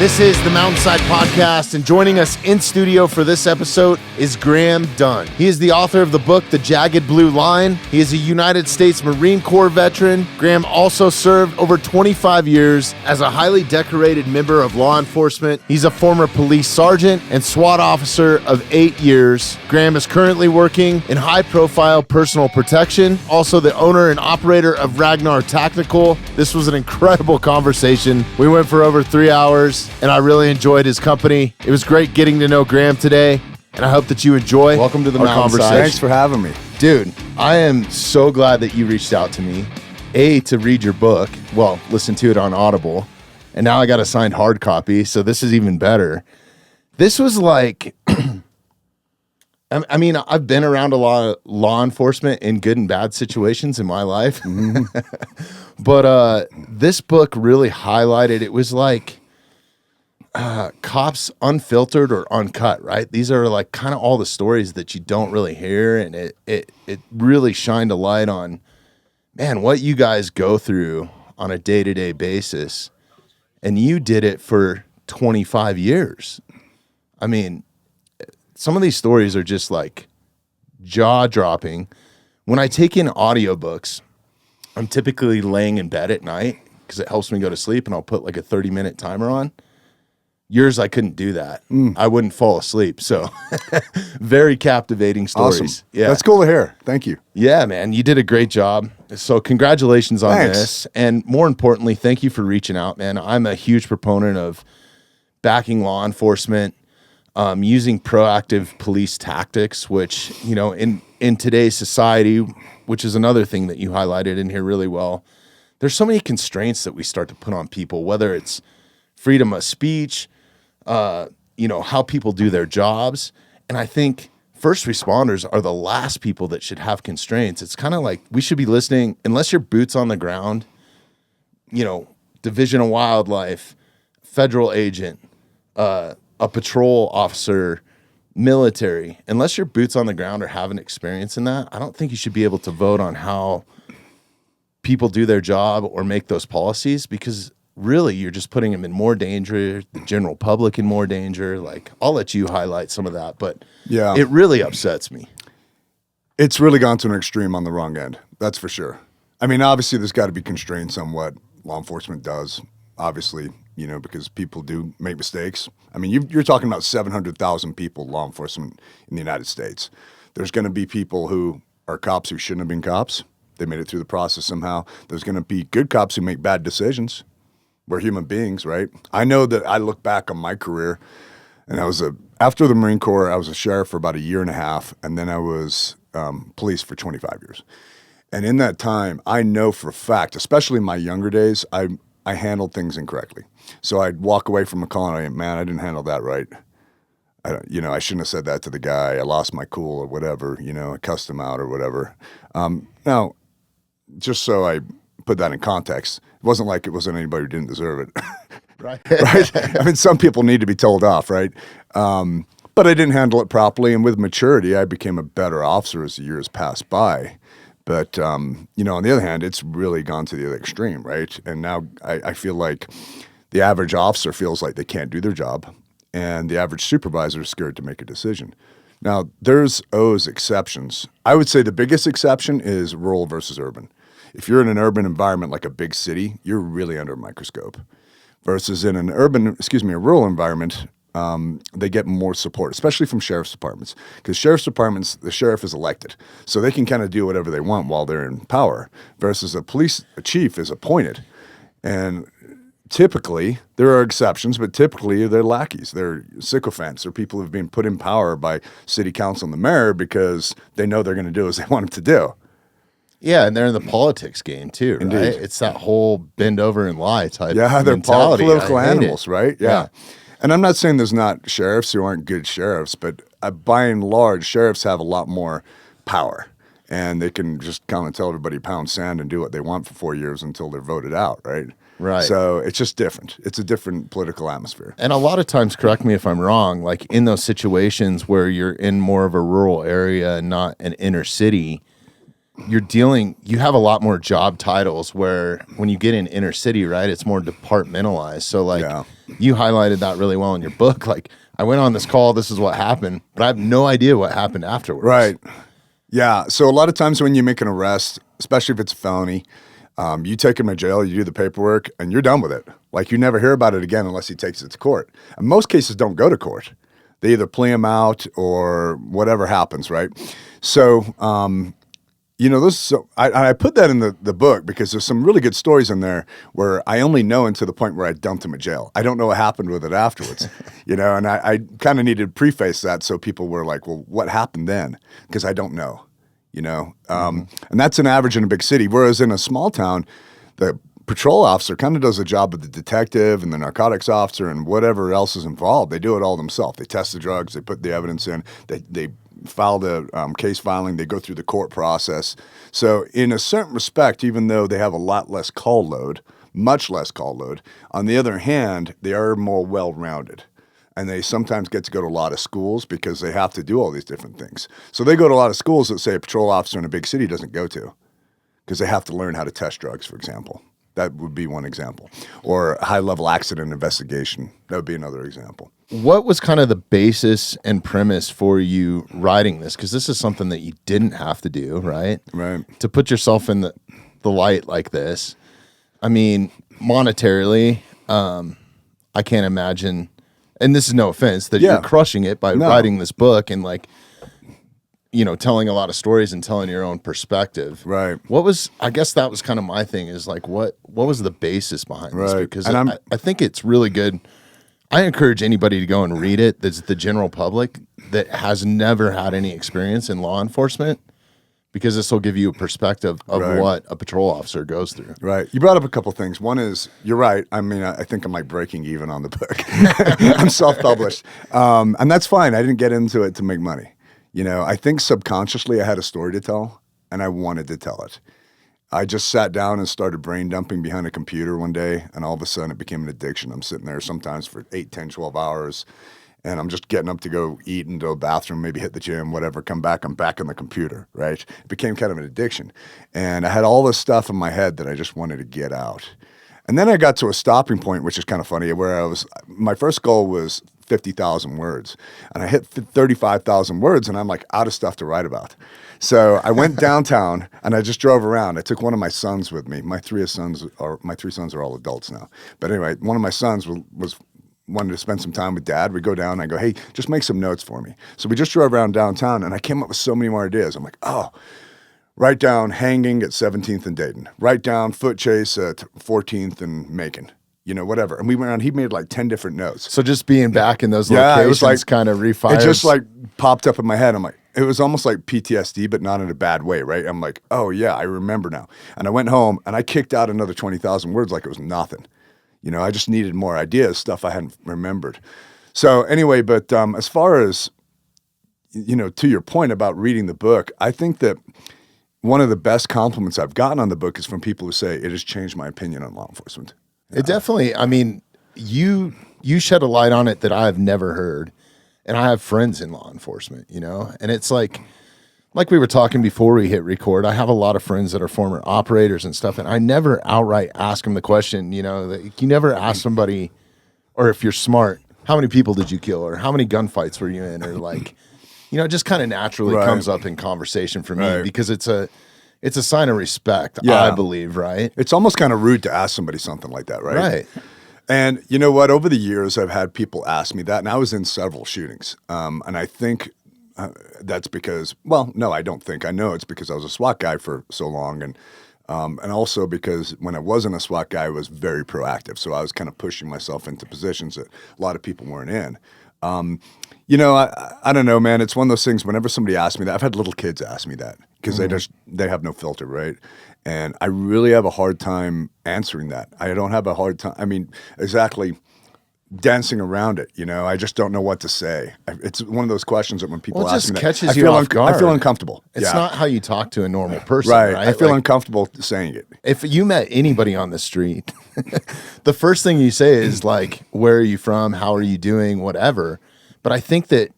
This is the Mountainside Podcast, and joining us in studio for this episode is Graham Dunn. He is the author of the book, The Jagged Blue Line. He is a United States Marine Corps veteran. Graham also served over 25 years as a highly decorated member of law enforcement. He's a former police sergeant and SWAT officer of 8 years. Graham is currently working in high-profile personal protection, also the owner and operator of Ragnar Tactical. This was an incredible conversation. We went for over 3 hours. And I really enjoyed his company. It was great getting to know Graham today, and I hope that you enjoy. Welcome to the our Mountainside. conversation. Thanks for having me. Dude, I am so glad that you reached out to me, to read your book, well, listen to it on Audible, and now I got a signed hard copy, so this is even better. This was like, I mean, I've been around a lot of law enforcement in good and bad situations in my life, but this book really highlighted, it was like, cops unfiltered or uncut, right? These are like kind of all the stories that you don't really hear, and it really shined a light on, man, what you guys go through on a day-to-day basis, and you did it for 25 years. I mean, some of these stories are just like jaw-dropping. When I take in audiobooks, I'm typically laying in bed at night because it helps me go to sleep, and I'll put like a 30-minute timer on. Yours, I couldn't do that. I wouldn't fall asleep. So very captivating stories. Awesome. Yeah. That's cool to hear. Thank you. Yeah, man. You did a great job. So congratulations on Thanks. this. And more importantly, thank you for reaching out, man. I'm a huge proponent of backing law enforcement, using proactive police tactics, which, you know, in today's society, which is another thing that you highlighted in here really well, there's so many constraints that we start to put on people, whether it's freedom of speech, you know, how people do their jobs. And I think first responders are the last people that should have constraints. It's kind of like we should be listening, unless you're boots on the ground, you know, Division of Wildlife, federal agent, a patrol officer, military, unless you're boots on the ground or have an experience in that, I don't think you should be able to vote on how people do their job or make those policies, because really, you're just putting them in more danger, the general public in more danger. Like, I'll let you highlight some of that, but Yeah. it really upsets me. It's really gone to an extreme on the wrong end. That's for sure. I mean, obviously, there's got to be constraints on what law enforcement does, obviously, you know, because people do make mistakes. I mean, you're talking about 700,000 people, law enforcement in the United States. There's going to be people who are cops who shouldn't have been cops. They made it through the process somehow. There's going to be good cops who make bad decisions. We're human beings, right? I know that I look back on my career, and after the Marine Corps, I was a sheriff for about 1.5 years, and then I was police for 25 years. And in that time, I know for a fact, especially in my younger days, I handled things incorrectly. So I'd walk away from a call and I'd, man, I didn't handle that right. I shouldn't have said that to the guy. I lost my cool or whatever, you know, I cussed him out or whatever. Now, just so I put that in context, it wasn't like it wasn't anybody who didn't deserve it. Right. Right? I mean, some people need to be told off, right? But I didn't handle it properly, and with maturity, I became a better officer as the years passed by. But, you know, on the other hand, it's really gone to the other extreme, right? And now I feel like the average officer feels like they can't do their job, and the average supervisor is scared to make a decision. Now, there's always exceptions. I would say the biggest exception is rural versus urban. If you're in an urban environment like a big city, you're really under a microscope. Versus in a rural environment, they get more support, especially from sheriff's departments. Because sheriff's departments, the sheriff is elected, so they can kind of do whatever they want while they're in power. Versus a chief is appointed. And typically, there are exceptions, but typically they're lackeys. They're sycophants. They're people who've been put in power by city council and the mayor because they know they're going to do as they want them to do. Yeah, and they're in the politics game too, right? Indeed. It's that whole bend over and lie type they're mentality. political I hate animals, it. right? Yeah. And I'm not saying there's not sheriffs who aren't good sheriffs, but by and large, sheriffs have a lot more power. And they can just come and tell everybody pound sand and do what they want for 4 years until they're voted out, right? Right. So it's just different. It's a different political atmosphere. And a lot of times, correct me if I'm wrong, like in those situations where you're in more of a rural area and not an inner city, you have a lot more job titles where when you get in inner city, right, it's more departmentalized. So like you highlighted that really well in your book. Like I went on this call, this is what happened, but I have no idea what happened afterwards. Right. Yeah. So a lot of times when you make an arrest, especially if it's a felony, you take him to jail, you do the paperwork, and you're done with it. Like you never hear about it again unless he takes it to court. And most cases don't go to court. They either plea him out or whatever happens, right? So, I put that in the book because there's some really good stories in there where I only know until the point where I dumped him in jail. I don't know what happened with it afterwards, and I kind of needed to preface that so people were like, well, what happened then? Because I don't know, and that's an average in a big city. Whereas in a small town, the patrol officer kind of does the job of the detective and the narcotics officer and whatever else is involved. They do it all themselves. They test the drugs, they put the evidence in, they file the case filing, they go through the court process. So in a certain respect, even though they have a lot less call load, much less call load, on the other hand, they are more well-rounded. And they sometimes get to go to a lot of schools because they have to do all these different things. So they go to a lot of schools that, say, a patrol officer in a big city doesn't go to because they have to learn how to test drugs, for example. That would be one example. Or high-level accident investigation. That would be another example. What was kind of the basis and premise for you writing this? Because this is something that you didn't have to do, right? Right. To put yourself in the light like this. I mean, monetarily, I can't imagine, and this is no offense, that you're crushing it by writing this book and like, telling a lot of stories and telling your own perspective. Right. I guess that was kind of my thing is like, what was the basis behind this? Right. Because I think it's really good. I encourage anybody to go and read it. That's the general public that has never had any experience in law enforcement, because this will give you a perspective of what a patrol officer goes through. Right. You brought up a couple things. One is, you're right. I mean, I think I'm like breaking even on the book. I'm self-published. And that's fine. I didn't get into it to make money. I think subconsciously I had a story to tell, and I wanted to tell it. I just sat down and started brain dumping behind a computer one day, and all of a sudden it became an addiction. I'm sitting there sometimes for 8, 10, 12 hours, and I'm just getting up to go eat and go to the bathroom, maybe hit the gym, whatever, come back, I'm back on the computer, right? It became kind of an addiction. And I had all this stuff in my head that I just wanted to get out. And then I got to a stopping point, which is kind of funny, where my first goal was 50,000 words. And I hit 35,000 words, and I'm like out of stuff to write about. So I went downtown, and I just drove around. I took one of my sons with me. My three sons are all adults now. But anyway, one of my sons wanted to spend some time with Dad. We go down, and I go, hey, just make some notes for me. So we just drove around downtown, and I came up with so many more ideas. I'm like, write down hanging at 17th and Dayton. Write down foot chase at 14th and Macon. Whatever. And we went around, he made like 10 different notes. So just being back in those locations, it was like, kind of refires. It just like popped up in my head. I'm like, it was almost like PTSD, but not in a bad way, right? I'm like, oh yeah, I remember now. And I went home and I kicked out another 20,000 words like it was nothing. I just needed more ideas, stuff I hadn't remembered. So anyway, but as far as, to your point about reading the book, I think that one of the best compliments I've gotten on the book is from people who say it has changed my opinion on law enforcement. It definitely, I mean, you shed a light on it that I've never heard. And I have friends in law enforcement, and it's like we were talking before we hit record, I have a lot of friends that are former operators and stuff. And I never outright ask them the question, that you never ask somebody, or if you're smart, how many people did you kill? Or how many gunfights were you in? Or like, it just kind of naturally comes up in conversation for me because it's a sign of respect, I believe, right? It's almost kind of rude to ask somebody something like that, right? Right. And you know what? Over the years, I've had people ask me that, and I was in several shootings. And I think that's because, well, no, I don't think. I know it's because I was a SWAT guy for so long, and also because when I wasn't a SWAT guy, I was very proactive. So I was kind of pushing myself into positions that a lot of people weren't in. I don't know, man. It's one of those things, whenever somebody asks me that, I've had little kids ask me that because they have no filter, right? And I really have a hard time answering that. I don't have a hard time, exactly dancing around it, I just don't know what to say. It's one of those questions that when people ask me that, catches you off guard. I feel uncomfortable. It's not how you talk to a normal person, right? right? I feel uncomfortable saying it. If you met anybody on the street, the first thing you say is like, where are you from? How are you doing? Whatever. But I think that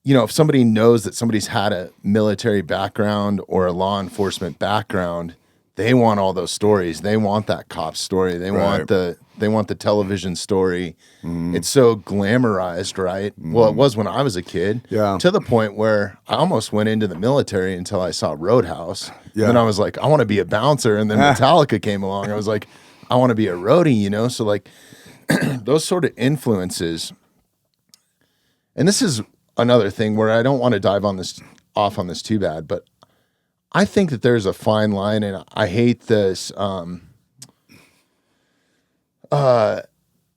if somebody knows that somebody's had a military background or a law enforcement background, they want all those stories. They want that cop story. They want the television story. It's so glamorized, right? Well, it was when I was a kid. Yeah. To the point where I almost went into the military until I saw Roadhouse. Yeah. And then I was like, I want to be a bouncer. And then Metallica came along. I was like, I want to be a roadie, So like those sort of influences. And this is another thing where I don't want to dive off on this too bad, but I think that there's a fine line, and I hate this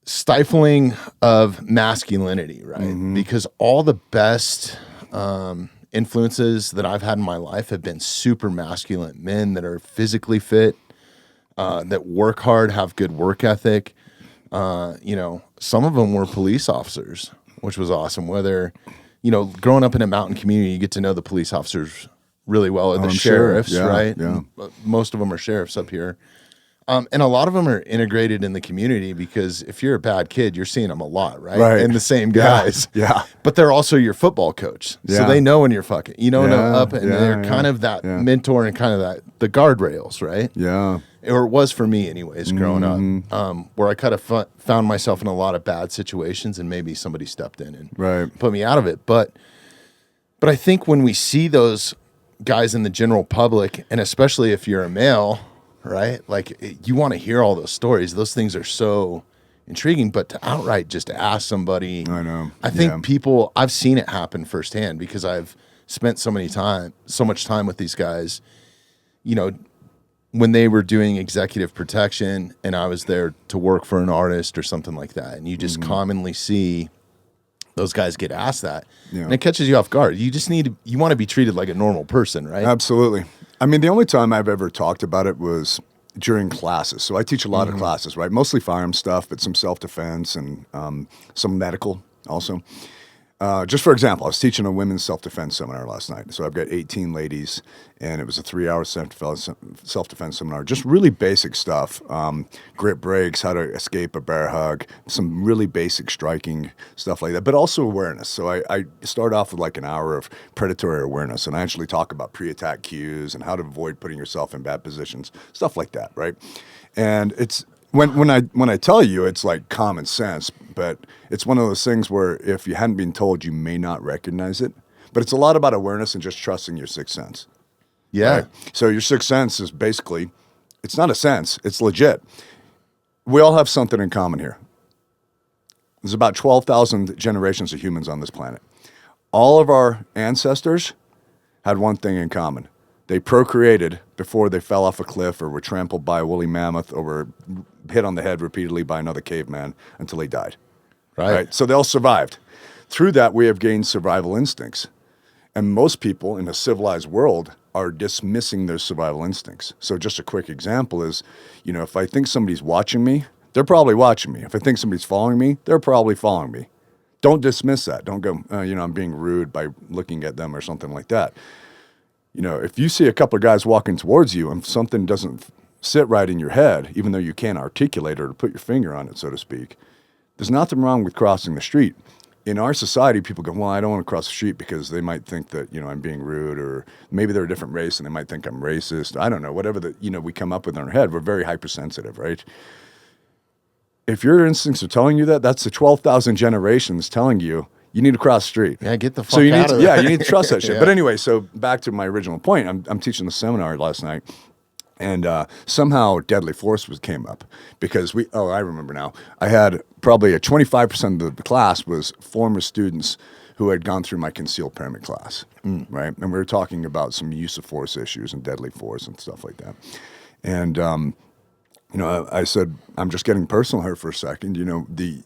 stifling of masculinity, right? Because all the best influences that I've had in my life have been super masculine men that are physically fit, that work hard, have good work ethic. Some of them were police officers, which was awesome. Whether, growing up in a mountain community, you get to know the police officers really well, or the sheriffs, right? Yeah. Most of them are sheriffs up here. And a lot of them are integrated in the community because if you're a bad kid, you're seeing them a lot, right? And the same guys. Yeah. But they're also your football coach. Yeah. So they know when you're fucking, up, and they're kind of that Yeah. mentor and kind of the guardrails, right? Yeah. Or it was for me anyways, growing up, where I kind of found myself in a lot of bad situations, and maybe somebody stepped in and put me out of it. But I think when we see those guys in the general public, and especially if you're a male, right? Like, you want to hear all those stories. Those things are so intriguing, but to outright just ask somebody, I think people, I've seen it happen firsthand because I've spent so much time with these guys, when they were doing executive protection and I was there to work for an artist or something like that. And you just commonly see those guys get asked that, and it catches you off guard. You just you want to be treated like a normal person, right? Absolutely. I mean, the only time I've ever talked about it was during classes. So I teach a lot of classes, right? Mostly firearm stuff, but some self-defense and some medical also. Just for example, I was teaching a women's self-defense seminar last night. So I've got 18 ladies, and it was a 3-hour self-defense seminar. Just really basic stuff. Grip breaks, how to escape a bear hug, some really basic striking stuff like that, but also awareness. So I start off with like an hour of predatory awareness, and I actually talk about pre-attack cues and how to avoid putting yourself in bad positions, stuff like that, right? And it's when I tell you, it's like common sense, but it's one of those things where if you hadn't been told, you may not recognize it. But it's a lot about awareness and just trusting your sixth sense. Yeah. Right? So your sixth sense is basically, it's not a sense, it's legit. We all have something in common here. There's about 12,000 generations of humans on this planet. All of our ancestors had one thing in common. They procreated before they fell off a cliff or were trampled by a woolly mammoth or were hit on the head repeatedly by another caveman until they died. Right? So they all survived. Through that, we have gained survival instincts. And most people in a civilized world are dismissing their survival instincts. So just a quick example is, if I think somebody's watching me, they're probably watching me. If I think somebody's following me, they're probably following me. Don't dismiss that. Don't go, I'm being rude by looking at them or something like that. If you see a couple of guys walking towards you and something doesn't sit right in your head, even though you can't articulate or put your finger on it, so to speak, there's nothing wrong with crossing the street. In our society, people go, well, I don't want to cross the street because they might think that, I'm being rude, or maybe they're a different race and they might think I'm racist. I don't know, whatever we come up with in our head. We're very hypersensitive, right? If your instincts are telling you that, that's the 12,000 generations telling you, you need to cross the street. Yeah, get the fuck out of there. Yeah, you need to trust that shit. But anyway, so back to my original point. I'm teaching the seminar last night, and somehow deadly force came up because I remember now. I had probably 25% of the class was former students who had gone through my concealed permit class, right? And we were talking about some use of force issues and deadly force and stuff like that. And, I said, I'm just getting personal here for a second. The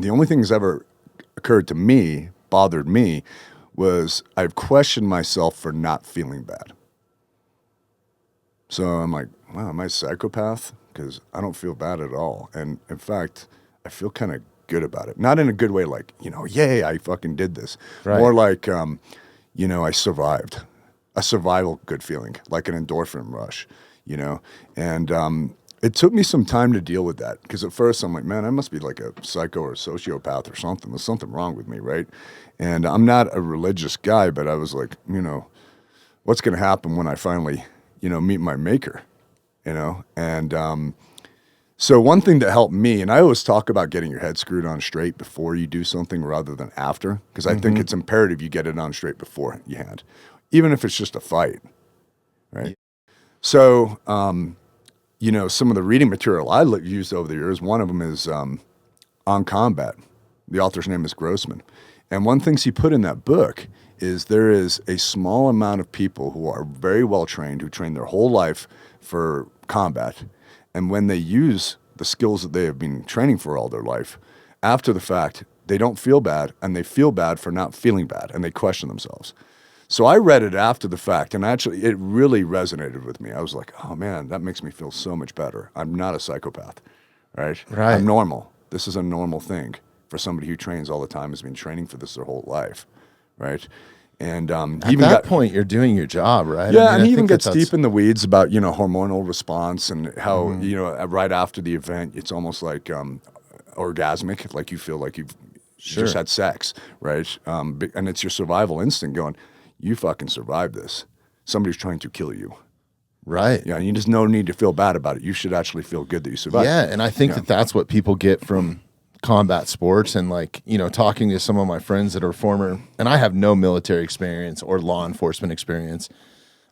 only thing that's ever occurred to me, bothered me, was I've questioned myself for not feeling bad. So I'm like, wow, am I a psychopath? Because I don't feel bad at all. And in fact, I feel kind of good about it. Not in a good way like, yay, I fucking did this. Right. More like, I survived. A survival good feeling, like an endorphin rush, And it took me some time to deal with that because at first I'm like, man, I must be like a psycho or a sociopath or something. There's something wrong with me, right? And I'm not a religious guy, but I was like, what's going to happen when I finally, meet my maker, And so one thing that helped me, and I always talk about getting your head screwed on straight before you do something rather than after, because I think it's imperative you get it on straight beforehand, even if it's just a fight, right? Yeah. So, some of the reading material I used over the years, one of them is On Combat. The author's name is Grossman. And one thing he put in that book is there is a small amount of people who are very well trained, who train their whole life for combat. And when they use the skills that they have been training for all their life, after the fact, they don't feel bad, and they feel bad for not feeling bad, and they question themselves. So I read it after the fact, and actually it really resonated with me. I was like, oh man, that makes me feel so much better. I'm not a psychopath, right? Right. I'm normal. This is a normal thing for somebody who trains all the time, has been training for this their whole life, right? And at that point, you're doing your job, right? Yeah, and he even gets deep in the weeds about hormonal response and how right after the event, it's almost like orgasmic, like you feel like you've just had sex, right? And it's your survival instinct going, you fucking survived this. Somebody's trying to kill you. Right. Yeah, and you just no need to feel bad about it. You should actually feel good that you survived. Yeah, and I think that's what people get from combat sports and talking to some of my friends that are former, and I have no military experience or law enforcement experience.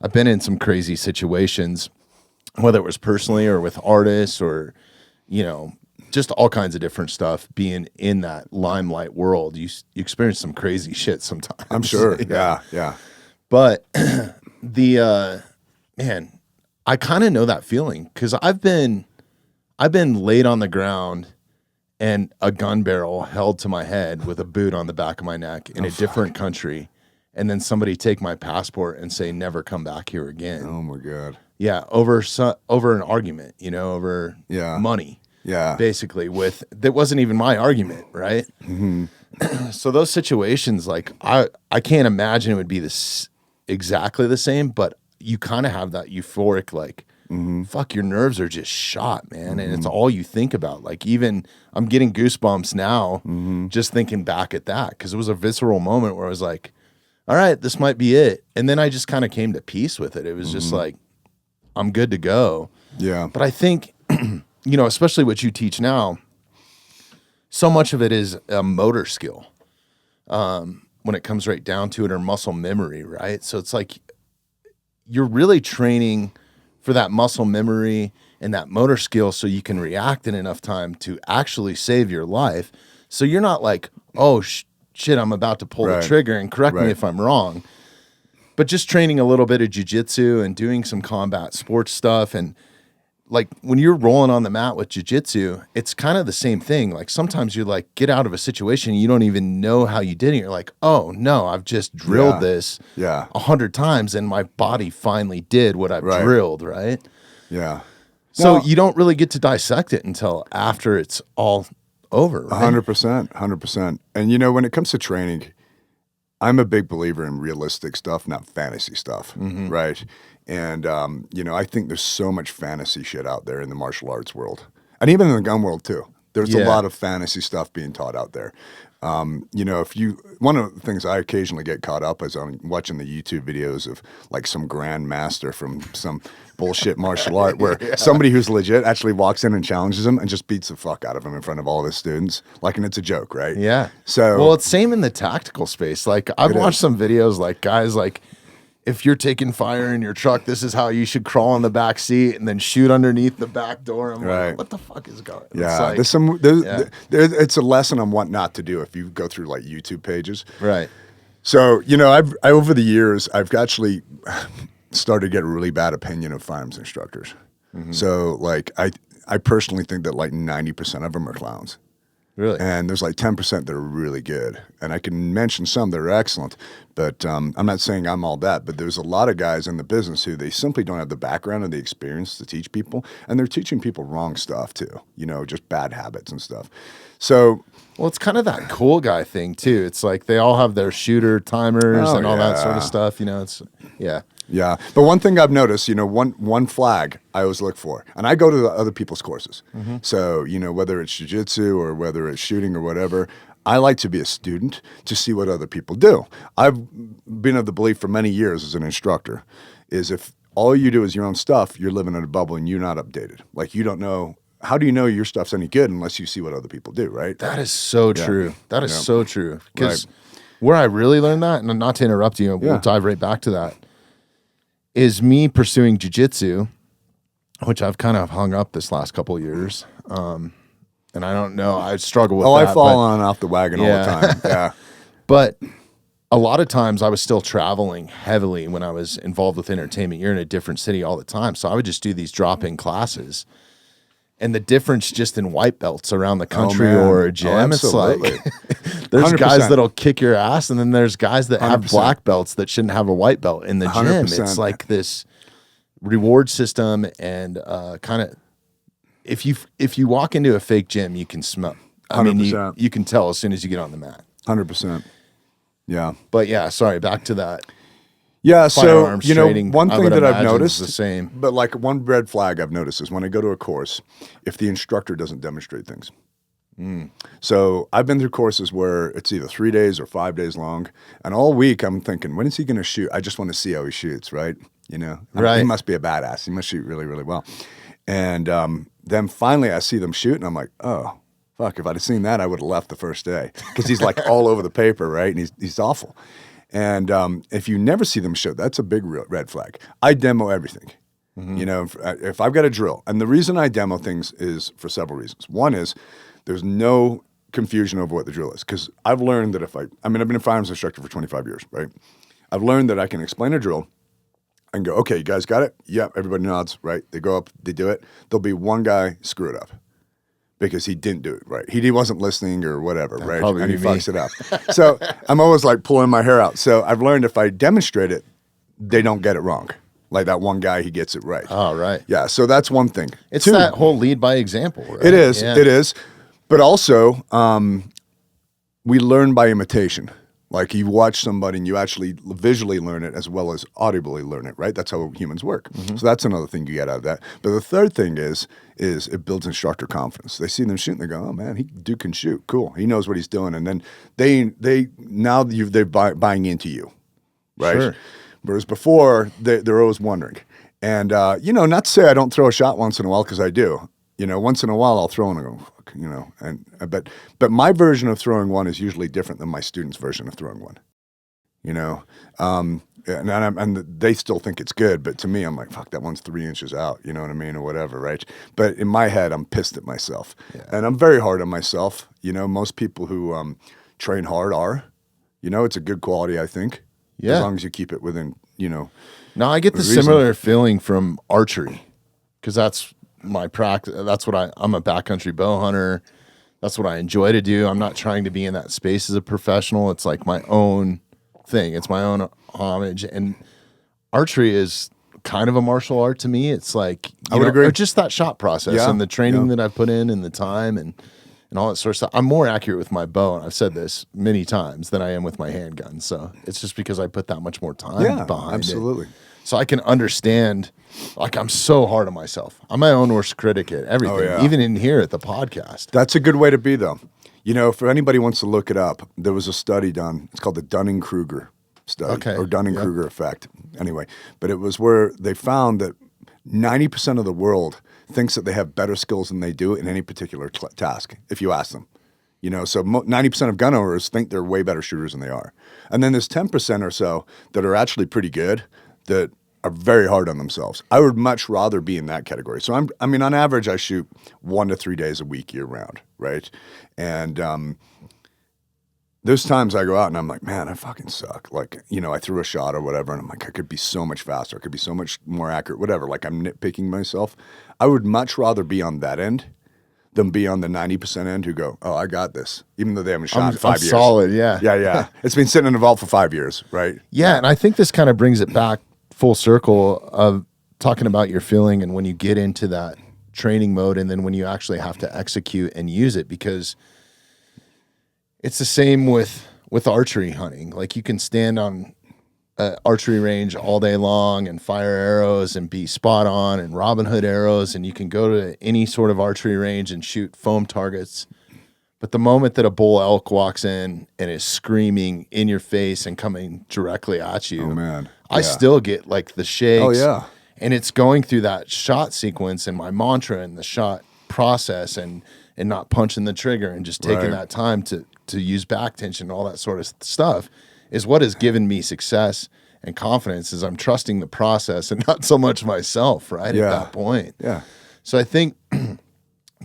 I've been in some crazy situations, whether it was personally or with artists or, just all kinds of different stuff. Being in that limelight world, you experience some crazy shit sometimes. I'm sure. Yeah. But man, I kind of know that feeling because I've been laid on the ground and a gun barrel held to my head with a boot on the back of my neck in a different country, and then somebody take my passport and say, never come back here again. Oh my God. Yeah, over an argument, over money. Yeah. Basically, that wasn't even my argument, right? Mm-hmm. So those situations, I can't imagine it would be exactly the same, but you kind of have that euphoric, fuck, your nerves are just shot, man. And it's all you think about. Even I'm getting goosebumps now just thinking back at that because it was a visceral moment where I was like, all right, this might be it. And then I just kind of came to peace with it. It was just like, I'm good to go. Yeah. But I think, especially what you teach now, so much of it is a motor skill when it comes right down to it, or muscle memory, right? So it's like you're really training for that muscle memory and that motor skill so you can react in enough time to actually save your life. So you're not like, oh, shit, I'm about to pull the trigger, and correct me if I'm wrong. But just training a little bit of jiu-jitsu and doing some combat sports stuff. And when you're rolling on the mat with jiu-jitsu, it's kind of the same thing. Sometimes you get out of a situation, you don't even know how you did it. You're like, oh no, I've just drilled this 100 times and my body finally did what I've drilled, right? Yeah. So you don't really get to dissect it until after it's all over, right? 100%. And when it comes to training, I'm a big believer in realistic stuff, not fantasy stuff, right? And, I think there's so much fantasy shit out there in the martial arts world. And even in the gun world, too. There's a lot of fantasy stuff being taught out there. One of the things I occasionally get caught up is on watching the YouTube videos of some grandmaster from some bullshit martial art where somebody who's legit actually walks in and challenges him and just beats the fuck out of him in front of all of his students. And it's a joke, right? Yeah. So, well, it's same in the tactical space. I've watched some videos guys if you're taking fire in your truck, this is how you should crawl in the back seat and then shoot underneath the back door. I'm like, what the fuck is going on? Yeah, it's a lesson on what not to do if you go through YouTube pages. Right. So, I've over the years, I've actually started to get a really bad opinion of firearms instructors. So, I personally think that 90% of them are clowns. Really? And there's 10% that are really good. And I can mention some that are excellent, but I'm not saying I'm all that, but there's a lot of guys in the business who they simply don't have the background and the experience to teach people, and they're teaching people wrong stuff too, just bad habits and stuff. So, well, it's kind of that cool guy thing too. It's they all have their shooter timers and all that sort of stuff, Yeah. But one thing I've noticed, one flag I always look for, and I go to the other people's courses. So, whether it's jiu-jitsu or whether it's shooting or whatever, I like to be a student to see what other people do. I've been of the belief for many years as an instructor is if all you do is your own stuff, you're living in a bubble and you're not updated. Like you don't know, how do you know your stuff's any good unless you see what other people do, right? That is so true. That is so true. Because where I really learned that, and not to interrupt you, we'll dive right back to that, is me pursuing jiu-jitsu, which I've kind of hung up this last couple of years. And I don't know, I struggle with that. I fall on and off the wagon all the time. Yeah. But a lot of times I was still traveling heavily when I was involved with entertainment. You're in a different city all the time. So I would just do these drop-in classes. And the difference just in white belts around the country or a gym, it's like there's 100%. guys that'll kick your ass, and then there's guys that have black belts that shouldn't have a white belt in the gym. 100%. It's like this reward system, and kind of if you walk into a fake gym, you can smell. I mean, you can tell as soon as you get on the mat. 100%. Yeah. But yeah, sorry, back to that. Yeah, so training, one thing that I've noticed, the same. But like one red flag I've noticed is when I go to a course, if the instructor doesn't demonstrate things. So I've been through courses where it's either 3 days or 5 days long, and all week I'm thinking, when is he going to shoot? I just want to see how he shoots, right? He must be a badass. He must shoot really, really well. And then finally I see them shoot, and I'm like, oh, fuck, if I'd have seen that, I would have left the first day. Because he's like all over the paper, right? And he's awful. And if you never see them shoot, that's a big red flag. I demo everything. If I've got a drill, and the reason I demo things is for several reasons. One is there's no confusion over what the drill is. Because I've learned that I've been a firearms instructor for 25 years, right? I've learned that I can explain a drill and go, okay, you guys got it? Yeah, everybody nods, right? They go up, they do it. There'll be one guy screw it up because he didn't do it right. He wasn't listening or whatever, right? And he fucks it up. So I'm always like pulling my hair out. So I've learned if I demonstrate it, they don't get it wrong. Like that one guy, he gets it right. Oh, right. Yeah, so that's one thing. It's that whole lead by example, right? It is. But also, we learn by imitation. Like you watch somebody and you actually visually learn it as well as audibly learn it, right? That's how humans work. So that's another thing you get out of that. But the third thing is it builds instructor confidence. They see them shoot and they go, oh man, dude can shoot. Cool. He knows what he's doing. And then they're buying into you, right? Sure. Whereas before, they're always wondering. And, not to say I don't throw a shot once in a while, because I do. Once in a while I'll throw and I go, fuck, but my version of throwing one is usually different than my student's version of throwing one, and they still think it's good, but to me, I'm like, fuck, that one's 3 inches out, you know what I mean, or whatever, right? But in my head, I'm pissed at myself, and I'm very hard on myself. Most people who train hard are, it's a good quality, I think, as long as you keep it within, No, I get the similar feeling from archery, because that's my practice. That's what I'm a backcountry bow hunter. That's what I enjoy to do. I'm not trying to be in that space as a professional. It's like my own thing. It's my own homage. And archery is kind of a martial art to me. It's like, I would agree. Just that shot process and the training that I've put in and the time and all that sort of stuff. I'm more accurate with my bow, and I've said this many times, than I am with my handgun. So it's just because I put that much more time behind it. So I can understand, like, I'm so hard on myself. I'm my own worst critic at everything, even in here at the podcast. That's a good way to be, though. For anybody who wants to look it up, there was a study done. It's called the Dunning-Kruger study, or Dunning-Kruger effect. Anyway, but it was where they found that 90% of the world thinks that they have better skills than they do in any particular task, if you ask them. So 90% of gun owners think they're way better shooters than they are. And then there's 10% or so that are actually pretty good, that are very hard on themselves. I would much rather be in that category. So on average, I shoot 1 to 3 days a week year round, right? And there's times I go out and I'm like, man, I fucking suck. Like, I threw a shot or whatever, and I'm like, I could be so much faster. I could be so much more accurate, whatever. Like, I'm nitpicking myself. I would much rather be on that end than be on the 90% end who go, oh, I got this, even though they haven't shot in 5 years. Solid, yeah. Yeah. It's been sitting in the vault for 5 years, right? Yeah, and I think this kind of brings it back full circle of talking about your feeling and when you get into that training mode and then when you actually have to execute and use it, because it's the same with archery hunting. Like, you can stand on an archery range all day long and fire arrows and be spot on and Robin Hood arrows, and you can go to any sort of archery range and shoot foam targets. But the moment that a bull elk walks in and is screaming in your face and coming directly at you, Oh, man. I still get like the shakes. Oh, yeah. And it's going through that shot sequence and my mantra and the shot process and not punching the trigger and just taking that time to use back tension and all that sort of stuff is what has given me success and confidence, is I'm trusting the process and not so much myself, right? At that point. Yeah. So I think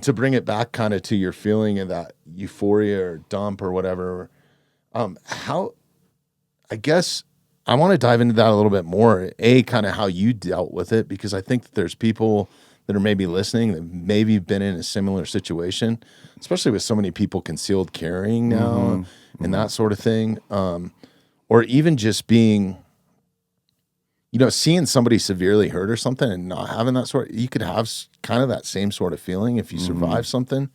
to bring it back kind of to your feeling of that euphoria or dump or whatever, how, I guess I want to dive into that a little bit more. Kind of how you dealt with it, because I think that there's people that are maybe listening that maybe been in a similar situation, especially with so many people concealed carrying now and that sort of thing. Or even just being, seeing somebody severely hurt or something and not having that you could have kind of that same sort of feeling if you survive something.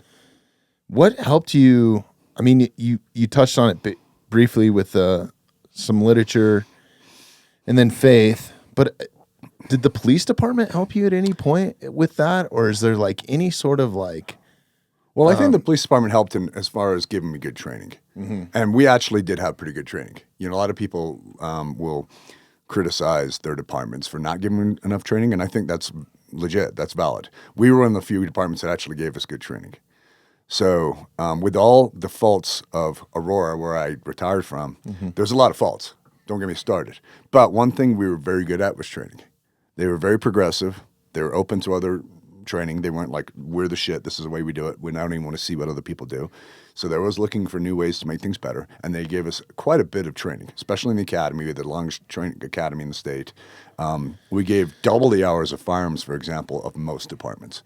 What helped you? I mean, you touched on it briefly with some literature and then faith, but did the police department help you at any point with that? Or is there like any sort of like... Well, I think the police department helped in as far as giving me good training. And we actually did have pretty good training. A lot of people will criticize their departments for not giving enough training, and I think that's legit. That's valid. We were in the few departments that actually gave us good training. So with all the faults of Aurora, where I retired from, there's a lot of faults. Don't get me started. But one thing we were very good at was training. They were very progressive. They were open to other training. They weren't like, we're the shit, this is the way we do it. We don't even want to see what other people do. So they were always looking for new ways to make things better. And they gave us quite a bit of training, especially in the academy. We had the longest training academy in the state. We gave double the hours of firearms, for example, of most departments.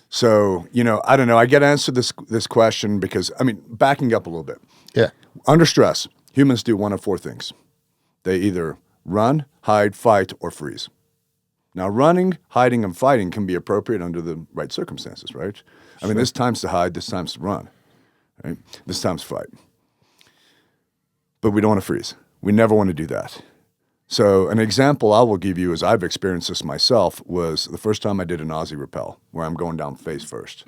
So, I don't know. I get answered this question because, backing up a little bit. Yeah. Under stress, humans do one of four things. They either run, hide, fight, or freeze. Now, running, hiding, and fighting can be appropriate under the right circumstances, right? Sure. This time's to hide, this time's to run, right? This time's to fight. But we don't want to freeze. We never want to do that. So an example I will give you, as I've experienced this myself, was the first time I did an Aussie rappel, where I'm going down face first.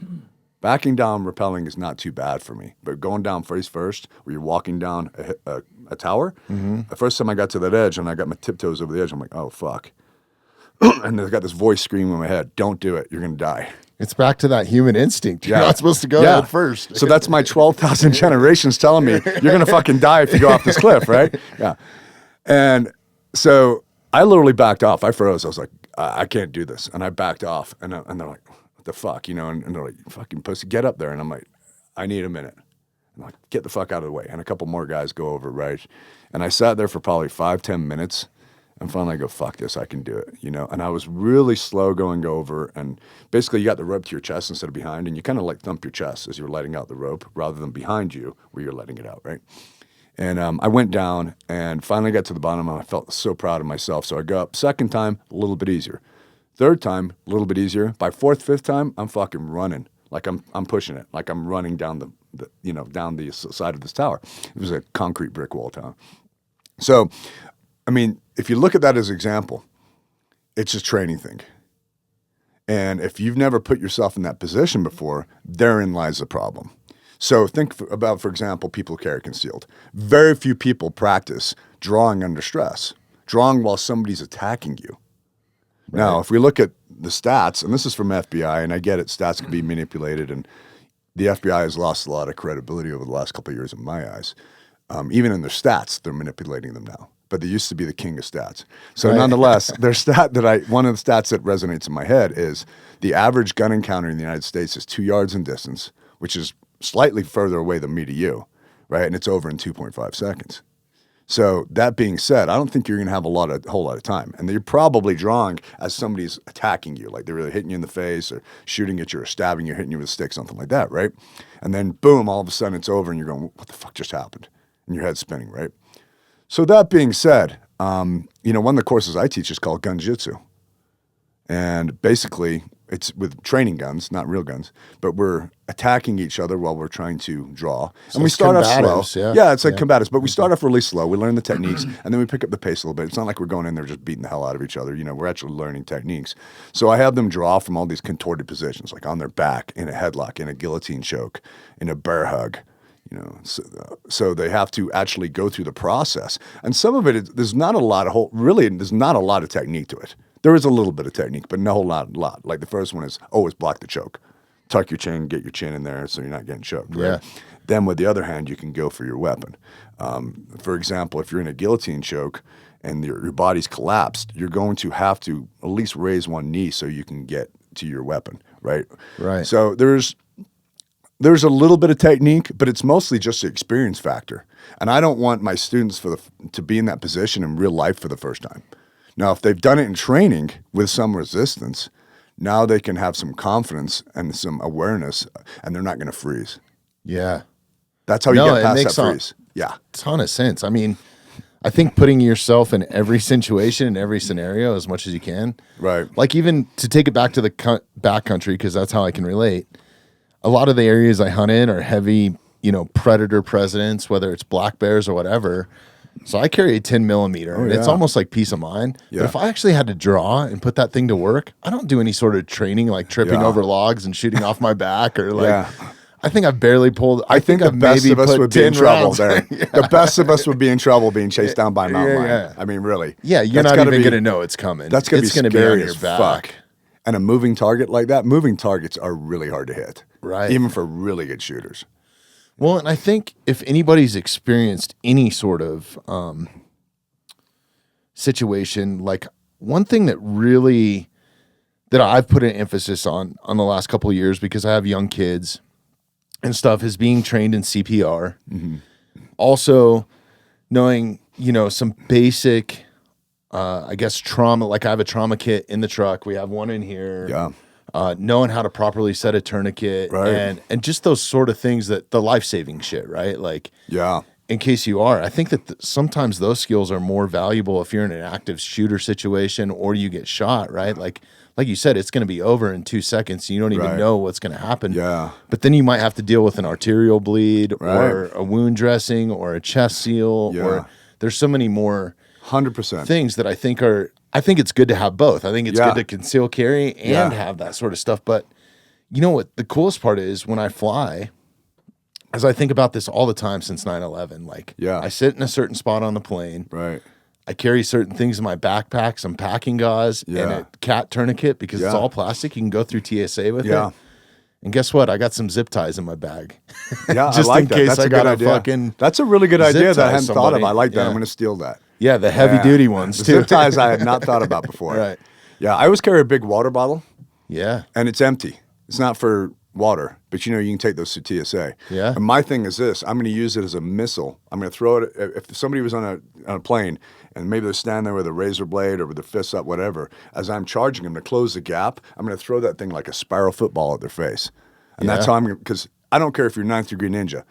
Backing down rappelling is not too bad for me, but going down face first, where you're walking down a tower, the first time I got to that edge and I got my tiptoes over the edge, I'm like, oh, fuck. And I got this voice screaming in my head, don't do it, you're going to die. It's back to that human instinct. You're not supposed to go head first. So that's my 12,000 generations telling me, you're going to fucking die if you go off this cliff, right? Yeah. And so I literally backed off. I froze. I was like, I can't do this. And I backed off. And they're like, what the fuck? And they're like, fucking pussy, get up there. And I'm like, I need a minute. I'm like, get the fuck out of the way. And a couple more guys go over, right? And I sat there for probably 5-10 minutes. And finally I go, fuck this, I can do it, And I was really slow going over. And basically you got the rope to your chest instead of behind. And you kind of like thump your chest as you're letting out the rope rather than behind you where you're letting it out, right? And I went down and finally got to the bottom and I felt so proud of myself. So I go up. Second time, a little bit easier. Third time, a little bit easier. By fourth, fifth time, I'm fucking running. Like I'm pushing it. Like I'm running down down the side of this tower. It was a concrete brick wall tower. So, if you look at that as an example, it's a training thing. And if you've never put yourself in that position before, therein lies the problem. So think about, for example, people who carry concealed. Very few people practice drawing under stress, drawing while somebody's attacking you. Right. Now, if we look at the stats, and this is from FBI, and I get it, stats can be manipulated, and the FBI has lost a lot of credibility over the last couple of years in my eyes. Even in their stats, they're manipulating them now. But they used to be the king of stats. So nonetheless, one of the stats that resonates in my head is the average gun encounter in the United States is 2 yards in distance, which is slightly further away than me to you, right? And it's over in 2.5 seconds. So that being said, I don't think you're going to have a whole lot of time. And you're probably drawing as somebody's attacking you, like they're really hitting you in the face or shooting at you or stabbing you, hitting you with a stick, something like that, right? And then boom, all of a sudden it's over and you're going, what the fuck just happened? And your head's spinning, right? So that being said, one of the courses I teach is called Gun Jitsu. And basically, It's with training guns, not real guns, but we're attacking each other while we're trying to draw. So and we start off slow. Yeah, it's like combatives, but we start off really slow. We learn the techniques, and then we pick up the pace a little bit. It's not like we're going in there just beating the hell out of each other. We're actually learning techniques. So I have them draw from all these contorted positions, like on their back, in a headlock, in a guillotine choke, in a bear hug. So they have to actually go through the process. And some of it, there's not a lot of technique to it. There is a little bit of technique, but no lot. Like the first one is always block the choke. Tuck your chin, get your chin in there so you're not getting choked. Right? Yeah. Then with the other hand, you can go for your weapon. For example, if you're in a guillotine choke and your body's collapsed, you're going to have to at least raise one knee so you can get to your weapon, right? Right. So there's a little bit of technique, but it's mostly just the experience factor. And I don't want my students to be in that position in real life for the first time. Now, if they've done it in training with some resistance, now they can have some confidence and some awareness, and they're not going to freeze. Yeah. That's how you get past that freeze. Yeah. Ton of sense. I mean, I think putting yourself in every situation, in every scenario as much as you can. Right. Like even to take it back to the backcountry, because that's how I can relate. A lot of the areas I hunt in are heavy, predator presence, whether it's black bears or whatever. So I carry a 10 millimeter, and it's almost like peace of mind. Yeah. But if I actually had to draw and put that thing to work, I don't do any sort of training like tripping over logs and shooting off my back or like. I think I've barely pulled. I think the best of us would be in trouble there. Yeah. The best of us would be in trouble being chased down by a mountain lion. Yeah. I mean, really. Yeah, you're not even going to know it's coming. That's going to be be on scary your as back. fuck. And a moving target like that, moving targets are really hard to hit. Right. Even for really good shooters. Well, and I think if anybody's experienced any sort of situation, like one thing that I've put an emphasis on the last couple of years, because I have young kids and stuff, is being trained in CPR. Mm-hmm. Also knowing, some basic, I guess, trauma. Like I have a trauma kit in the truck. We have one in here. Yeah. Knowing how to properly set a tourniquet, right. and just those sort of things, that the life-saving shit, right? Like, yeah. In case you are, I think that sometimes those skills are more valuable if you're in an active shooter situation or you get shot, right? Like you said, it's going to be over in 2 seconds. And you don't even know what's going to happen. Yeah. But then you might have to deal with an arterial bleed or a wound dressing or a chest seal. Yeah. Or there's so many more 100% things that I think it's good to have both. I think it's good to conceal carry and have that sort of stuff. But you know what the coolest part is when I fly, as I think about this all the time since 9/11, I sit in a certain spot on the plane. Right. I carry certain things in my backpack, some packing gauze and a cat tourniquet, because it's all plastic. You can go through TSA with it. And guess what? I got some zip ties in my bag. Yeah, just I like in that. case That's I a got good a idea. fucking. That's a really good idea that I hadn't thought of. I like that. Yeah. I'm going to steal that. Yeah, the heavy duty ones the too. Zip ties I had not thought about before. Right. Yeah, I always carry a big water bottle. Yeah. And it's empty. It's not for water, but you can take those to TSA. Yeah. And my thing is this: I'm going to use it as a missile. I'm going to throw it. If somebody was on a plane and maybe they're standing there with a razor blade or with their fists up, whatever, as I'm charging them to close the gap, I'm going to throw that thing like a spiral football at their face. And that's how I'm going to, because I don't care if you're 9th degree ninja.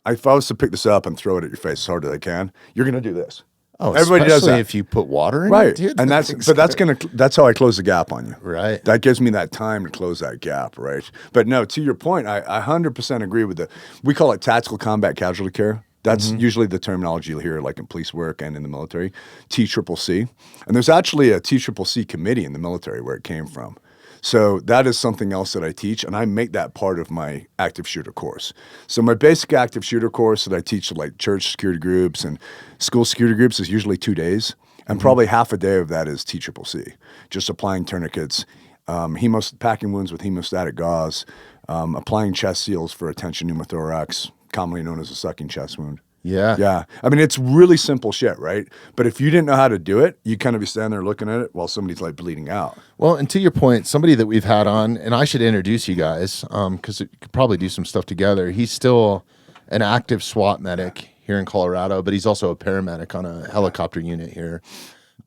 If I was to pick this up and throw it at your face as hard as I can, you're going to do this. Oh, everybody does that. If you put water in it, dude, and that's how I close the gap on you. Right. That gives me that time to close that gap, right? But no, to your point, I 100% agree with we call it tactical combat casualty care. That's usually the terminology you'll hear like in police work and in the military, TCCC. And there's actually a TCCC committee in the military where it came from. So that is something else that I teach, and I make that part of my active shooter course. So my basic active shooter course that I teach to like church security groups and school security groups is usually 2 days, and probably half a day of that is TCCC, just applying tourniquets, packing wounds with hemostatic gauze, applying chest seals for a tension pneumothorax, commonly known as a sucking chest wound. Yeah. Yeah. I mean, it's really simple shit, right? But if you didn't know how to do it, you kind of be standing there looking at it while somebody's like bleeding out. Well, and to your point, somebody that we've had on, and I should introduce you guys, because we could probably do some stuff together. He's still an active SWAT medic here in Colorado, but he's also a paramedic on a helicopter unit here.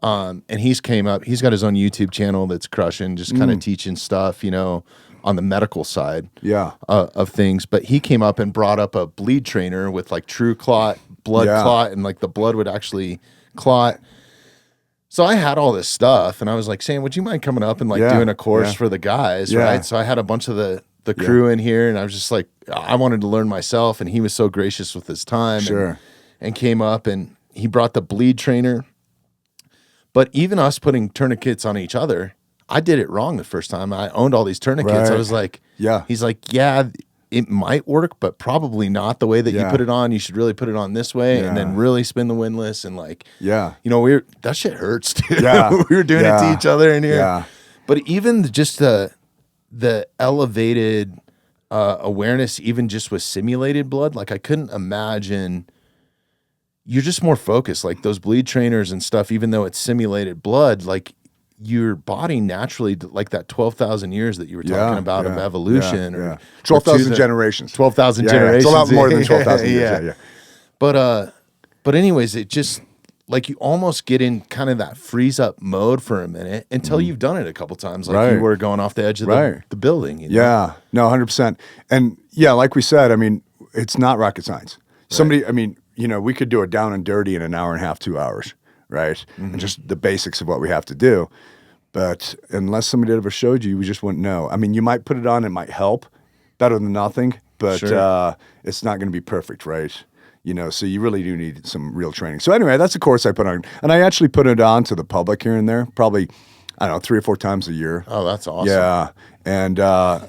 And he's got his own YouTube channel that's crushing, just kind of teaching stuff, on the medical side of things. But he came up and brought up a bleed trainer with like true clot, blood clot, and like the blood would actually clot. So I had all this stuff, and I was like, Sam, would you mind coming up and like doing a course for the guys, right? So I had a bunch of the crew in here, and I was just like, I wanted to learn myself, and he was so gracious with his time and came up, and he brought the bleed trainer. But even us putting tourniquets on each other, I did it wrong the first time. I owned all these tourniquets. I was like, he's like, it might work, but probably not the way that you put it on. You should really put it on this way and then really spin the windlass and like, you know, that shit hurts, dude. We were doing it to each other in here. But even just the elevated awareness, even just with simulated blood, like I couldn't imagine. You're just more focused, like those bleed trainers and stuff, even though it's simulated blood, like your body naturally, like that 12,000 years that you were talking about of evolution, or 12,000 generations. 12,000 generations. It's a lot more than 12,000 years. But anyways, it just like you almost get in kind of that freeze up mode for a minute until you've done it a couple times, like you were going off the edge of the building. You know? Yeah, no, 100%. And like we said, I mean, it's not rocket science. I mean, you know, we could do it down and dirty in an hour and a half, 2 hours, right? And just the basics of what we have to do. But unless somebody ever showed you, we just wouldn't know. I mean, you might put it on, it might help, better than nothing, but it's not going to be perfect, right? You know, so you really do need some real training. So anyway, that's a course I put on. And I actually put it on to the public here and there, probably, I don't know, 3 or 4 times a year. Oh, that's awesome. Yeah. And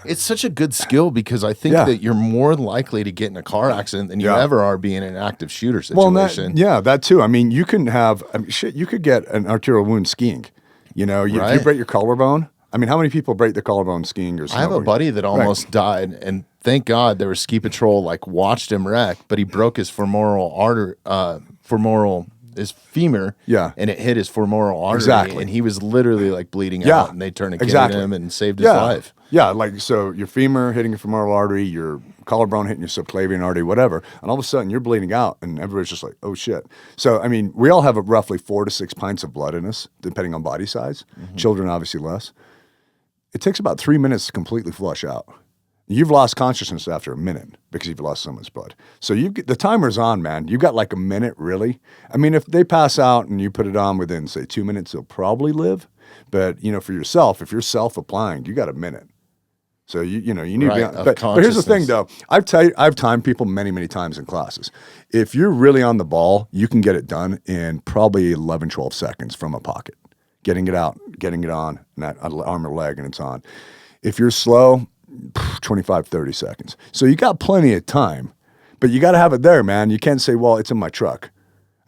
it's such a good skill because I think that you're more likely to get in a car accident than you ever are being in an active shooter situation. Well, that too. I mean, you can have, you could get an arterial wound skiing. You know, you break your collarbone. I mean, how many people break their collarbone skiing or snowboarding? I have a buddy that almost died, and thank God there was ski patrol, like watched him wreck, but he broke his femoral artery, his femur, and it hit his femoral artery, and he was literally like bleeding out, and they tourniqueted him and saved his life. Yeah, like so your femur hitting your femoral artery, your collarbone hitting your subclavian artery, whatever, and all of a sudden you're bleeding out, and everybody's just like, oh shit. So, I mean, we all have roughly 4 to 6 pints of blood in us, depending on body size. Children, obviously less. It takes about 3 minutes to completely flush out. You've lost consciousness after a minute because you've lost so much blood. So the timer's on, man. You've got like a minute, really. I mean, if they pass out and you put it on within, say, 2 minutes, they'll probably live. But, you know, for yourself, if you're self-applying, you got a minute. So, you know, you need to be on. But here's the thing, though. I've timed people many, many times in classes. If you're really on the ball, you can get it done in probably 11, 12 seconds from a pocket. Getting it out, getting it on, and that arm or leg, and it's on. If you're slow, 25, 30 seconds. So you got plenty of time, but you got to have it there, man. You can't say, well, it's in my truck.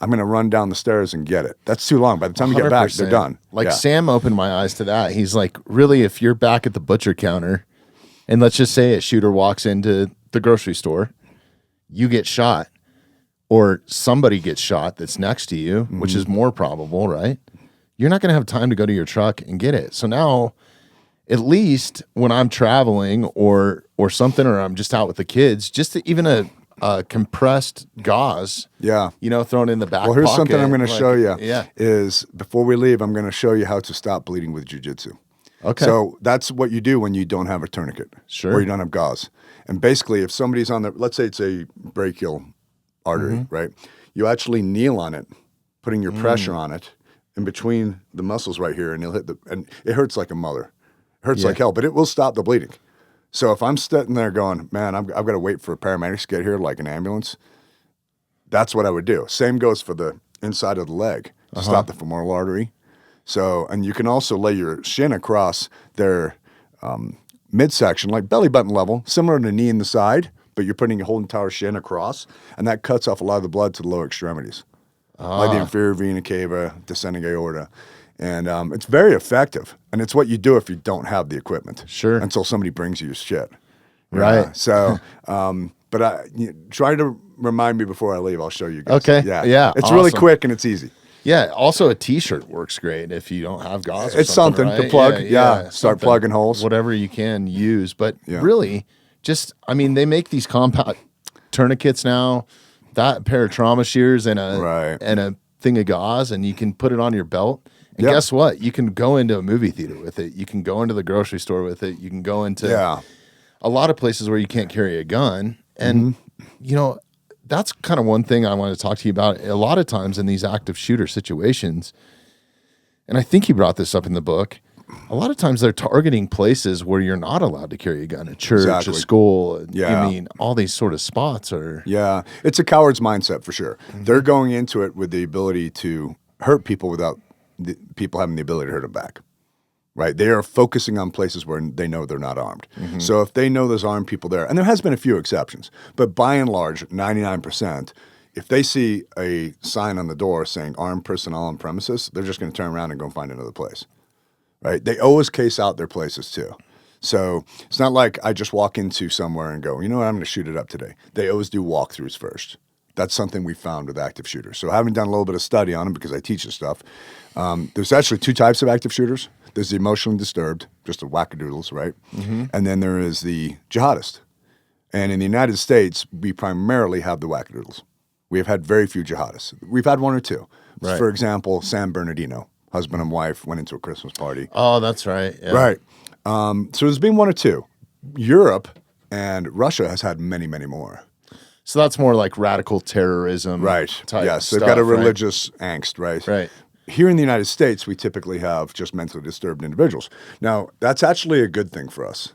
I'm going to run down the stairs and get it. That's too long. By the time you get back, they're done. Like Sam opened my eyes to that. He's like, really, if you're back at the butcher counter, and let's just say a shooter walks into the grocery store, you get shot, or somebody gets shot that's next to you, which is more probable, right? You're not going to have time to go to your truck and get it. So now, at least when I'm traveling or something, or I'm just out with the kids, just even a compressed gauze, you know, thrown in the back pocket. Well, here's something I'm going to show you. Is before we leave, I'm going to show you how to stop bleeding with jiu-jitsu. Okay. So that's what you do when you don't have a tourniquet. Sure. Or you don't have gauze. And basically, if somebody's on let's say it's a brachial artery, right? You actually kneel on it, putting your pressure on it in between the muscles right here, and and it hurts like a mother. It hurts like hell, but it will stop the bleeding. So if I'm sitting there going, man, I've got to wait for paramedics to get here, like an ambulance, that's what I would do. Same goes for the inside of the leg to stop the femoral artery. So, and you can also lay your shin across their midsection, like belly button level, similar to knee in the side, but you're putting your whole entire shin across, and that cuts off a lot of the blood to the lower extremities, like the inferior vena cava, descending aorta. And it's very effective. And it's what you do if you don't have the equipment. Sure. Until somebody brings you shit. Right. So, but try to remind me before I leave. I'll show you guys. Okay. Yeah. It's really quick and it's easy. Yeah. Also, a T-shirt works great if you don't have gauze. It's something right? to plug. Start plugging holes. Whatever you can use. But really, just, I mean, they make these compact tourniquets now. That pair of trauma shears and a thing of gauze, and you can put it on your belt. And guess what? You can go into a movie theater with it. You can go into the grocery store with it. You can go into a lot of places where you can't carry a gun. And, you know, that's kind of one thing I want to talk to you about. A lot of times in these active shooter situations, and I think he brought this up in the book, a lot of times they're targeting places where you're not allowed to carry a gun, a church, Exactly. a school. Yeah. I mean, all these sort of spots are. Yeah, it's a coward's mindset for sure. They're going into it with the ability to hurt people without the people having the ability to hurt them back. Right? They are focusing on places where they know they're not armed. So if they know there's armed people there, and there has been a few exceptions, but by and large, 99%, if they see a sign on the door saying armed personnel on premises, they're just going to turn around and go find another place. Right? They always case out their places too. So it's not like I just walk into somewhere and go, you know what, I'm going to shoot it up today. They always do walkthroughs first. That's something we found with active shooters. So having done a little bit of study on them because I teach this stuff, there's actually two types of active shooters. There's the emotionally disturbed, just the wackadoodles, right? And then there is the jihadist. And in the United States, we primarily have the wackadoodles. We have had very few jihadists. We've had one or two. Right. For example, San Bernardino, husband and wife went into a Christmas party. Oh, that's right. Yeah. Right. So there's been one or two. Europe and Russia has had many, many more. So that's more like radical terrorism. Right. Type Yes, stuff, they've got a right? religious angst, right? Right. Here in the United States, we typically have just mentally disturbed individuals. Now, that's actually a good thing for us.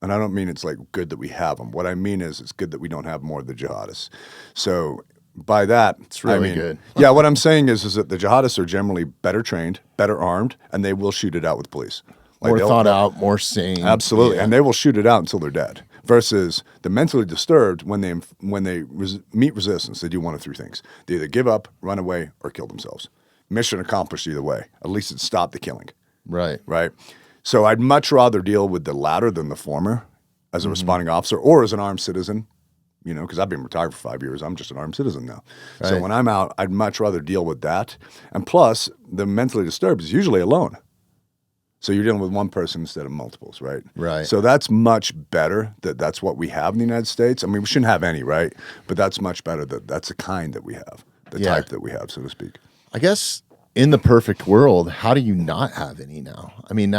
And I don't mean it's like good that we have them. What I mean is it's good that we don't have more of the jihadists. So by that, It's really I mean, good. Yeah, what I'm saying is that the jihadists are generally better trained, better armed, and they will shoot it out with police. Like More they'll- thought out, more sane. Absolutely, Yeah. and they will shoot it out until they're dead. Versus the mentally disturbed, when they meet resistance, they do one of three things: they either give up, run away, or kill themselves. Mission accomplished either way. At least it stopped the killing, Right. right? So I'd much rather deal with the latter than the former, as a responding officer or as an armed citizen. You know, because I've been retired for 5 years. I'm just an armed citizen now. So Right. when I'm out, I'd much rather deal with that. And plus, the mentally disturbed is usually alone. So you're dealing with one person instead of multiples, right? Right. So that's much better that's what we have in the United States. I mean, we shouldn't have any, right? But that's much better that's the kind that we have, the Yeah. type that we have, so to speak. I guess in the perfect world, how do you not have any now? I mean,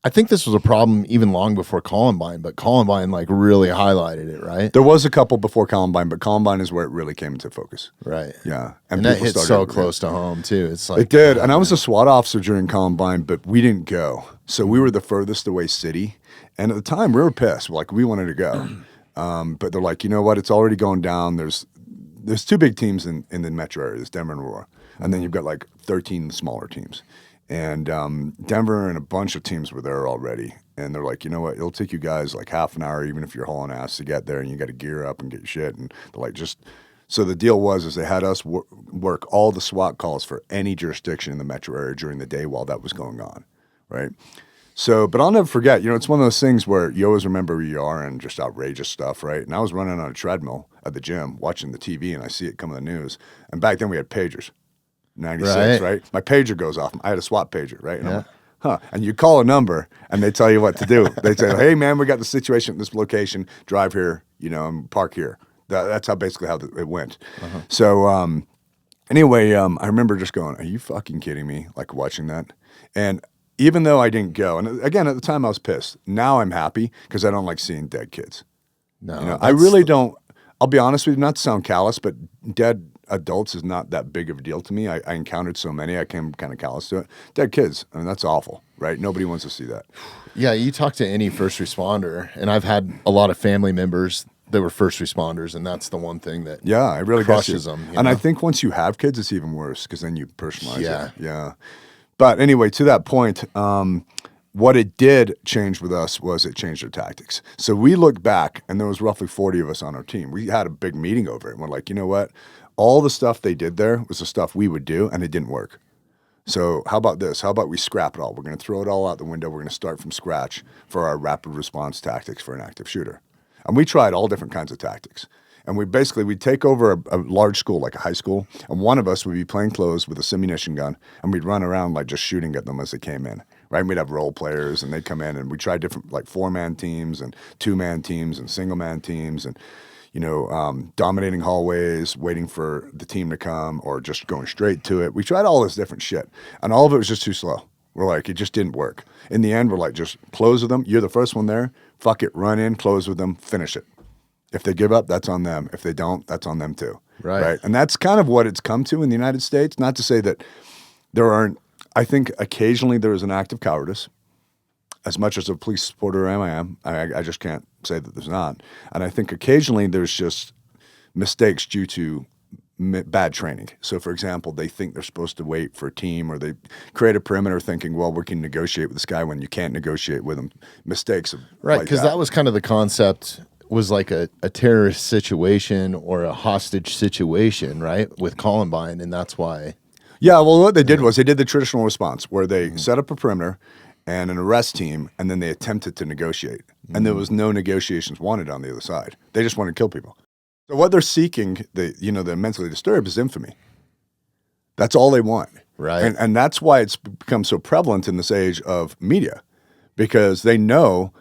I think this was a problem even long before Columbine, but Columbine like really highlighted it, right? There was a couple before Columbine, but Columbine is where it really came into focus. Right. Yeah. And that people hit so started- close to home too. It's like It did. And I was a SWAT officer during Columbine, but we didn't go. So we were the furthest away city. And at the time, we were pissed. Like, we wanted to go. But they're like, you know what? It's already going down. There's two big teams in the metro area. There's Denver and Aurora. And then you've got like 13 smaller teams. And Denver and a bunch of teams were there already. And they're like, you know what? It'll take you guys like half an hour, even if you're hauling ass to get there, and you got to gear up and get your shit. And they're like, so the deal was they had us work all the SWAT calls for any jurisdiction in the metro area during the day while that was going on, right? So, but I'll never forget, it's one of those things where you always remember where you are and just outrageous stuff, right? And I was running on a treadmill at the gym watching the TV, and I see it come in the news. And back then we had pagers. 96, right? My pager goes off. I had a SWAT pager, right? And I'm like, huh. And you call a number and they tell you what to do. They say, hey, man, we got the situation at this location. Drive here, and park here. That's basically how it went. So anyway, I remember just going, are you fucking kidding me? Like watching that. And even though I didn't go, and again, at the time I was pissed. Now I'm happy because I don't like seeing dead kids. no, I really don't. I'll be honest with you, not to sound callous, but dead adults is not that big of a deal to me. I encountered so many, I came kind of callous to it. Dead kids, I mean, that's awful, right? Nobody wants to see that. Yeah, you talk to any first responder, and I've had a lot of family members that were first responders, and that's the one thing that Yeah, it really crushes gets you. them. And I think once you have kids, it's even worse because then you personalize Yeah. it. Yeah. But anyway, to that point, what it did change with us was it changed our tactics. So we look back, and there was roughly 40 of us on our team. We had a big meeting over it, and we're like, you know what? All the stuff they did there was the stuff we would do, and it didn't work. So how about this? How about we scrap it all? We're going to throw it all out the window. We're going to start from scratch for our rapid response tactics for an active shooter. And we tried all different kinds of tactics. And we'd take over a large school, like a high school, and one of us would be plain clothes with a simunition gun, and we'd run around like just shooting at them as they came in, right? And we'd have role players, and they'd come in, and we tried different like 4-man teams and 2-man teams and single-man teams, and dominating hallways, waiting for the team to come, or just going straight to it. We tried all this different shit, and all of it was just too slow. We're like, it just didn't work. In the end, we're like, just close with them. You're the first one there. Fuck it, run in, close with them, finish it. If they give up, that's on them. If they don't, that's on them too. Right. And that's kind of what it's come to in the United States. Not to say that there aren't, I think occasionally there is an act of cowardice. As much as a police supporter I am, I just can't say that there's not. And I think occasionally there's just mistakes due to bad training. So, for example, they think they're supposed to wait for a team, or they create a perimeter thinking, well, we can negotiate with this guy when you can't negotiate with him. Mistakes. Right, because that was kind of the concept, was like a terrorist situation or a hostage situation, right, with Columbine, and that's why. Yeah, well, what they did was they did the traditional response where they set up a perimeter and an arrest team, and then they attempted to negotiate. And there was no negotiations wanted on the other side. They just wanted to kill people. So what they're seeking, the mentally disturbed, is infamy. That's all they want. Right. And that's why it's become so prevalent in this age of media, because they know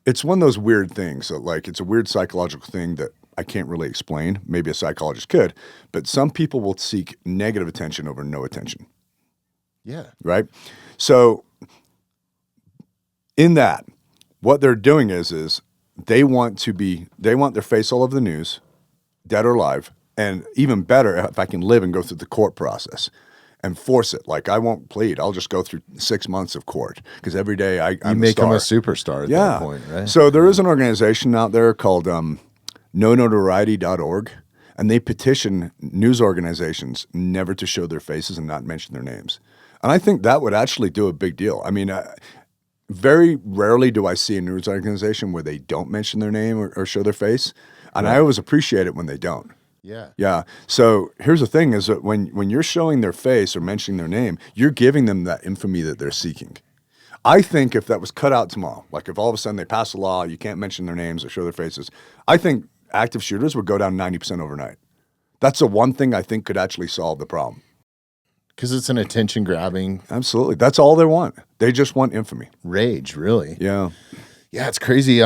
it's one of those weird things. So like, it's a weird psychological thing that I can't really explain. Maybe a psychologist could, but some people will seek negative attention over no attention. Yeah. Right? So in that, what they're doing is they want their face all over the news, dead or alive, and even better if I can live and go through the court process and force it. Like, I won't plead. I'll just go through 6 months of court, because every day I'm make them a star. superstar at that point, right? So there is an organization out there called nonotoriety.org, and they petition news organizations never to show their faces and not mention their names. And I think that would actually do a big deal. I mean, very rarely do I see a news organization where they don't mention their name or show their face. And I always appreciate it when they don't. Yeah. Yeah. So here's the thing, is that when you're showing their face or mentioning their name, you're giving them that infamy that they're seeking. I think if that was cut out tomorrow, like if all of a sudden they pass a law, you can't mention their names or show their faces, I think active shooters would go down 90% overnight. That's the one thing I think could actually solve the problem. Because it's an attention grabbing. Absolutely. That's all they want. They just want infamy. Rage, really. Yeah. Yeah, it's crazy.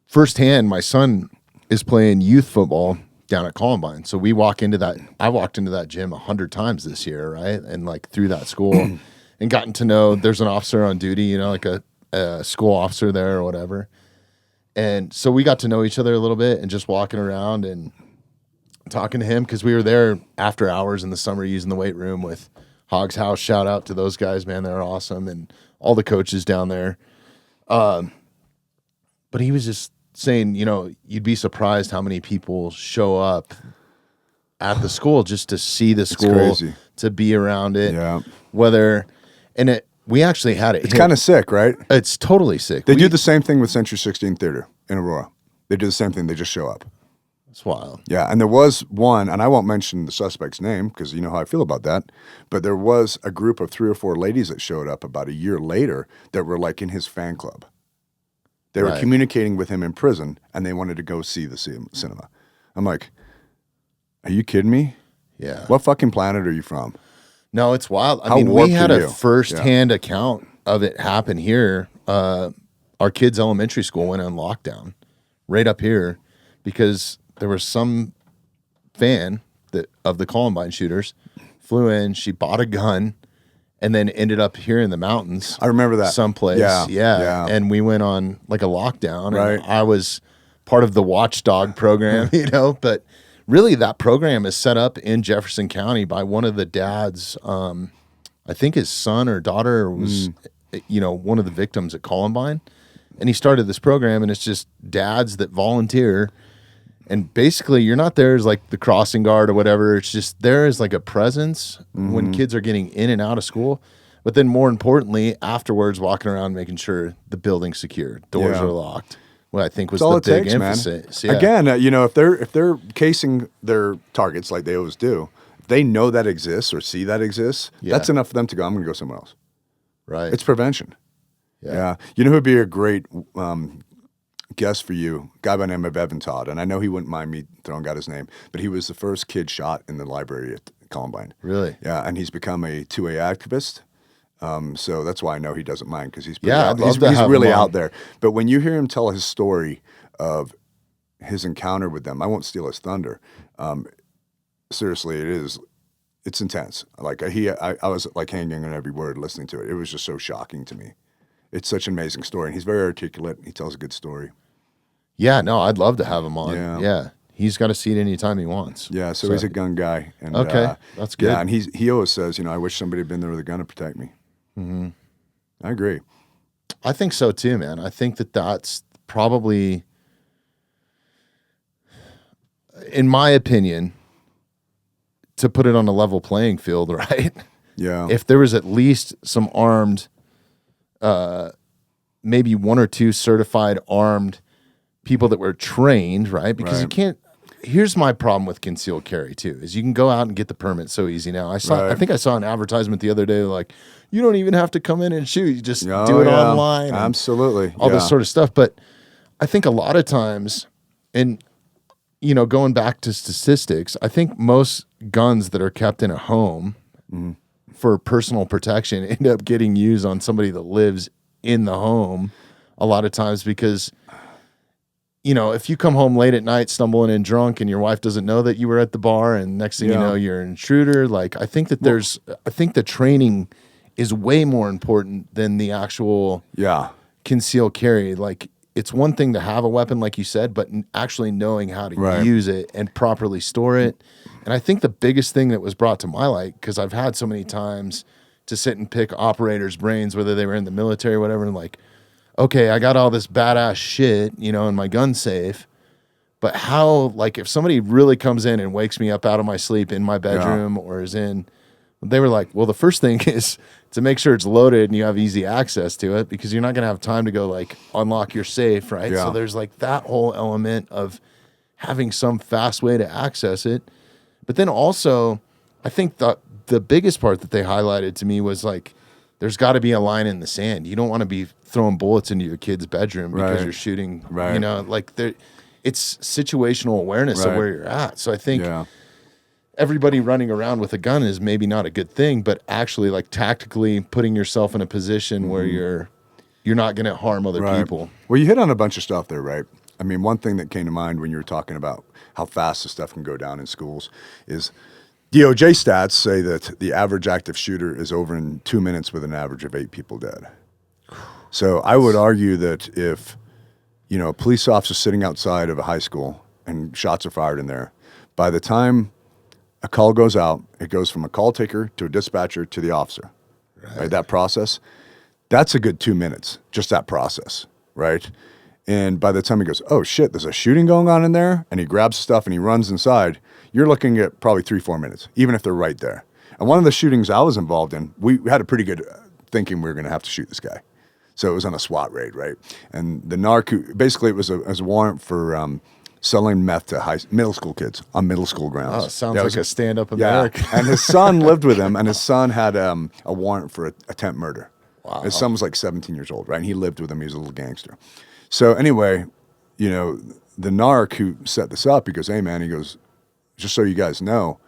Firsthand, my son is playing youth football down at Columbine. So I walked into that gym 100 times this year, right? And like through that school and gotten to know, there's an officer on duty, like a school officer there or whatever. And so we got to know each other a little bit, and just walking around and talking to him, because we were there after hours in the summer using the weight room with Hogg's House. Shout out to those guys, man. They're awesome. And all the coaches down there. But he was just saying, you'd be surprised how many people show up at the school just to see the school, to be around it. Yeah. We actually had it. It's kind of sick, right? It's totally sick. They do the same thing with Century 16 Theater in Aurora. They do the same thing. They just show up. It's wild. Yeah, and there was one, and I won't mention the suspect's name because you know how I feel about that, but there was a group of 3 or 4 ladies that showed up about a year later that were like in his fan club. They were communicating with him in prison, and they wanted to go see the cinema. I'm like, are you kidding me? Yeah. What fucking planet are you from? No, it's wild. I How mean, we warped had are a you? first-hand account of it happen here. Our kids' elementary school went on lockdown right up here because there was some fan of the Columbine shooters flew in. She bought a gun and then ended up here in the mountains. I remember that. Someplace. Yeah. And we went on like a lockdown. Right. And I was part of the watchdog program, but really that program is set up in Jefferson County by one of the dads. I think his son or daughter was, one of the victims at Columbine. And he started this program, and it's just dads that volunteer. And basically, you're not there as like the crossing guard or whatever. It's just there as like a presence when kids are getting in and out of school. But then more importantly, afterwards, walking around making sure the building's secure, doors are locked. Well, I think was the big emphasis. Man. Again, if they're casing their targets like they always do, if they know that exists or see that exists, that's enough for them to go, I'm going to go somewhere else. Right. It's prevention. Yeah. You know who would be a great guest for you? A guy by the name of Evan Todd. And I know he wouldn't mind me throwing out his name, but he was the first kid shot in the library at Columbine. Really? Yeah. And he's become a 2A activist. So that's why I know he doesn't mind, because he's he's really out there. But when you hear him tell his story of his encounter with them, I won't steal his thunder. Seriously, it's intense. Like I was like hanging on every word listening to it. It was just so shocking to me. It's such an amazing story, and he's very articulate. He tells a good story. Yeah, no, I'd love to have him on. Yeah. Yeah. He's got a seat anytime he wants. Yeah, so he's a gun guy. And, okay, that's good. Yeah, and he always says, I wish somebody had been there with a gun to protect me. Mm-hmm. I agree. I think so too, man. I think that that's probably, in my opinion, to put it on a level playing field, right? Yeah. If there was at least some armed, maybe one or two certified armed people that were trained, right? Because you can't. Here's my problem with concealed carry too: is you can go out and get the permit so easy now. I think I saw an advertisement the other day like, you don't even have to come in and shoot; you just do it online. Absolutely, all this sort of stuff. But I think a lot of times, and going back to statistics, I think most guns that are kept in a home for personal protection end up getting used on somebody that lives in the home a lot of times because, if you come home late at night stumbling in drunk and your wife doesn't know that you were at the bar and next thing you know, you're an intruder. Like, I think that I think the training is way more important than the actual concealed carry. Like, it's one thing to have a weapon, like you said, but actually knowing how to use it and properly store it. And I think the biggest thing that was brought to my light, because I've had so many times to sit and pick operators' brains, whether they were in the military or whatever, and like, okay, I got all this badass shit, in my gun safe, but how, like, if somebody really comes in and wakes me up out of my sleep in my bedroom or they were like, well, the first thing is to make sure it's loaded and you have easy access to it because you're not going to have time to go, like, unlock your safe, right? Yeah. So there's, like, that whole element of having some fast way to access it. But then also, I think the biggest part that they highlighted to me was, like, there's got to be a line in the sand. You don't want to be throwing bullets into your kid's bedroom because you're shooting, it's situational awareness of where you're at. So I think everybody running around with a gun is maybe not a good thing, but actually, like, tactically putting yourself in a position where you're not going to harm other people. Well, you hit on a bunch of stuff there, right? I mean, one thing that came to mind when you were talking about how fast this stuff can go down in schools is DOJ stats say that the average active shooter is over in 2 minutes with an average of 8 people dead. So I would argue that if, a police officer sitting outside of a high school and shots are fired in there, by the time a call goes out, it goes from a call taker to a dispatcher to the officer. Right? That process, that's a good 2 minutes, just that process, right? And by the time he goes, oh shit, there's a shooting going on in there, and he grabs stuff and he runs inside, you're looking at probably 3-4 minutes, even if they're right there. And one of the shootings I was involved in, we had a pretty good thinking we were going to have to shoot this guy. So it was on a SWAT raid, right? And the narc, basically it was a warrant for selling meth to middle school kids on middle school grounds. Oh, sounds like a stand-up American. Yeah. And his son lived with him, and his son had a warrant for attempt murder. Wow. His son was like 17 years old, right? And he lived with him. He was a little gangster. So anyway, the narc who set this up, he goes, hey, man, he goes, just so you guys know,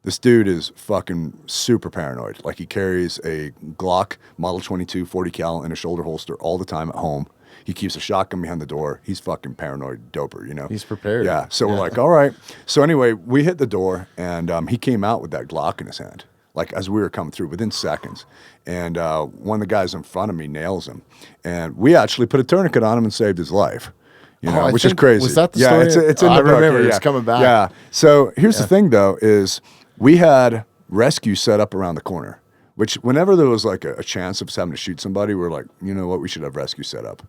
this dude is fucking super paranoid. Like, he carries a Glock Model 22 40 cal in a shoulder holster all the time at home. He keeps a shotgun behind the door. He's fucking paranoid doper, He's prepared. Yeah. So we're like, all right. So anyway, we hit the door, and he came out with that Glock in his hand, like, as we were coming through within seconds. And one of the guys in front of me nails him. And we actually put a tourniquet on him and saved his life. Which is crazy. Was that the story? It's in the book. I remember. It's coming back. Yeah. So here's the thing, though, is we had rescue set up around the corner, which whenever there was like a chance of us having to shoot somebody, we're like, you know what, we should have rescue set up.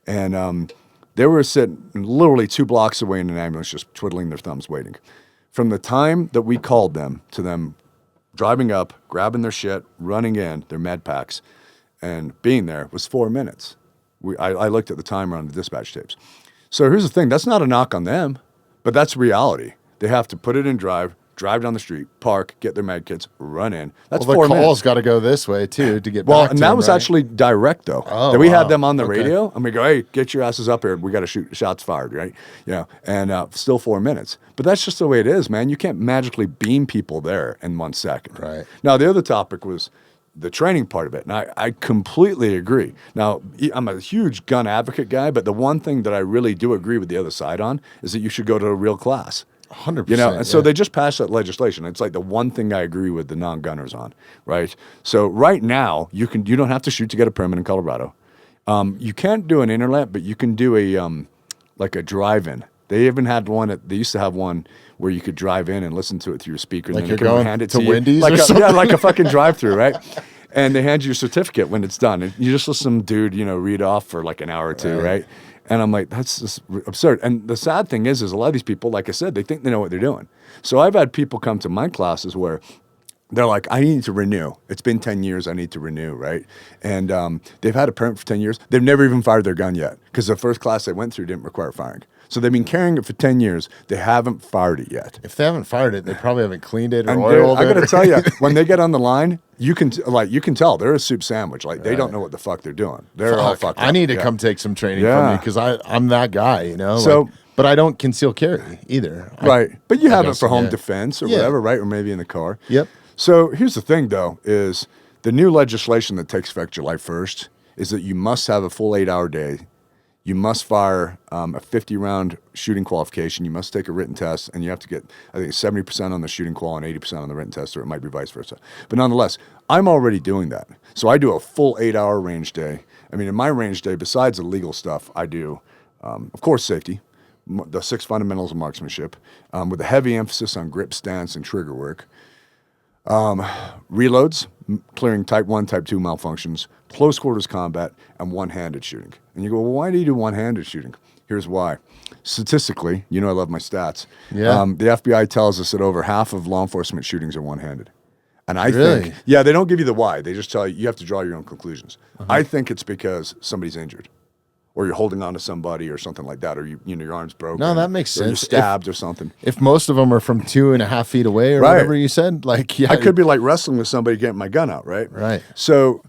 And they were sitting literally 2 blocks away in an ambulance, just twiddling their thumbs waiting. From the time that we called them to them driving up, grabbing their shit, running in, their med packs, and being there was 4 minutes. I looked at the timer on the dispatch tapes. So here's the thing. That's not a knock on them, but that's reality. They have to put it in drive down the street, park, get their med kits, run in. That's 4 minutes. The call's got to go this way, too, to get back Well, to and that them, was right? actually direct, though. Oh, that we had wow. them on the Okay. radio, and we go, hey, get your asses up here. We got to shoot shots fired, right? And still 4 minutes. But that's just the way it is, man. You can't magically beam people there in 1 second. Right. Now, the other topic was the training part of it, and I completely agree. Now, I'm a huge gun advocate guy, but the one thing that I really do agree with the other side on is that you should go to a real class. 100%. And so they just passed that legislation. It's like the one thing I agree with the non-gunners on, right? So right now, you don't have to shoot to get a permit in Colorado. You can't do an internet, but you can do like a drive-in. They even had one. They used to have one where you could drive in and listen to it through your speaker. Like and you're then going hand it to you. Wendy's like or a, something? Yeah, like a fucking drive-through, right? And they hand you your certificate when it's done. And you just listen to some dude, read off for like an hour or two, right? And I'm like, that's just absurd. And the sad thing is a lot of these people, like I said, they think they know what they're doing. So I've had people come to my classes where they're like, I need to renew. It's been 10 years. I need to renew, right? And they've had a permit for 10 years. They've never even fired their gun yet because the first class they went through didn't require firing. So they've been carrying it for 10 years. They haven't fired it yet. If they haven't fired it, they probably haven't cleaned it or And oiled it. I got to tell you, when they get on the line, you can tell they're a soup sandwich. Like they don't know what the fuck they're doing. They're all fucked up. I need to come take some training from you because I'm that guy, So, but I don't conceal carry either. Right. But you have it guess, for home yeah. defense or Yeah. whatever, right? Or maybe in the car. Yep. So here's the thing, though, is the new legislation that takes effect July 1st is that you must have a full 8-hour day. You must fire a 50-round shooting qualification. You must take a written test, and you have to get, I think, 70% on the shooting qual and 80% on the written test, or it might be vice versa. But nonetheless, I'm already doing that. So I do a full 8-hour range day. I mean, in my range day, besides the legal stuff, I do, of course, safety, the 6 fundamentals of marksmanship, with a heavy emphasis on grip, stance, and trigger work. Reloads, clearing type 1, type 2 malfunctions, close quarters combat, and one-handed shooting. And you go, well, why do you do one-handed shooting? Here's why. Statistically, I love my stats. Yeah. The FBI tells us that over half of law enforcement shootings are one-handed. And I Really? think, they don't give you the why. They just tell you have to draw your own conclusions. I think it's because somebody's injured. Or you're holding on to somebody or something like that, or your arm's broken. No, that makes or sense. You're stabbed or something. If most of them are from 2.5 feet away or Right. whatever you said, I could be like wrestling with somebody getting my gun out, right? Right. So,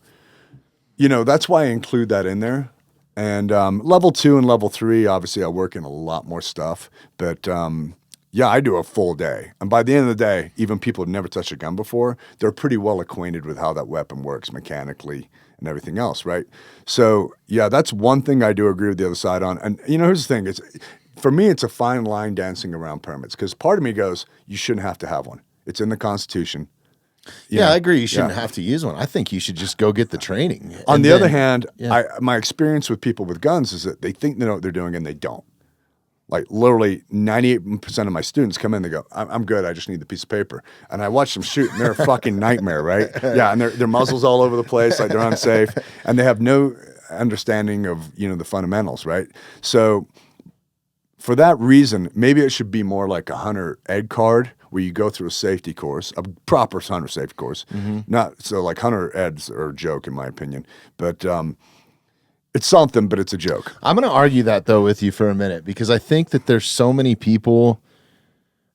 that's why I include that in there. And level 2 and level 3, obviously, I work in a lot more stuff. But I do a full day. And by the end of the day, even people who've never touched a gun before, they're pretty well acquainted with how that weapon works mechanically and everything else, right? So, that's one thing I do agree with the other side on. And, here's the thing. For me, it's a fine line dancing around permits because part of me goes, you shouldn't have to have one. It's in the Constitution. I agree. You shouldn't have to use one. I think you should just go get the training. On the other hand, my experience with people with guns is that they think they know what they're doing and they don't. Like literally 98% of my students come in, they go, I'm good, I just need the piece of paper. And I watch them shoot and they're a fucking nightmare, right? Yeah, and their muzzles all over the place, like they're unsafe. And they have no understanding of, the fundamentals, right? So for that reason, maybe it should be more like a hunter ed card where you go through a safety course, a proper hunter safety course. Not so like hunter eds are a joke in my opinion, but it's something, but it's a joke. I'm going to argue that, though, with you for a minute because I think that there's so many people,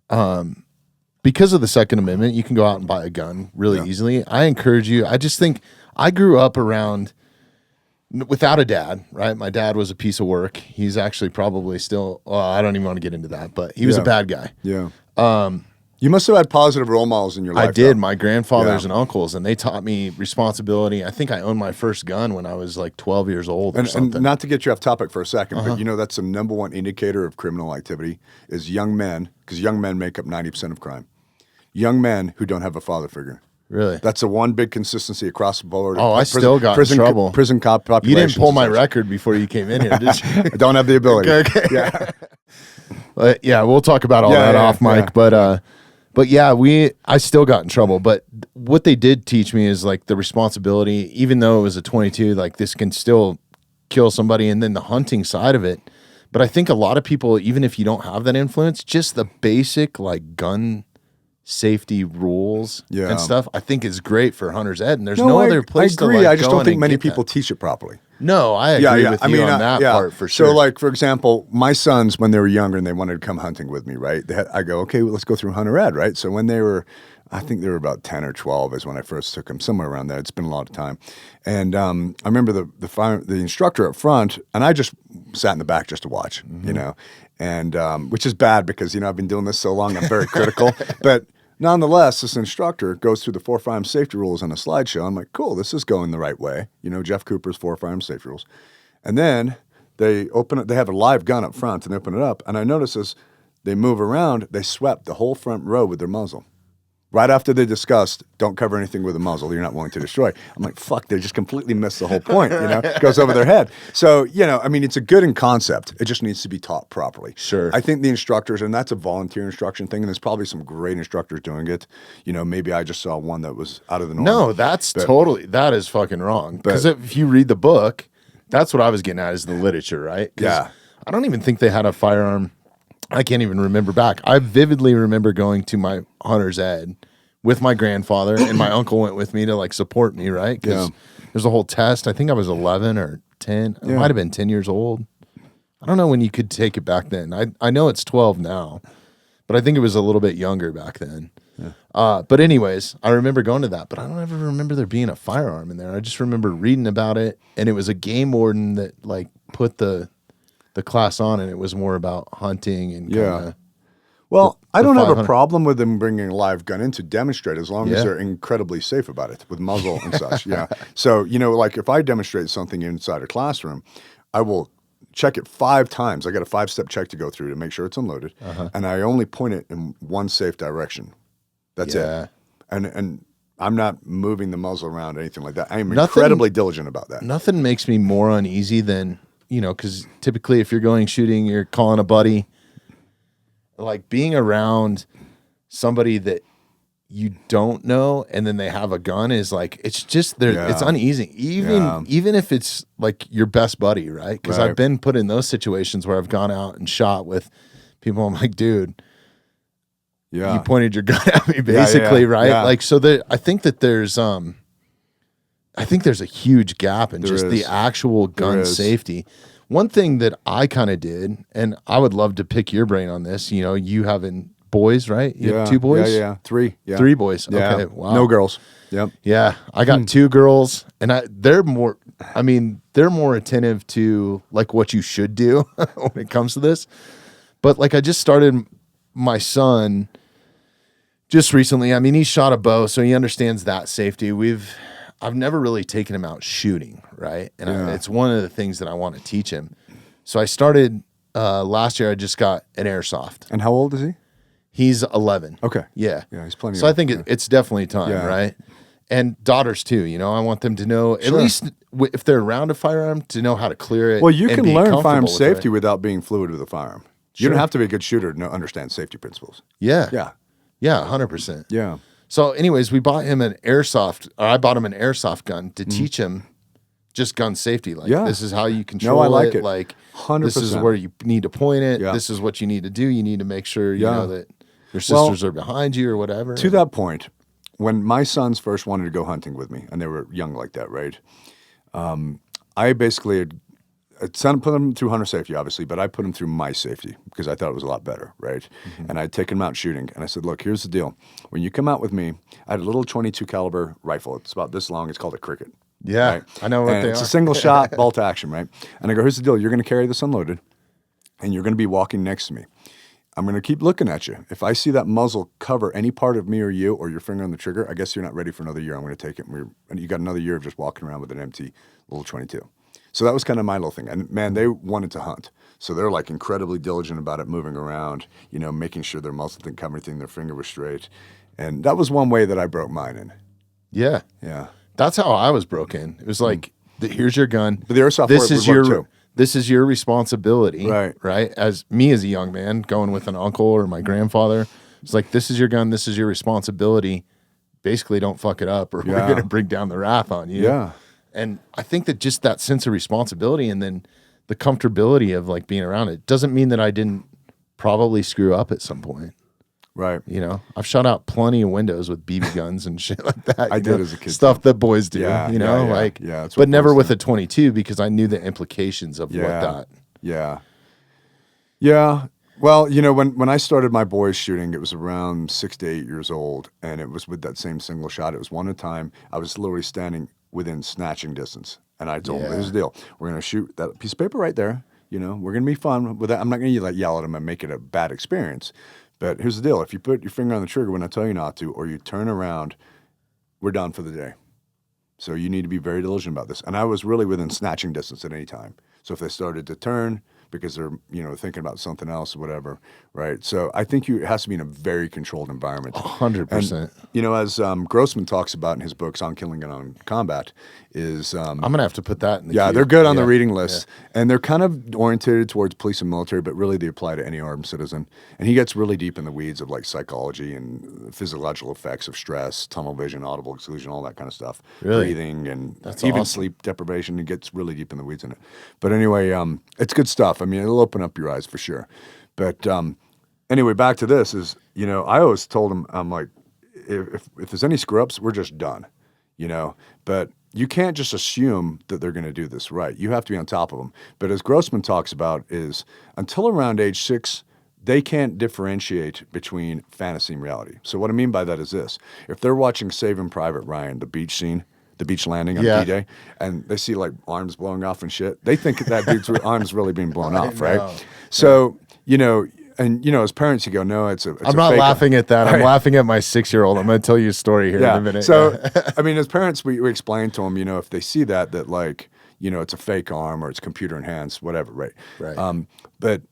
because of the Second Amendment, you can go out and buy a gun really easily. I encourage you. I just think I grew up without a dad, right? My dad was a piece of work. He's actually probably still, I don't even want to get into that, but he was a bad guy. Yeah. You must have had positive role models in your life. I did. My grandfathers and uncles, and they taught me responsibility. I think I owned my first gun when I was like 12 years old or something. And not to get you off topic for a second, but that's the number one indicator of criminal activity is young men, because young men make up 90% of crime. Young men who don't have a father figure. Really? That's the one big consistency across the board. Oh, I still got in trouble. Prison cop population. You didn't pull my record before you came in here, did you? I don't have the ability. Okay. Yeah. But we'll talk about all that off mic. Yeah. But I still got in trouble. But what they did teach me is like the responsibility, even though it was a 22, like this can still kill somebody, and then the hunting side of it. But I think a lot of people, even if you don't have that influence, just the basic like gun safety rules and stuff, I think is great for hunter's ed. And there's no other place I agree. to like I just go don't think many get people that. teach it properly. No, I agree with you on that part for sure. So, like, for example, my sons, when they were younger and they wanted to come hunting with me, right? I go, okay, well, let's go through hunter ed, right? So when they were, I think they were about 10 or 12 is when I first took them, somewhere around there. It's been a lot of time. And I remember the instructor up front, and I just sat in the back just to watch, and which is bad because, I've been doing this so long, I'm very critical. But nonetheless, this instructor goes through the 4 firearm safety rules on a slideshow. I'm like, cool, this is going the right way. Jeff Cooper's 4 firearm safety rules. And then they open it, they have a live gun up front and they open it up. And I notice as they move around, they swept the whole front row with their muzzle. Right after they discussed, don't cover anything with a muzzle you're not willing to destroy. I'm like, fuck, they just completely missed the whole point, It goes over their head. So, I mean, it's a good in concept. It just needs to be taught properly. Sure. I think the instructors, and that's a volunteer instruction thing, and there's probably some great instructors doing it. Maybe I just saw one that was out of the norm. No, that is fucking wrong. Because if you read the book, that's what I was getting at is the literature, right? Yeah. I don't even think they had a firearm. I can't even remember back. I vividly remember going to my hunter's ed with my grandfather, and my uncle went with me to like support me, right? Because there's a whole test. I think I was 11 or 10. I might have been 10 years old. I don't know when you could take it back then. I know it's 12 now, but I think it was a little bit younger back then. Yeah. But anyways, I remember going to that, but I don't ever remember there being a firearm in there. I just remember reading about it, and it was a game warden that like put the class on, and it was more about hunting and Well, I don't have a problem with them bringing a live gun in to demonstrate as long as they're incredibly safe about it with muzzle and such. Yeah. So, like if I demonstrate something inside a classroom, I will check it 5 times. I got a 5-step check to go through to make sure it's unloaded. And I only point it in one safe direction. That's it. And I'm not moving the muzzle around or anything like that. I am incredibly diligent about that. Nothing makes me more uneasy than, because typically if you're going shooting, you're calling a buddy. Like being around somebody that you don't know and then they have a gun is like, it's just it's uneasy. Even if it's like your best buddy, right? Because I've been put in those situations where I've gone out and shot with people. I'm like, dude, you pointed your gun at me basically, right? Yeah. Like, so I think that there's a huge gap in the actual gun safety. One thing that I kind of did, and I would love to pick your brain on this, you having boys, right? You have 2 boys? Yeah. 3. Yeah. 3 boys. Yeah. Okay. Wow. No girls. Yep. Yeah. I got 2 girls, and they're more attentive to like what you should do when it comes to this. But like I just started my son just recently. I mean, he shot a bow, so he understands that safety. I've never really taken him out shooting, right? And it's one of the things that I want to teach him. So I started last year. I just got an airsoft. And how old is he? He's 11. Okay. Yeah. Yeah, he's plenty. So I think it's definitely time, right? And daughters too. I want them to know at least if they're around a firearm to know how to clear it. Well, you can learn firearm safety without being fluid with a firearm. You don't have to be a good shooter to understand safety principles. Yeah. Yeah. Yeah. 100%. Yeah. So anyways, I bought him an airsoft gun to teach him just gun safety. Like, this is how you control it. Like, 100%. This is where you need to point it. Yeah. This is what you need to do. You need to make sure, you know, that your sisters are behind you or whatever. To that point, when my sons first wanted to go hunting with me, and they were young like that, right? I basically put them through hunter safety, obviously, but I put them through my safety because I thought it was a lot better, right? And I'd taken them out shooting, and I said, look, here's the deal. When you come out with me, I had a little 22 caliber rifle. It's about this long. It's called a Cricket. Yeah, right? I know what they are. It's a single shot, bolt action, right? And I go, here's the deal. You're going to carry this unloaded, and you're going to be walking next to me. I'm going to keep looking at you. If I see that muzzle cover any part of me or you or your finger on the trigger, I guess you're not ready for another year. I'm going to take it. And you got another year of just walking around with an empty little 22. So that was kind of my little thing. And man, they wanted to hunt. So they're like incredibly diligent about it, moving around, you know, making sure their muzzle didn't cover anything, their finger was straight. And that was one way that I broke mine in. Yeah. Yeah. That's how I was broken. It was like, here's your gun. But the airsoft this is your responsibility. Right. Right. As me as a young man going with an uncle or my grandfather, it's like, this is your gun. This is your responsibility. Basically, don't fuck it up or we're going to bring down the wrath on you. Yeah. And I think that just that sense of responsibility and then the comfortability of like being around it doesn't mean that I didn't probably screw up at some point. Right. You know, I've shot out plenty of windows with BB guns and shit like that. I did as a kid. Stuff that boys do, yeah, you know, but never with a 22 because I knew the implications of what that. Yeah. Yeah. Well, you know, when I started my boys shooting, it was around 6 to 8 years old, and it was with that same single shot. It was one at a time. I was literally standing within snatching distance. And I told him, here's the deal. We're going to shoot that piece of paper right there. You know, we're going to be fun with that. I'm not going to yell at him and make it a bad experience. But here's the deal. If you put your finger on the trigger when I tell you not to, or you turn around, we're done for the day. So you need to be very diligent about this. And I was really within snatching distance at any time. So if they started to turn, because they're, thinking about something else or whatever, right? So I think it has to be in a very controlled environment. 100%. And, as Grossman talks about in his books On Killing and On Combat is... I'm going to have to put that in the queue. they're good on the reading list. Yeah. And they're kind of oriented towards police and military, but really they apply to any armed citizen. And he gets really deep in the weeds of like psychology and physiological effects of stress, tunnel vision, audible exclusion, all that kind of stuff. Really? Breathing and That's even awesome. sleep deprivation. He gets really deep in the weeds in it. But anyway, it's good stuff. I mean, it'll open up your eyes for sure. But anyway, back to this is, I always told him, I'm like, if there's any screw ups, we're just done, but you can't just assume that they're going to do this right. You have to be on top of them. But as Grossman talks about is until around age 6, they can't differentiate between fantasy and reality. So what I mean by that is this. If they're watching Saving Private Ryan, the beach scene, the beach landing on D-Day, and they see like arms blowing off and shit, they think that dude's arms really being blown off, right? So, and as parents, you go, no, it's a I'm not fake laughing at that. I'm laughing at my 6-year-old. I'm going to tell you a story here in a minute. So, I mean, as parents, we explain to them, if they see that like, it's a fake arm or it's computer enhanced, whatever, right? Right. But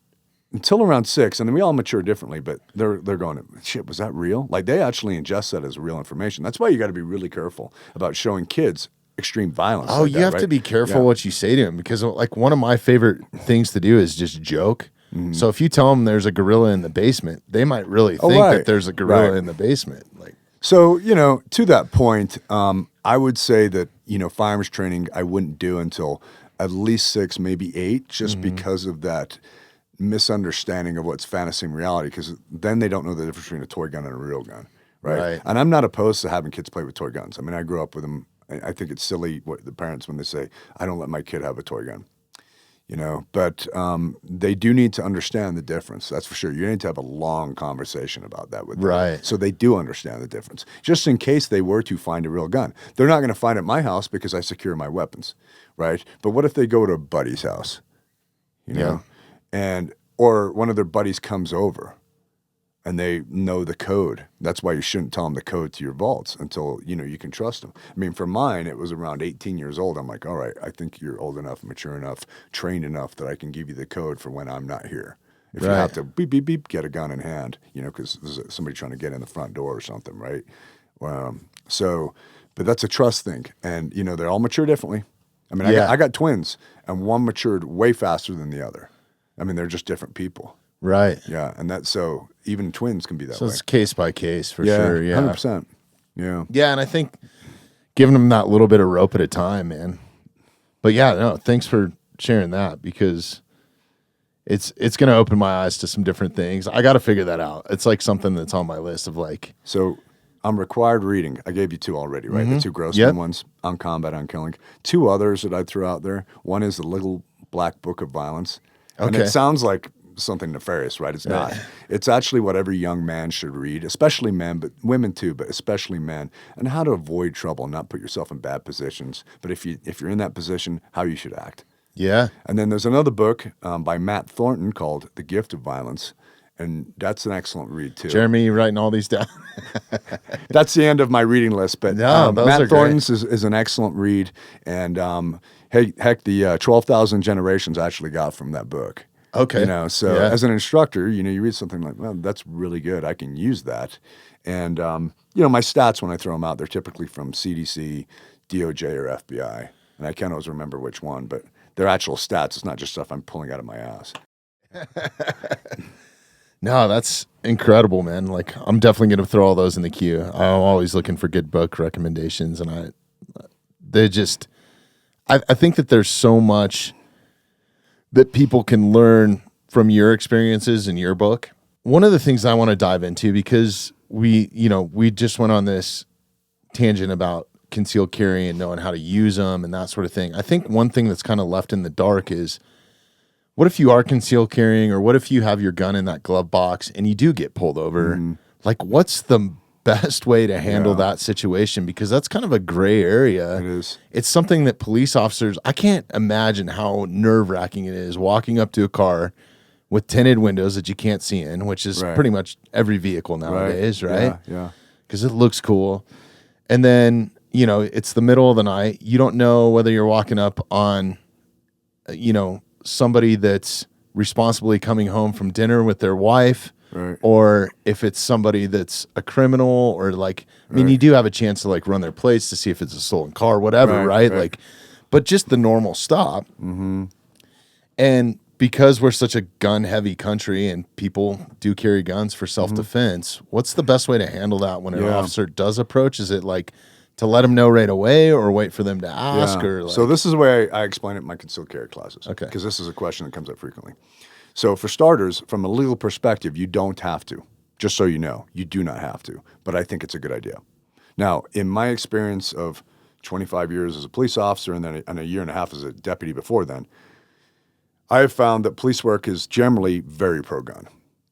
until around 6, and then we all mature differently, but they're going, shit, was that real? Like they actually ingest that as real information. That's why you got to be really careful about showing kids extreme violence. Oh, you have to be careful what you say to them because like one of my favorite things to do is just joke. Mm-hmm. So if you tell them there's a gorilla in the basement, they might really think that there's a gorilla in the basement. Like, so, to that point, I would say that, firearms training I wouldn't do until at least 6, maybe 8, just because of that misunderstanding of what's fantasy and reality, because then they don't know the difference between a toy gun and a real gun, right? And I'm not opposed to having kids play with toy guns. I mean, I grew up with them. I think it's silly what the parents when they say, I don't let my kid have a toy gun. But they do need to understand the difference. That's for sure. You need to have a long conversation about that with them. Right. So they do understand the difference. Just in case they were to find a real gun. They're not going to find it at my house because I secure my weapons, right? But what if they go to a buddy's house, or one of their buddies comes over and they know the code. That's why you shouldn't tell them the code to your vaults until, you can trust them. I mean, for mine, it was around 18 years old. I'm like, all right, I think you're old enough, mature enough, trained enough that I can give you the code for when I'm not here. If you have to beep, beep, beep, get a gun in hand, because there's somebody trying to get in the front door or something, right? But that's a trust thing. And, they're all mature differently. I mean, I got twins, and one matured way faster than the other. I mean, they're just different people. Right. Yeah, and so even twins can be that way. So it's case by case for sure. Yeah, 100%. Yeah. Yeah, and I think giving them that little bit of rope at a time, man. But yeah, no, thanks for sharing that because it's going to open my eyes to some different things. I got to figure that out. It's like something that's on my list of like. So I'm required reading. I gave you 2 already, right? The 2 Grossman ones on combat, on killing. 2 others that I'd throw out there. One is the Little Black Book of Violence. Okay. And it sounds like something nefarious, right? It's not. It's actually what every young man should read, especially men, but women too, but especially men, and how to avoid trouble and not put yourself in bad positions. But if you're in that position, how you should act. Yeah. And then there's another book by Matt Thornton called The Gift of Violence, and that's an excellent read too. Jeremy, you writing all these down? That's the end of my reading list, but Matt Thornton's is an excellent read, and heck, the 12,000 Generations I actually got from that book. Okay. As an instructor, you read something like, well, that's really good. I can use that. And, my stats when I throw them out, they're typically from CDC, DOJ, or FBI. And I can't always remember which one, but they're actual stats. It's not just stuff I'm pulling out of my ass. No, that's incredible, man. Like, I'm definitely going to throw all those in the queue. I'm always looking for good book recommendations. And I think that there's so much that people can learn from your experiences in your book. One of the things I want to dive into, because we just went on this tangent about concealed carry and knowing how to use them and that sort of thing. I think one thing that's kind of left in the dark is, what if you are concealed carrying, or what if you have your gun in that glove box and you do get pulled over? Mm-hmm. Like, what's the best way to handle that situation? Because that's kind of a gray area. It is. It's something that police officers, I can't imagine how nerve-wracking it is walking up to a car with tinted windows that you can't see in, which is pretty much every vehicle nowadays, right? Yeah. Because it looks cool. And then, it's the middle of the night. You don't know whether you're walking up on, somebody that's responsibly coming home from dinner with their wife, Right. or if it's somebody that's a criminal, or like, I mean, you do have a chance to like run their plates to see if it's a stolen car, whatever, right? Like, but just the normal stop. Mm-hmm. And because we're such a gun heavy country and people do carry guns for self-defense, what's the best way to handle that when an officer does approach? Is it like to let them know right away, or wait for them to ask? Or like... So this is the way I explain it in my concealed carry classes. Okay. Because this is a question that comes up frequently. So for starters, from a legal perspective, you don't have to. Just so you know, you do not have to. But I think it's a good idea. Now, in my experience of 25 years as a police officer and then a year and a half as a deputy before then, I have found that police work is generally very pro-gun.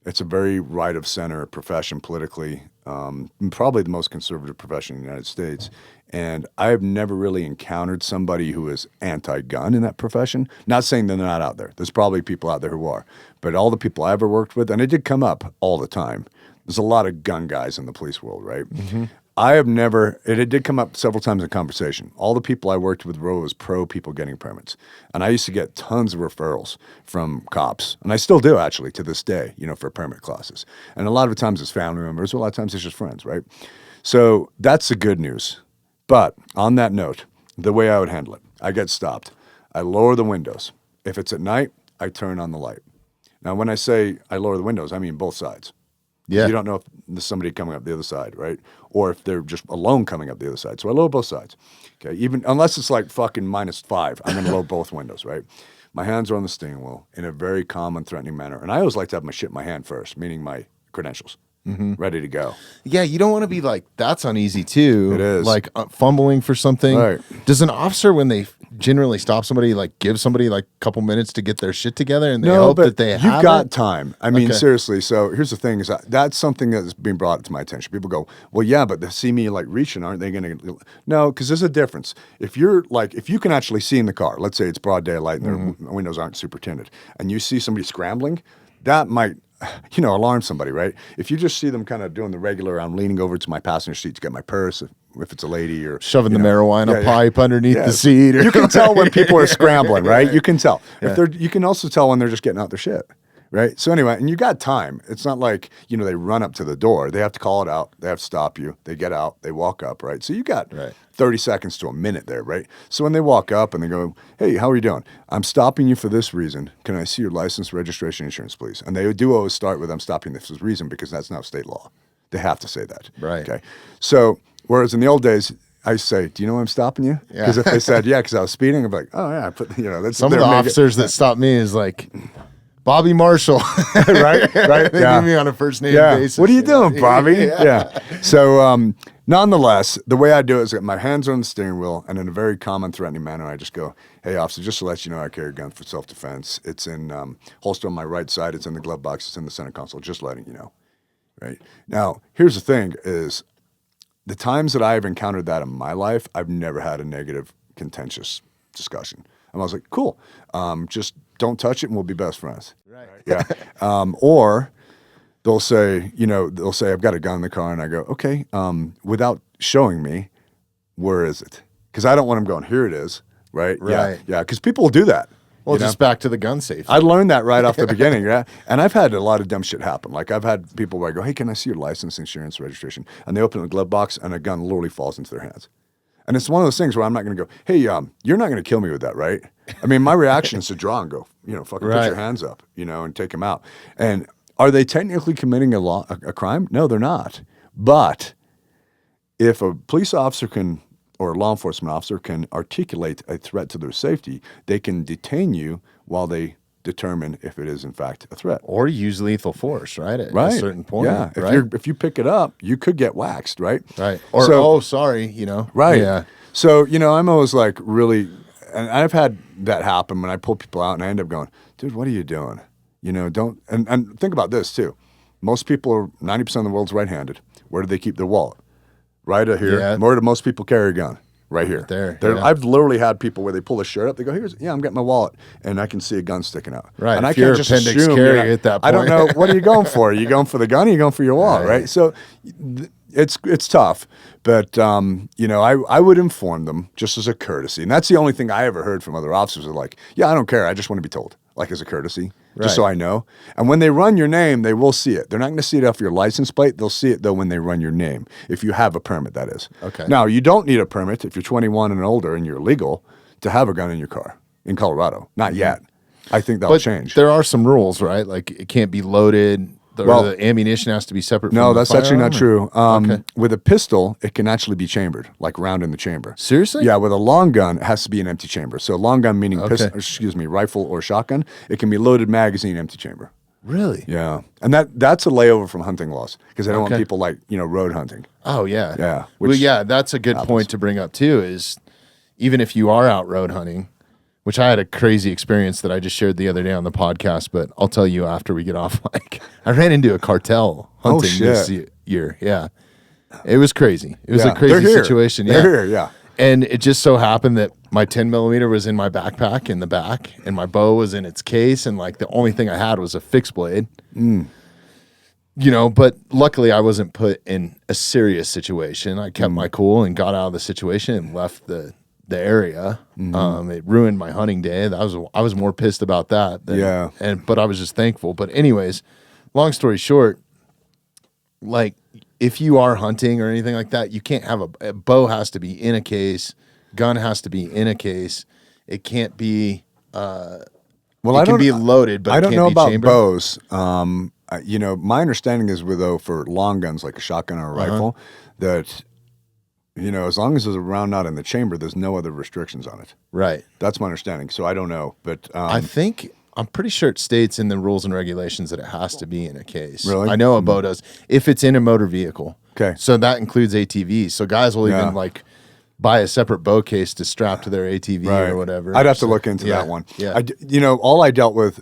It's a very right-of-center profession politically, probably the most conservative profession in the United States. And I have never really encountered somebody who is anti-gun in that profession. Not saying they're not out there. There's probably people out there who are. But all the people I ever worked with, and it did come up all the time, there's a lot of gun guys in the police world, right? Mm-hmm. I have never, it did come up several times in conversation. All the people I worked with were pro people getting permits. And I used to get tons of referrals from cops. And I still do, actually, to this day, for permit classes. And a lot of times it's family members. A lot of times it's just friends, right? So that's the good news. But on that note, the way I would handle it, I get stopped. I lower the windows. If it's at night, I turn on the light. Now, when I say I lower the windows, I mean both sides. Yeah. You don't know if there's somebody coming up the other side, right? Or if they're just alone coming up the other side. So I lower both sides. Okay. Even unless it's like fucking -5, I'm going to lower both windows, right? My hands are on the steering wheel in a very calm and threatening manner. And I always like to have my shit in my hand first, meaning my credentials. Ready to go. Yeah, you don't want to be like, that's uneasy too. It is. Like fumbling for something. Right. Does an officer, when they generally stop somebody, like give somebody like a couple minutes to get their shit together and they hope that they have you've got it? time. I mean, seriously. So here's the thing is that's something that's being brought to my attention. People go, well, yeah, but they see me like reaching, aren't they going to? No, because there's a difference. If you can actually see in the car, let's say it's broad daylight and their windows aren't super tinted, and you see somebody scrambling, that might alarm somebody, right? If you just see them kind of doing the regular, I'm leaning over to my passenger seat to get my purse, if it's a lady, or shoving the marijuana pipe underneath the seat. You can tell when people are scrambling, right? You can tell. You can also tell when they're just getting out their shit, right? So anyway, and you got time. It's not like, they run up to the door. They have to call it out. They have to stop you. They get out. They walk up, right? So you got 30 seconds to a minute there, right? So when they walk up and they go, hey, how are you doing? I'm stopping you for this reason. Can I see your license, registration, insurance, please? And they do always start with, I'm stopping you for this reason, because that's now state law. They have to say that. Right. Okay. So whereas in the old days, I say, do you know why I'm stopping you? Because if they said, yeah, because I was speeding, I'm like, oh yeah, that's some of the officers that stop me is like, Bobby Marshall, right? They give me on a first name basis. What are you doing, Bobby? So, nonetheless, the way I do it is that my hands are on the steering wheel, and in a very calm and threatening manner, I just go, hey, officer, just to let you know, I carry a gun for self-defense. It's in holster on my right side. It's in the glove box. It's in the center console. Just letting you know, right? Now, here's the thing is the times that I've encountered that in my life, I've never had a negative, contentious discussion. And I was like, cool, just don't touch it and we'll be best friends. Right. Yeah. Or they'll say, I've got a gun in the car, and I go, okay, without showing me, where is it? Because I don't want them going, here it is, right? Right. Yeah, because people will do that. Well, just back to the gun safety. I learned that right off the beginning, yeah. And I've had a lot of dumb shit happen. Like I've had people where I go, hey, can I see your license, insurance, registration? And they open the glove box and a gun literally falls into their hands. And it's one of those things where I'm not going to go, hey, you're not going to kill me with that, right? I mean, my reaction is to draw and go, fucking put your hands up, and take them out. And are they technically committing a crime? No, they're not. But if a police officer or a law enforcement officer can articulate a threat to their safety, they can detain you while they determine if it is in fact a threat. Or use lethal force, right? At a certain point. Yeah. If you pick it up, you could get waxed, right? Right. Or, sorry, Right. Yeah. So, I'm always like really, and I've had that happen when I pull people out and I end up going, dude, what are you doing? Don't, and think about this too. Most people are, 90% of the world's right-handed. Where do they keep their wallet? Right here. Yeah. Where do most people carry a gun? Right here. There. I've literally had people where they pull a shirt up. They go, I'm getting my wallet, and I can see a gun sticking out. Right. And I can't just assume carry at that point. I don't know. What are you going for? Are you going for the gun? Or are you going for your wallet? Right. So it's tough, but I would inform them just as a courtesy, and that's the only thing I ever heard from other officers. Are like, yeah, I don't care. I just want to be told. like as a courtesy, Right. just so I know. And when they run your name, they will see it. They're not going to see it off your license plate. They'll see it, though, when they run your name, if you have a permit, that is. Okay. Now, you don't need a permit if you're 21 and older and you're legal to have a gun in your car in Colorado. Not yet. I think that'll But change. there are some rules, right? Like it can't be loaded. Well, the ammunition has to be separate. No, from the that's actually not firearm, true. Okay. With a pistol, it can actually be chambered, like round in the chamber. Seriously? Yeah, with a long gun, it has to be an empty chamber. So long gun meaning Okay. rifle or shotgun. It can be loaded magazine, empty chamber. Really? Yeah, and that's a layover from hunting laws because I don't want Okay. people like road hunting. Oh yeah. Yeah, Well, which yeah, that's a good point to bring up too. Is even if you are out road hunting, which I had a crazy experience that I just shared the other day on the podcast, but I'll tell you after we get off mic. I ran into a cartel hunting this year. Yeah. It was crazy. It was a They're crazy here. situation. They're Yeah. here, yeah. And it just so happened that my 10 millimeter was in my backpack in the back, and my bow was in its case, and like the only thing I had was a fixed blade. But luckily I wasn't put in a serious situation. I kept my cool and got out of the situation and left the area. It ruined my hunting day. I was more pissed about that but I was just thankful. But anyways, long story short, like if you are hunting or anything like that, you can't have a bow has to be in a case, gun has to be in a case. It can't be it can be loaded, but I don't it can't know be about chambered. bows. My understanding is though for long guns like a shotgun or a rifle, that as long as there's a round not in the chamber, there's no other restrictions on it. Right. That's my understanding. So I don't know, but I'm pretty sure it states in the rules and regulations that it has to be in a case. Really? I know a bow does. If it's in a motor vehicle. Okay. So that includes ATVs. So guys will even like buy a separate bow case to strap to their ATV or whatever. I'd have to look into that one. Yeah. All I dealt with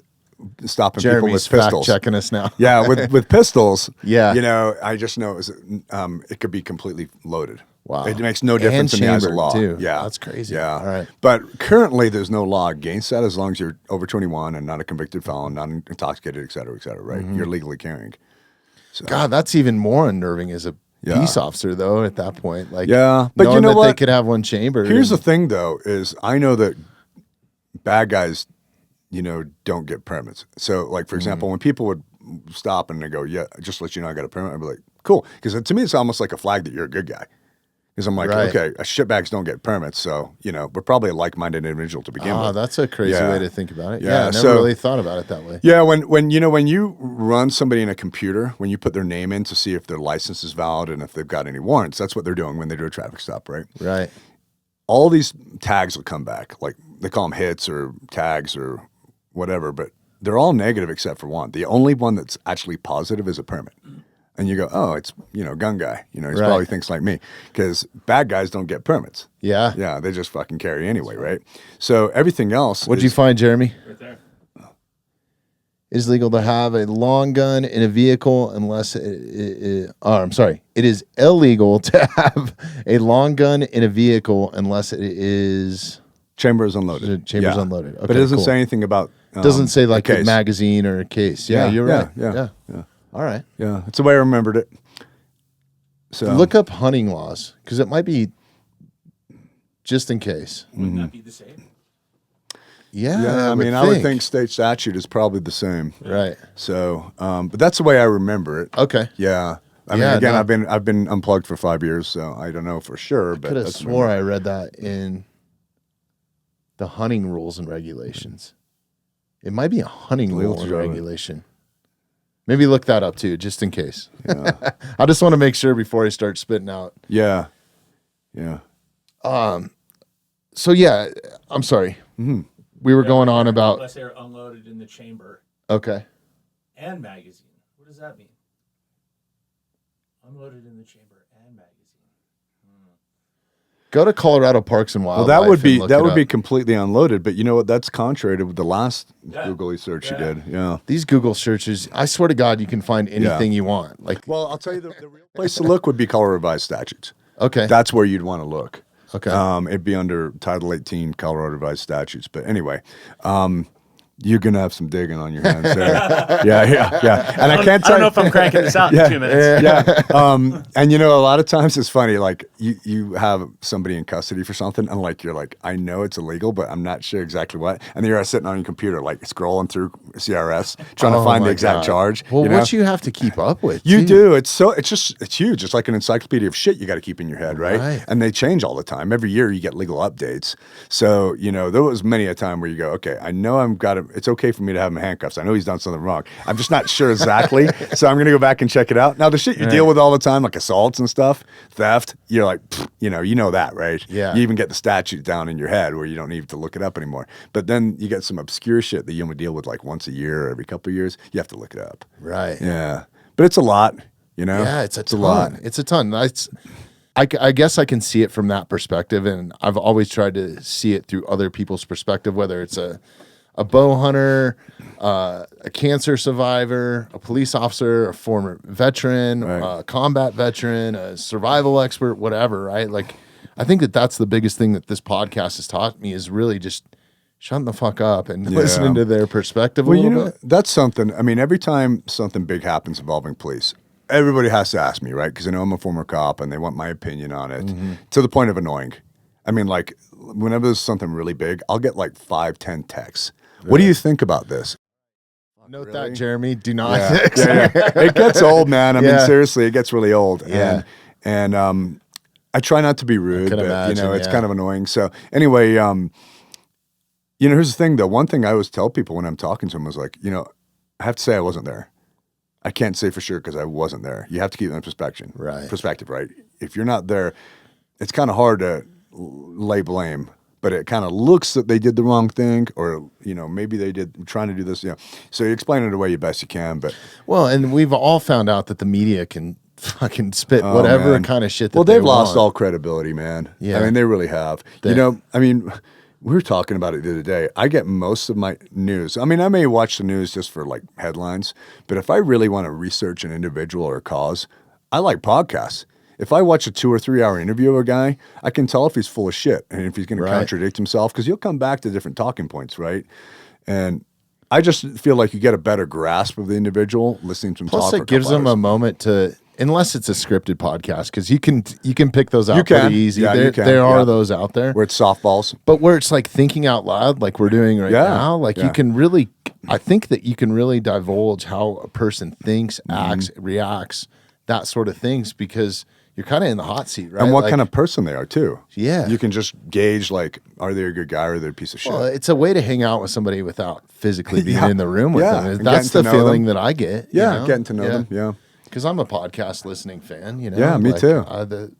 stopping Jeremy's people with pistols. fact checking us now. Yeah, with pistols. Yeah. I just know it could be completely loaded. Wow. It makes no difference in the eyes of chambered, law. too. Yeah, That's crazy. Yeah, All right. But currently, there's no law against that as long as you're over 21 and not a convicted felon, not intoxicated, et cetera, right? You're legally carrying. So. God, that's even more unnerving as a peace officer, though. At that point, like, but knowing you know that what? they could have one chambered. Here's the thing, though, is I know that bad guys, don't get permits. So, like for example, when people would stop and they go, "Yeah, just let you know I got a permit," I'd be like, "Cool," because to me it's almost like a flag that you're a good guy. Because I'm like, okay, shitbags don't get permits, so we're probably a like-minded individual to begin with. That's a crazy way to think about it. Yeah, I never really thought about it that way. Yeah, when you run somebody in a computer, when you put their name in to see if their license is valid and if they've got any warrants, that's what they're doing when they do a traffic stop, right? Right. All these tags will come back, like they call them hits or tags or whatever, but they're all negative except for one. The only one that's actually positive is a permit. And you go, oh, it's, gun guy. He probably thinks like me. Because bad guys don't get permits. Yeah. Yeah, they just fucking carry anyway, right? So everything else What'd you find, Jeremy? Right there. It is legal to have a long gun in a vehicle unless it is illegal to have a long gun in a vehicle unless it is... Chambers unloaded. Chambers unloaded. Okay, but it doesn't cool. say anything about... doesn't say like a a magazine or a case. Yeah, you're right. Yeah. All right. Yeah, that's the way I remembered it. So look up hunting laws because it might be just in case. Wouldn't that be the same? Yeah, I would think state statute is probably the same. Right. So, but that's the way I remember it. Okay. Yeah. I mean, again, I've been unplugged for 5 years, so I don't know for sure. But I could have swore I read that in the hunting rules and regulations. It might be a hunting rule and regulation. Maybe look that up too, just in case. Yeah. I just want to make sure before I start spitting out. Yeah. So yeah, I'm sorry. Mm-hmm. We were going on about. Unless they're unloaded in the chamber Okay. and magazine. What does that mean? Unloaded in the chamber and magazine. Go to Colorado Parks and Wildlife. Well, that would up. be completely unloaded. But you know what? That's contrary to the last Google search you did. Yeah. These Google searches. I swear to God, you can find anything you want. Like, well, I'll tell you the real place to look would be Colorado Revised Statutes. Okay. That's where you'd want to look. Okay. It'd be under Title 18 Colorado Revised Statutes. But anyway, you're gonna have some digging on your hands there. yeah. And I can't I tell don't know if I'm cranking this out Yeah. in 2 minutes. yeah. And you know, a lot of times it's funny, like you have somebody in custody for something and like, you're like, I know it's illegal, but I'm not sure exactly what. And then you're sitting on your computer, like scrolling through CRS, trying to find the my exact God. charge. Well, you know? what you have to keep up with. You too. do. It's huge. It's like an encyclopedia of shit you got to keep in your head, right? Right. And they change all the time. Every year you get legal updates. So, you know, there was many a time where you go, okay, I know it's okay for me to have him in handcuffs. I know he's done something wrong. I'm just not sure exactly. So I'm going to go back and check it out. Now, the shit you deal with all the time, like assaults and stuff, theft, you're like, you know that, right? Yeah. You even get the statute down in your head where you don't need to look it up anymore. But then you get some obscure shit that you only deal with like once a year or every couple of years. You have to look it up. Right. Yeah. But it's a lot, you know? Yeah, it's a ton. lot. It's a ton. I guess I can see it from that perspective, and I've always tried to see it through other people's perspective, whether it's a bow hunter, a cancer survivor, a police officer, a former veteran, Right. a combat veteran, a survival expert, whatever, right? Like, I think that's the biggest thing that this podcast has taught me is really just shutting the fuck up and listening to their perspective a little bit. That's something. I mean, every time something big happens involving police, everybody has to ask me, right? Because I know I'm a former cop and they want my opinion on it to the point of annoying. I mean, like, whenever there's something really big, I'll get like 5-10 texts. What do you think about this? Note Really? that, Jeremy. Do not. Yeah. It gets old, man. I mean, seriously, it gets really old. Yeah. And I try not to be rude, can but imagine, it's yeah. kind of annoying. So anyway, here's the thing though. One thing I always tell people when I'm talking to them is like, I have to say I wasn't there. I can't say for sure because I wasn't there. You have to keep that in perspective. Right. If you're not there, it's kind of hard to lay blame. But it kind of looks that they did the wrong thing, or maybe they did trying to do this. So you explain it away the best you can. But Well, and we've all found out that the media can fucking spit whatever man. kind of shit. Well, that they've they lost want. all credibility, man. Yeah. I mean, they really have. They- We were talking about it the other day. I get most of my news. I mean, I may watch the news just for like headlines, but if I really want to research an individual or a cause, I like podcasts. If I watch a 2 or 3 hour interview of a guy, I can tell if he's full of shit and if he's going to contradict himself because he'll come back to different talking points, right? And I just feel like you get a better grasp of the individual listening to him talk. Plus, for it gives couple them a hours. moment to, unless it's a scripted podcast, because you can pick those out can. pretty easy. Yeah, there you can. there are Yeah. those out there. Where it's softballs. But where it's like thinking out loud, like we're doing right now, like you can really, I think that you can really divulge how a person thinks, acts, reacts, that sort of things, because you're kind of in the hot seat, right? And what Like, kind of person they are too. Yeah. You can just gauge like, are they a good guy or are they a piece of shit? Well, it's a way to hang out with somebody without physically being Yeah. in the room with Yeah. them. And That's getting the to know feeling them. that I get. Getting to know them. Yeah. Because I'm a podcast listening fan, Yeah, me too.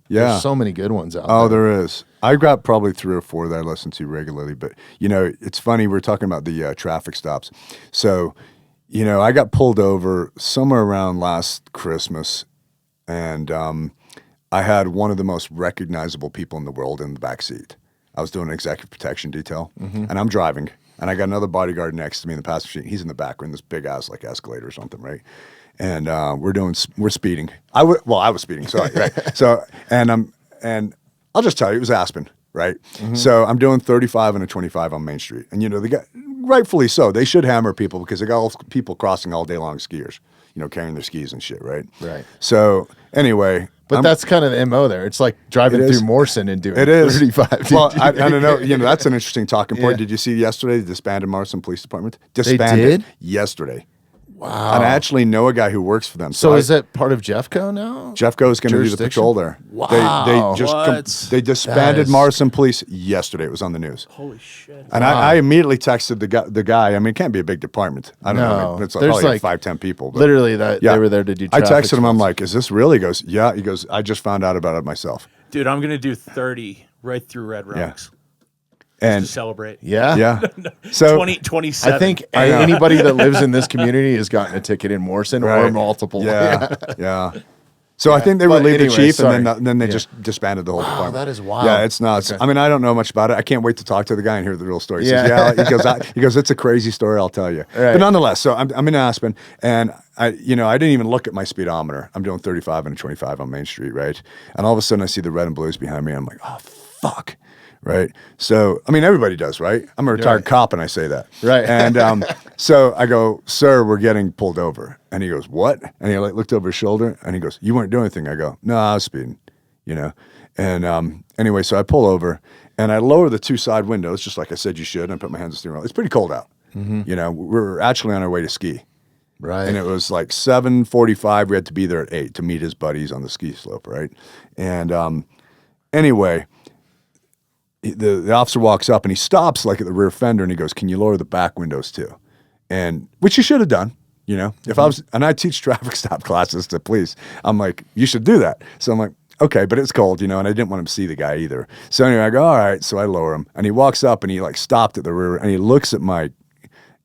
There's so many good ones out Oh, there. there is. I've got probably 3 or 4 that I listen to regularly. But, it's funny. We're talking about the traffic stops. So, I got pulled over somewhere around last Christmas. And I had one of the most recognizable people in the world in the back seat. I was doing an executive protection detail. And I'm driving. And I got another bodyguard next to me in the passenger seat. He's in the back. We're in this big ass like escalator or something, right? And we're speeding. I was speeding. Sorry, right? So and I'll just tell you, it was Aspen, right? So I'm doing 35 and a 25 on Main Street, and they got rightfully so. They should hammer people because they got all people crossing all day long, skiers, carrying their skis and shit, right? Right. So anyway. But that's kind of the MO there. It's like driving It is. through Morrison and doing It is 35. Well, I don't know. That's an interesting talking point. Yeah. Did you see yesterday the disbanded Morrison Police Department? did? Disbanded yesterday. Wow. And I actually know a guy who works for them. So I- is it part of Jeffco now? Jeffco is going to do the Jurisdiction? patrol there. Wow. They just What? they disbanded That is- Morrison Police yesterday. It was on the news. Holy shit. And I immediately texted the guy. I mean, it can't be a big department. I don't know. No. It's There's probably like 5-10 people. But Literally, they were there to do I traffic texted him. I'm stops. like, is this real? He goes, yeah. He goes, I just found out about it myself. Dude, I'm going to do 30 right through Red Rocks And to celebrate. Yeah. yeah. So 27. I think I know. anybody that lives in this community has gotten a ticket in Morrison or Right. multiple. Yeah. Yeah. So I think they But relieved anyway, the chief, sorry. and then they Yeah. just disbanded the whole department. that is wild. Yeah, it's nuts. Okay. I mean, I don't know much about it. I can't wait to talk to the guy and hear the real story. He Yeah. says, he goes, it's a crazy story. I'll tell you. Right. But nonetheless, so I'm in Aspen, and I didn't even look at my speedometer. I'm doing 35 and a 25 on Main Street, right? And all of a sudden, I see the red and blues behind me. And I'm like, oh fuck. right? So, I mean, everybody does, right? I'm a retired cop and I say that. Right. And so I go, sir, we're getting pulled over. And he goes, what? And he like looked over his shoulder and he goes, you weren't doing anything. I go, no, I was speeding, you know? And anyway, so I pull over and I lower the two side windows, just like I said you should, and I put my hands on the steering wheel. It's pretty cold out. You know, we were actually on our way to ski. Right. And it was like 7:45. We had to be there at 8 to meet his buddies on the ski slope, right? And anyway, the officer walks up and he stops like at the rear fender and he goes, can you lower the back windows too? And which you should have done, you know. If I was, and I teach traffic stop classes to police, I'm like, you should do that. So I'm like, okay, but it's cold, you know, and I didn't want him to see the guy either. So anyway, I go, all right. So I lower him and he walks up and he like stopped at the rear and he looks at my,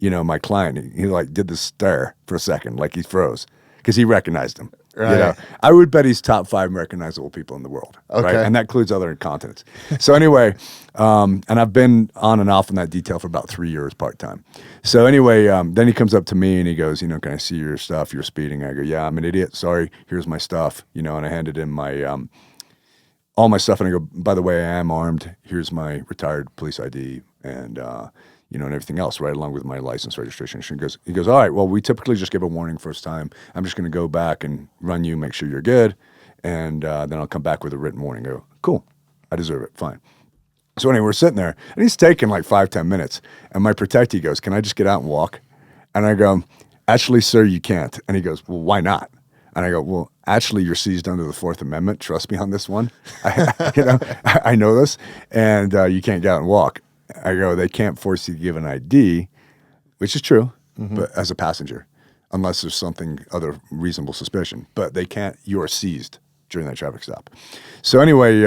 you know, my client. He like did this stare for a second, like he froze because he recognized him. Right. You know? I would bet he's top 5 recognizable people in the world. Okay. Right? And that includes other incontinents. So anyway, and I've been on and off in that detail for about 3 years part-time. So anyway, then he comes up to me and he goes, you know, can I see your stuff? You're speeding. I go, yeah, I'm an idiot. Sorry. Here's my stuff. You know, and I handed him my, all my stuff. And I go, by the way, I am armed. Here's my retired police ID. And, you know, and everything else, right, along with my license registration. He goes, all right, well, we typically just give a warning first time. I'm just going to go back and run you, make sure you're good, and then I'll come back with a written warning. I go, cool, I deserve it, fine. So anyway, we're sitting there, and he's taking like 5-10 minutes, and my protectee goes, can I just get out and walk? And I go, actually, sir, you can't. And he goes, well, why not? And I go, well, actually, you're seized under the 4th Amendment. Trust me on this one. I know this, and you can't get out and walk. I go, they can't force you to give an ID, which is true, but as a passenger, unless there's something other reasonable suspicion. But they can't, you are seized during that traffic stop. So anyway,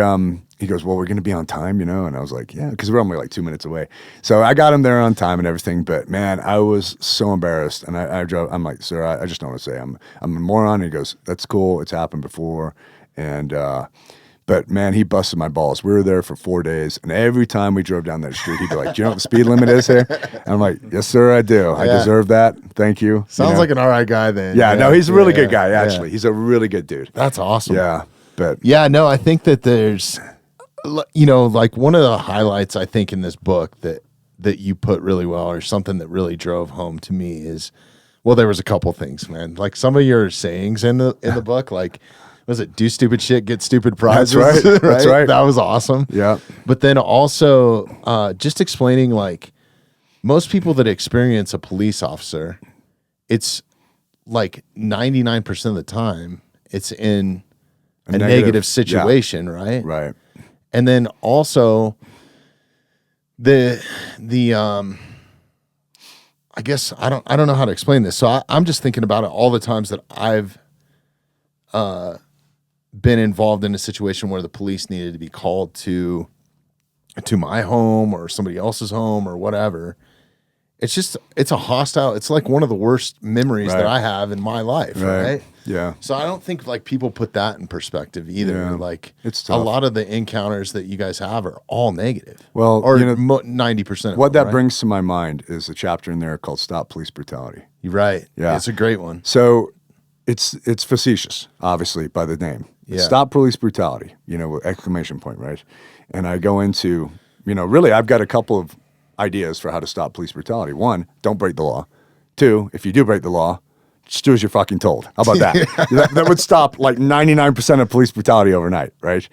he goes, well, we're going to be on time, you know? And I was like, yeah, because we're only like 2 minutes away. So I got him there on time and everything. But man, I was so embarrassed. And I'm like, sir, I just don't want to say I'm a moron. And he goes, that's cool. It's happened before. And, but man, he busted my balls. We were there for 4 days, and every time we drove down that street, he'd be like, do you know what the speed limit is here? And I'm like, yes, sir, I do. I deserve that. Thank you. Sounds you know? like an all right guy then. Yeah, no, he's a really good guy, actually. He's a really good dude. That's awesome. Yeah, but Yeah, no, I think that there's, you know, like one of the highlights I think in this book that you put really well, or something that really drove home to me is, well, there was a couple things, man. Like some of your sayings in the book, like, was it do stupid shit, get stupid prizes? That's right. That's right. That was awesome. Yeah. But then also just explaining, like, most people that experience a police officer, it's like 99% of the time it's in a negative situation, right? Right. And then also the I guess I don't know how to explain this. So I'm just thinking about it all the times that I've been involved in a situation where the police needed to be called to my home or somebody else's home or whatever. It's a hostile, it's like one of the worst memories that I have in my life, right? Yeah. So I don't think like people put that in perspective either. Yeah. Like It's a tough. lot of the encounters that you guys have are all negative. Well, or you know, 90% of What them, that right? brings to my mind is a chapter in there called Stop Police Brutality. You're right. Yeah. It's a great one. So it's facetious, obviously, by the name. Yeah. Stop Police Brutality, you know, with exclamation point, right? And I go into, you know, really, I've got a couple of ideas for how to stop police brutality. 1, don't break the law. 2, if you do break the law, just do as you're fucking told. How about that? that would stop like 99% of police brutality overnight, right?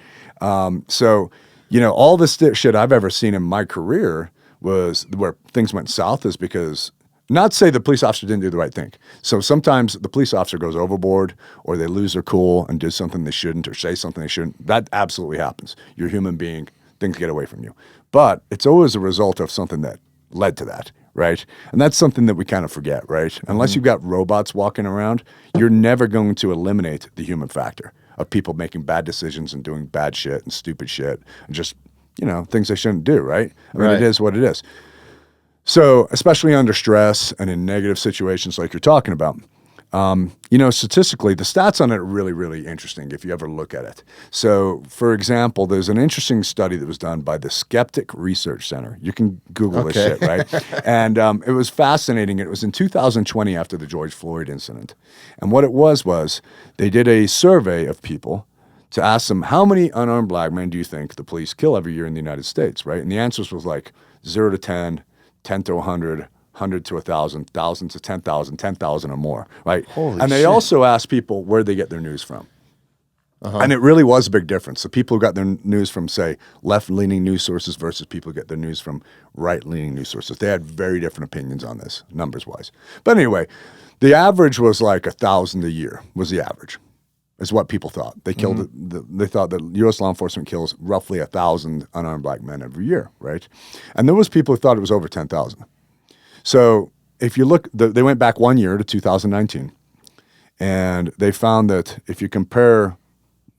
So, you know, all this shit I've ever seen in my career was where things went south is because, not say the police officer didn't do the right thing. So sometimes the police officer goes overboard or they lose their cool and do something they shouldn't or say something they shouldn't. That absolutely happens. You're a human being. Things get away from you. But it's always a result of something that led to that, right? And that's something that we kind of forget, right? Unless you've got robots walking around, you're never going to eliminate the human factor of people making bad decisions and doing bad shit and stupid shit and just, you know, things they shouldn't do, right? I mean, it is what it is. So, especially under stress and in negative situations like you're talking about, you know, statistically, the stats on it are really, really interesting if you ever look at it. So, for example, there's an interesting study that was done by the Skeptic Research Center. You can Google this shit, right? And it was fascinating. It was in 2020 after the George Floyd incident. And what it was they did a survey of people to ask them, how many unarmed black men do you think the police kill every year in the United States, right? And the answers was like 0 to 10, 10 to 100, 100 to 1,000, 1,000 to 10,000, 10,000 or more, right? Holy and they shit. also asked people where they get their news from. And it really was a big difference. The people who got their news from, say, left-leaning news sources versus people who get their news from right-leaning news sources. They had very different opinions on this, numbers-wise. But anyway, the average was like 1,000 a year was the average, is what people thought. They killed. They thought that U.S. law enforcement kills roughly 1,000 unarmed black men every year, right? And there was people who thought it was over 10,000. So if you look, they went back 1 year to 2019, and they found that if you compare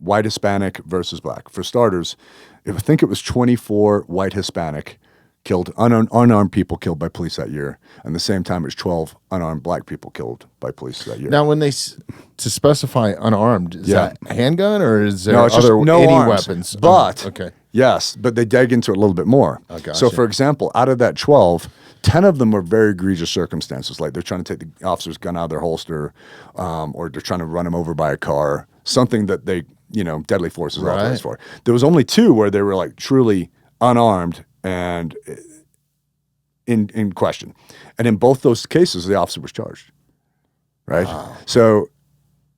white Hispanic versus black. For starters, I think it was 24 white Hispanic killed, unarmed people killed by police that year. And the same time, it was 12 unarmed black people killed by police that year. Now, when they to specify unarmed, is that handgun or is there it's just other no any arms. weapons? But okay, yes, but they dig into it a little bit more. gotcha. So, for example, out of that 12, 10 of them were very egregious circumstances, like they're trying to take the officer's gun out of their holster, or they're trying to run him over by a car, something that they, deadly force is authorized for. There was only 2 where they were like truly unarmed and in question. And in both those cases, the officer was charged, right? Wow. So,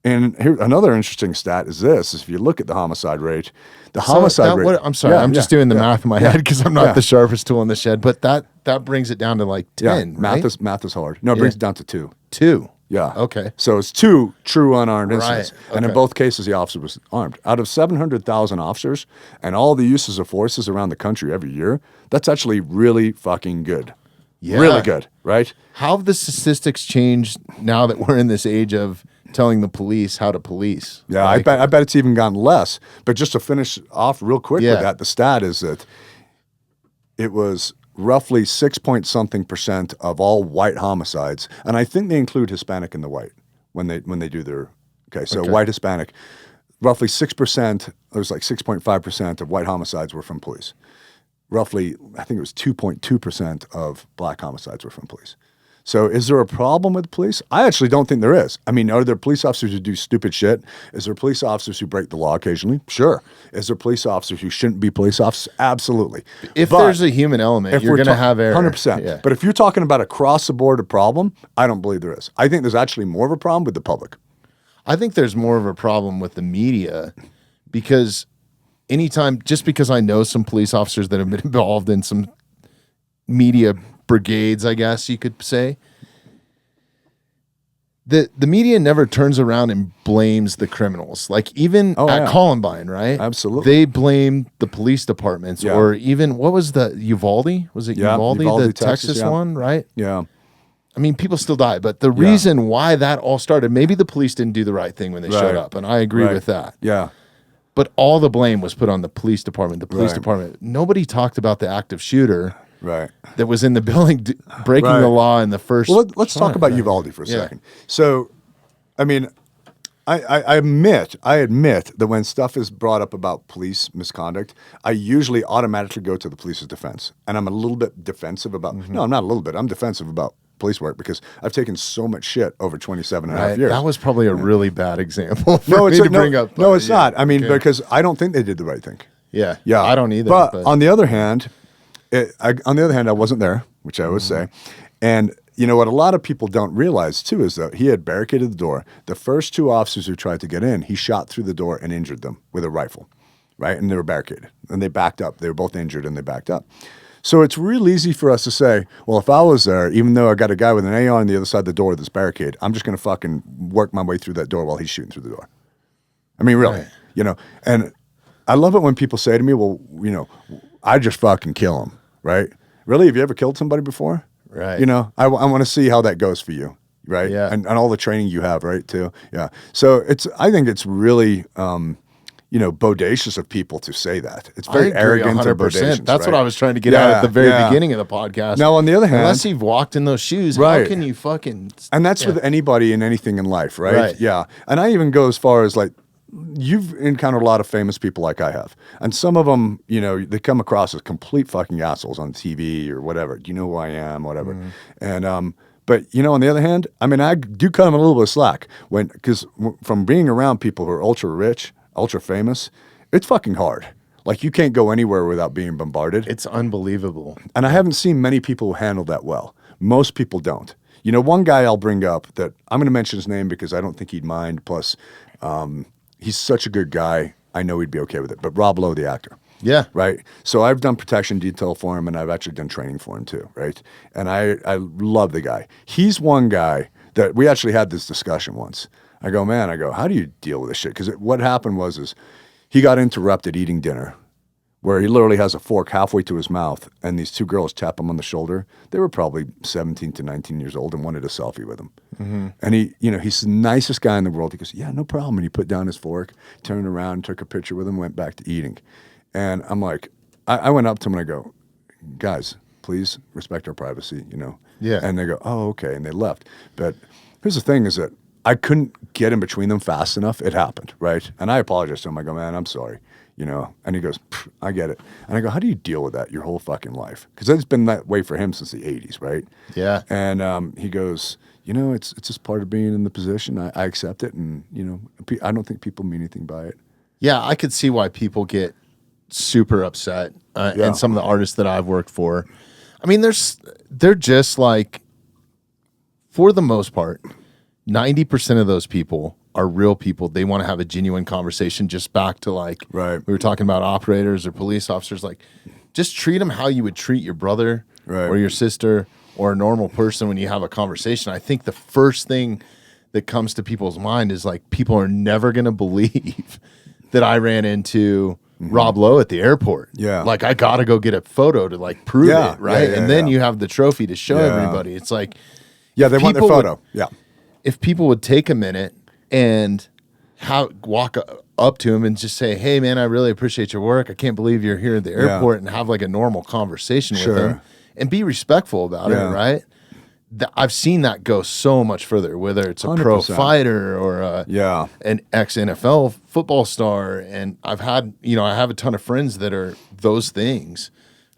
and here, another interesting stat is this, is if you look at the homicide rate, rate. I'm sorry, I'm just doing the math in my head because I'm not the sharpest tool in the shed, but that brings it down to like 10, right? Math is hard. No, it brings it down to 2. 2. Yeah. Okay. So it's 2 true unarmed incidents. Right. And in both cases, the officer was armed. Out of 700,000 officers and all the uses of forces around the country every year, that's actually really fucking good. Yeah. Really good, right? How have the statistics changed now that we're in this age of telling the police how to police? Yeah, Like, I bet it's even gotten less. But just to finish off real quick with that, the stat is that it was roughly 6-point-something% of all white homicides, and I think they include Hispanic in the white when they do their white Hispanic, roughly 6%. It was like 6.5% of white homicides were from police. Roughly, I think it was 2.2% of black homicides were from police. So is there a problem with police? I actually don't think there is. I mean, are there police officers who do stupid shit? Is there police officers who break the law occasionally? Sure. Is there police officers who shouldn't be police officers? Absolutely. If there's a human element, you're going to have error. 100%. Yeah. But if you're talking about across the board a problem, I don't believe there is. I think there's actually more of a problem with the public. I think there's more of a problem with the media because anytime, just because I know some police officers that have been involved in some media brigades, I guess you could say, the media never turns around and blames the criminals. Like even at Columbine, right? Absolutely. They blame the police departments or even, what was the Uvalde? Was it Uvalde, the Texas one, right? Yeah. I mean, people still die, but the reason why that all started, maybe the police didn't do the right thing when they showed up, and I agree with that. Yeah. But all the blame was put on the police department. The police department. Nobody talked about the active shooter that was in the building breaking the law in the first. Well, let's talk about Uvalde for a second. So, I mean, I admit that when stuff is brought up about police misconduct, I usually automatically go to the police's defense. And I'm a little bit defensive about, no, I'm not a little bit, I'm defensive about police work because I've taken so much shit over 27 and a half years. That was probably a really bad example for no, me to bring up. No, it's not. I mean, because I don't think they did the right thing. Yeah. Yeah. I don't either. But on the other hand, I wasn't there, which I always say. And you know what a lot of people don't realize too is that he had barricaded the door. The first 2 officers who tried to get in, he shot through the door and injured them with a rifle, right? And they were barricaded. And they backed up. They were both injured and they backed up. So it's real easy for us to say, well, if I was there, even though I got a guy with an AR on the other side of the door with this barricade, I'm just going to fucking work my way through that door while he's shooting through the door. I mean, really, and I love it when people say to me, well, I just fucking kill him, right? Really? Have you ever killed somebody before? Right. I want to see how that goes for you, right? Yeah. And all the training you have, right, too. Yeah. So I think it's really, bodacious of people to say that. It's very arrogant and bodacious. That's what I was trying to get out at the very beginning of the podcast. Now, on the other hand, unless you've walked in those shoes, how can you fucking... And that's with anybody and anything in life, right? Yeah. And I even go as far as like, you've encountered a lot of famous people like I have. And some of them, they come across as complete fucking assholes on TV or whatever. Do you know who I am? Whatever. And, but, on the other hand, I mean, I do cut them a little bit of slack because from being around people who are ultra rich ultra famous, it's fucking hard. Like, you can't go anywhere without being bombarded. It's unbelievable. And I haven't seen many people who handle that well. Most people don't. You know, one guy I'll bring up that I'm going to mention his name because I don't think he'd mind. Plus, he's such a good guy. I know he'd be okay with it. But Rob Lowe, the actor. Yeah. Right. So I've done protection detail for him, and I've actually done training for him too. Right. And I love the guy. He's one guy that we actually had this discussion once. I go, how do you deal with this shit? Because what happened was he got interrupted eating dinner, where he literally has a fork halfway to his mouth, and these two girls tap him on the shoulder. They were probably 17 to 19 years old and wanted a selfie with him. Mm-hmm. And he's the nicest guy in the world. He goes, yeah, no problem. And he put down his fork, turned around, took a picture with him, went back to eating. And I'm like, I went up to him and I go, guys, please respect our privacy, Yeah. And they go, oh, okay. And they left. But here's the thing is that I couldn't get in between them fast enough. It happened, right? And I apologized to him. I go, man, I'm sorry, And he goes, I get it. And I go, how do you deal with that your whole fucking life? Because it's been that way for him since the 80s, right? Yeah. And he goes, it's just part of being in the position. I accept it. And, I don't think people mean anything by it. Yeah, I could see why people get super upset. And some of the artists that I've worked for, I mean, they're just like, for the most part, 90% of those people are real people. They want to have a genuine conversation. Just back to like, right. We were talking about operators or police officers, like just treat them how you would treat your brother or your sister or a normal person when you have a conversation. I think the first thing that comes to people's mind is like, people are never going to believe that I ran into Rob Lowe at the airport. Yeah. Like, I got to go get a photo to like prove it. Right. And then you have the trophy to show everybody. It's like, yeah, they want their photo. If people would take a minute and walk up to him and just say, hey, man, I really appreciate your work. I can't believe you're here at the airport, and have like a normal conversation with him and be respectful about it, right? I've seen that go so much further, whether it's a 100%. Pro fighter or an ex-NFL football star. And I have a ton of friends that are those things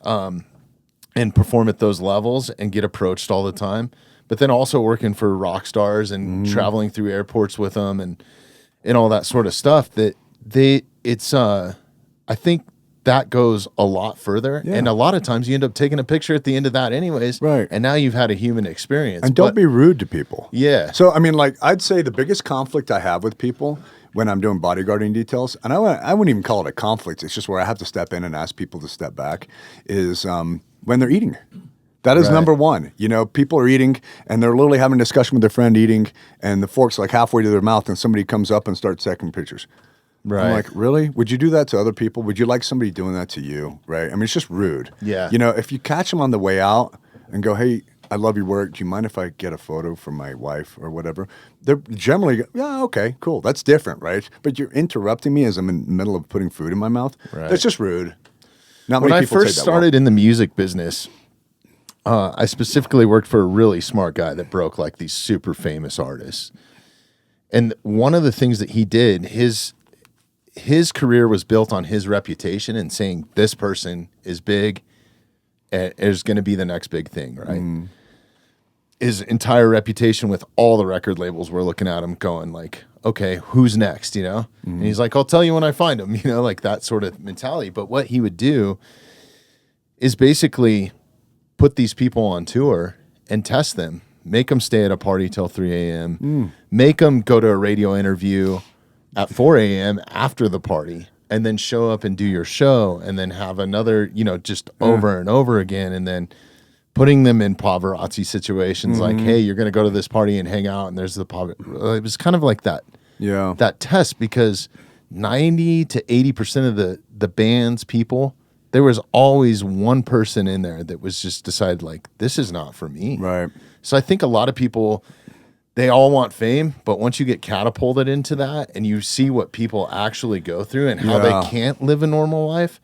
and perform at those levels and get approached all the time. But then also working for rock stars and traveling through airports with them and all that sort of stuff, that I think that goes a lot further. Yeah. And a lot of times you end up taking a picture at the end of that anyways. Right. And now you've had a human experience. And don't be rude to people. Yeah. So, I mean, like, I'd say the biggest conflict I have with people when I'm doing bodyguarding details, and I wouldn't even call it a conflict, it's just where I have to step in and ask people to step back, is when they're eating. That is number one. People are eating and they're literally having a discussion with their friend eating, and the fork's like halfway to their mouth, and somebody comes up and starts taking pictures. Right. I'm like, really? Would you do that to other people? Would you like somebody doing that to you? Right. I mean, it's just rude. Yeah. If you catch them on the way out and go, hey, I love your work. Do you mind if I get a photo from my wife or whatever? They're generally, yeah, okay, cool. That's different, right? But you're interrupting me as I'm in the middle of putting food in my mouth. Right. That's just rude. Not when I first started in the music business, I specifically worked for a really smart guy that broke like these super famous artists. And one of the things that he did, his career was built on his reputation and saying this person is big and is going to be the next big thing, right? His entire reputation with all the record labels were looking at him going like, okay, who's next, And he's like, I'll tell you when I find him, like that sort of mentality. But what he would do is basically put these people on tour and test them, make them stay at a party till 3 a.m., make them go to a radio interview at 4 a.m. after the party, and then show up and do your show, and then have another, just over and over again, and then putting them in paparazzi situations like, hey, you're going to go to this party and hang out, and there's the it was kind of like that. Yeah. That test, because 90 to 80% of the band's people, there was always one person in there that was just decided like, this is not for me. Right. So I think a lot of people, they all want fame, but once you get catapulted into that and you see what people actually go through and how they can't live a normal life.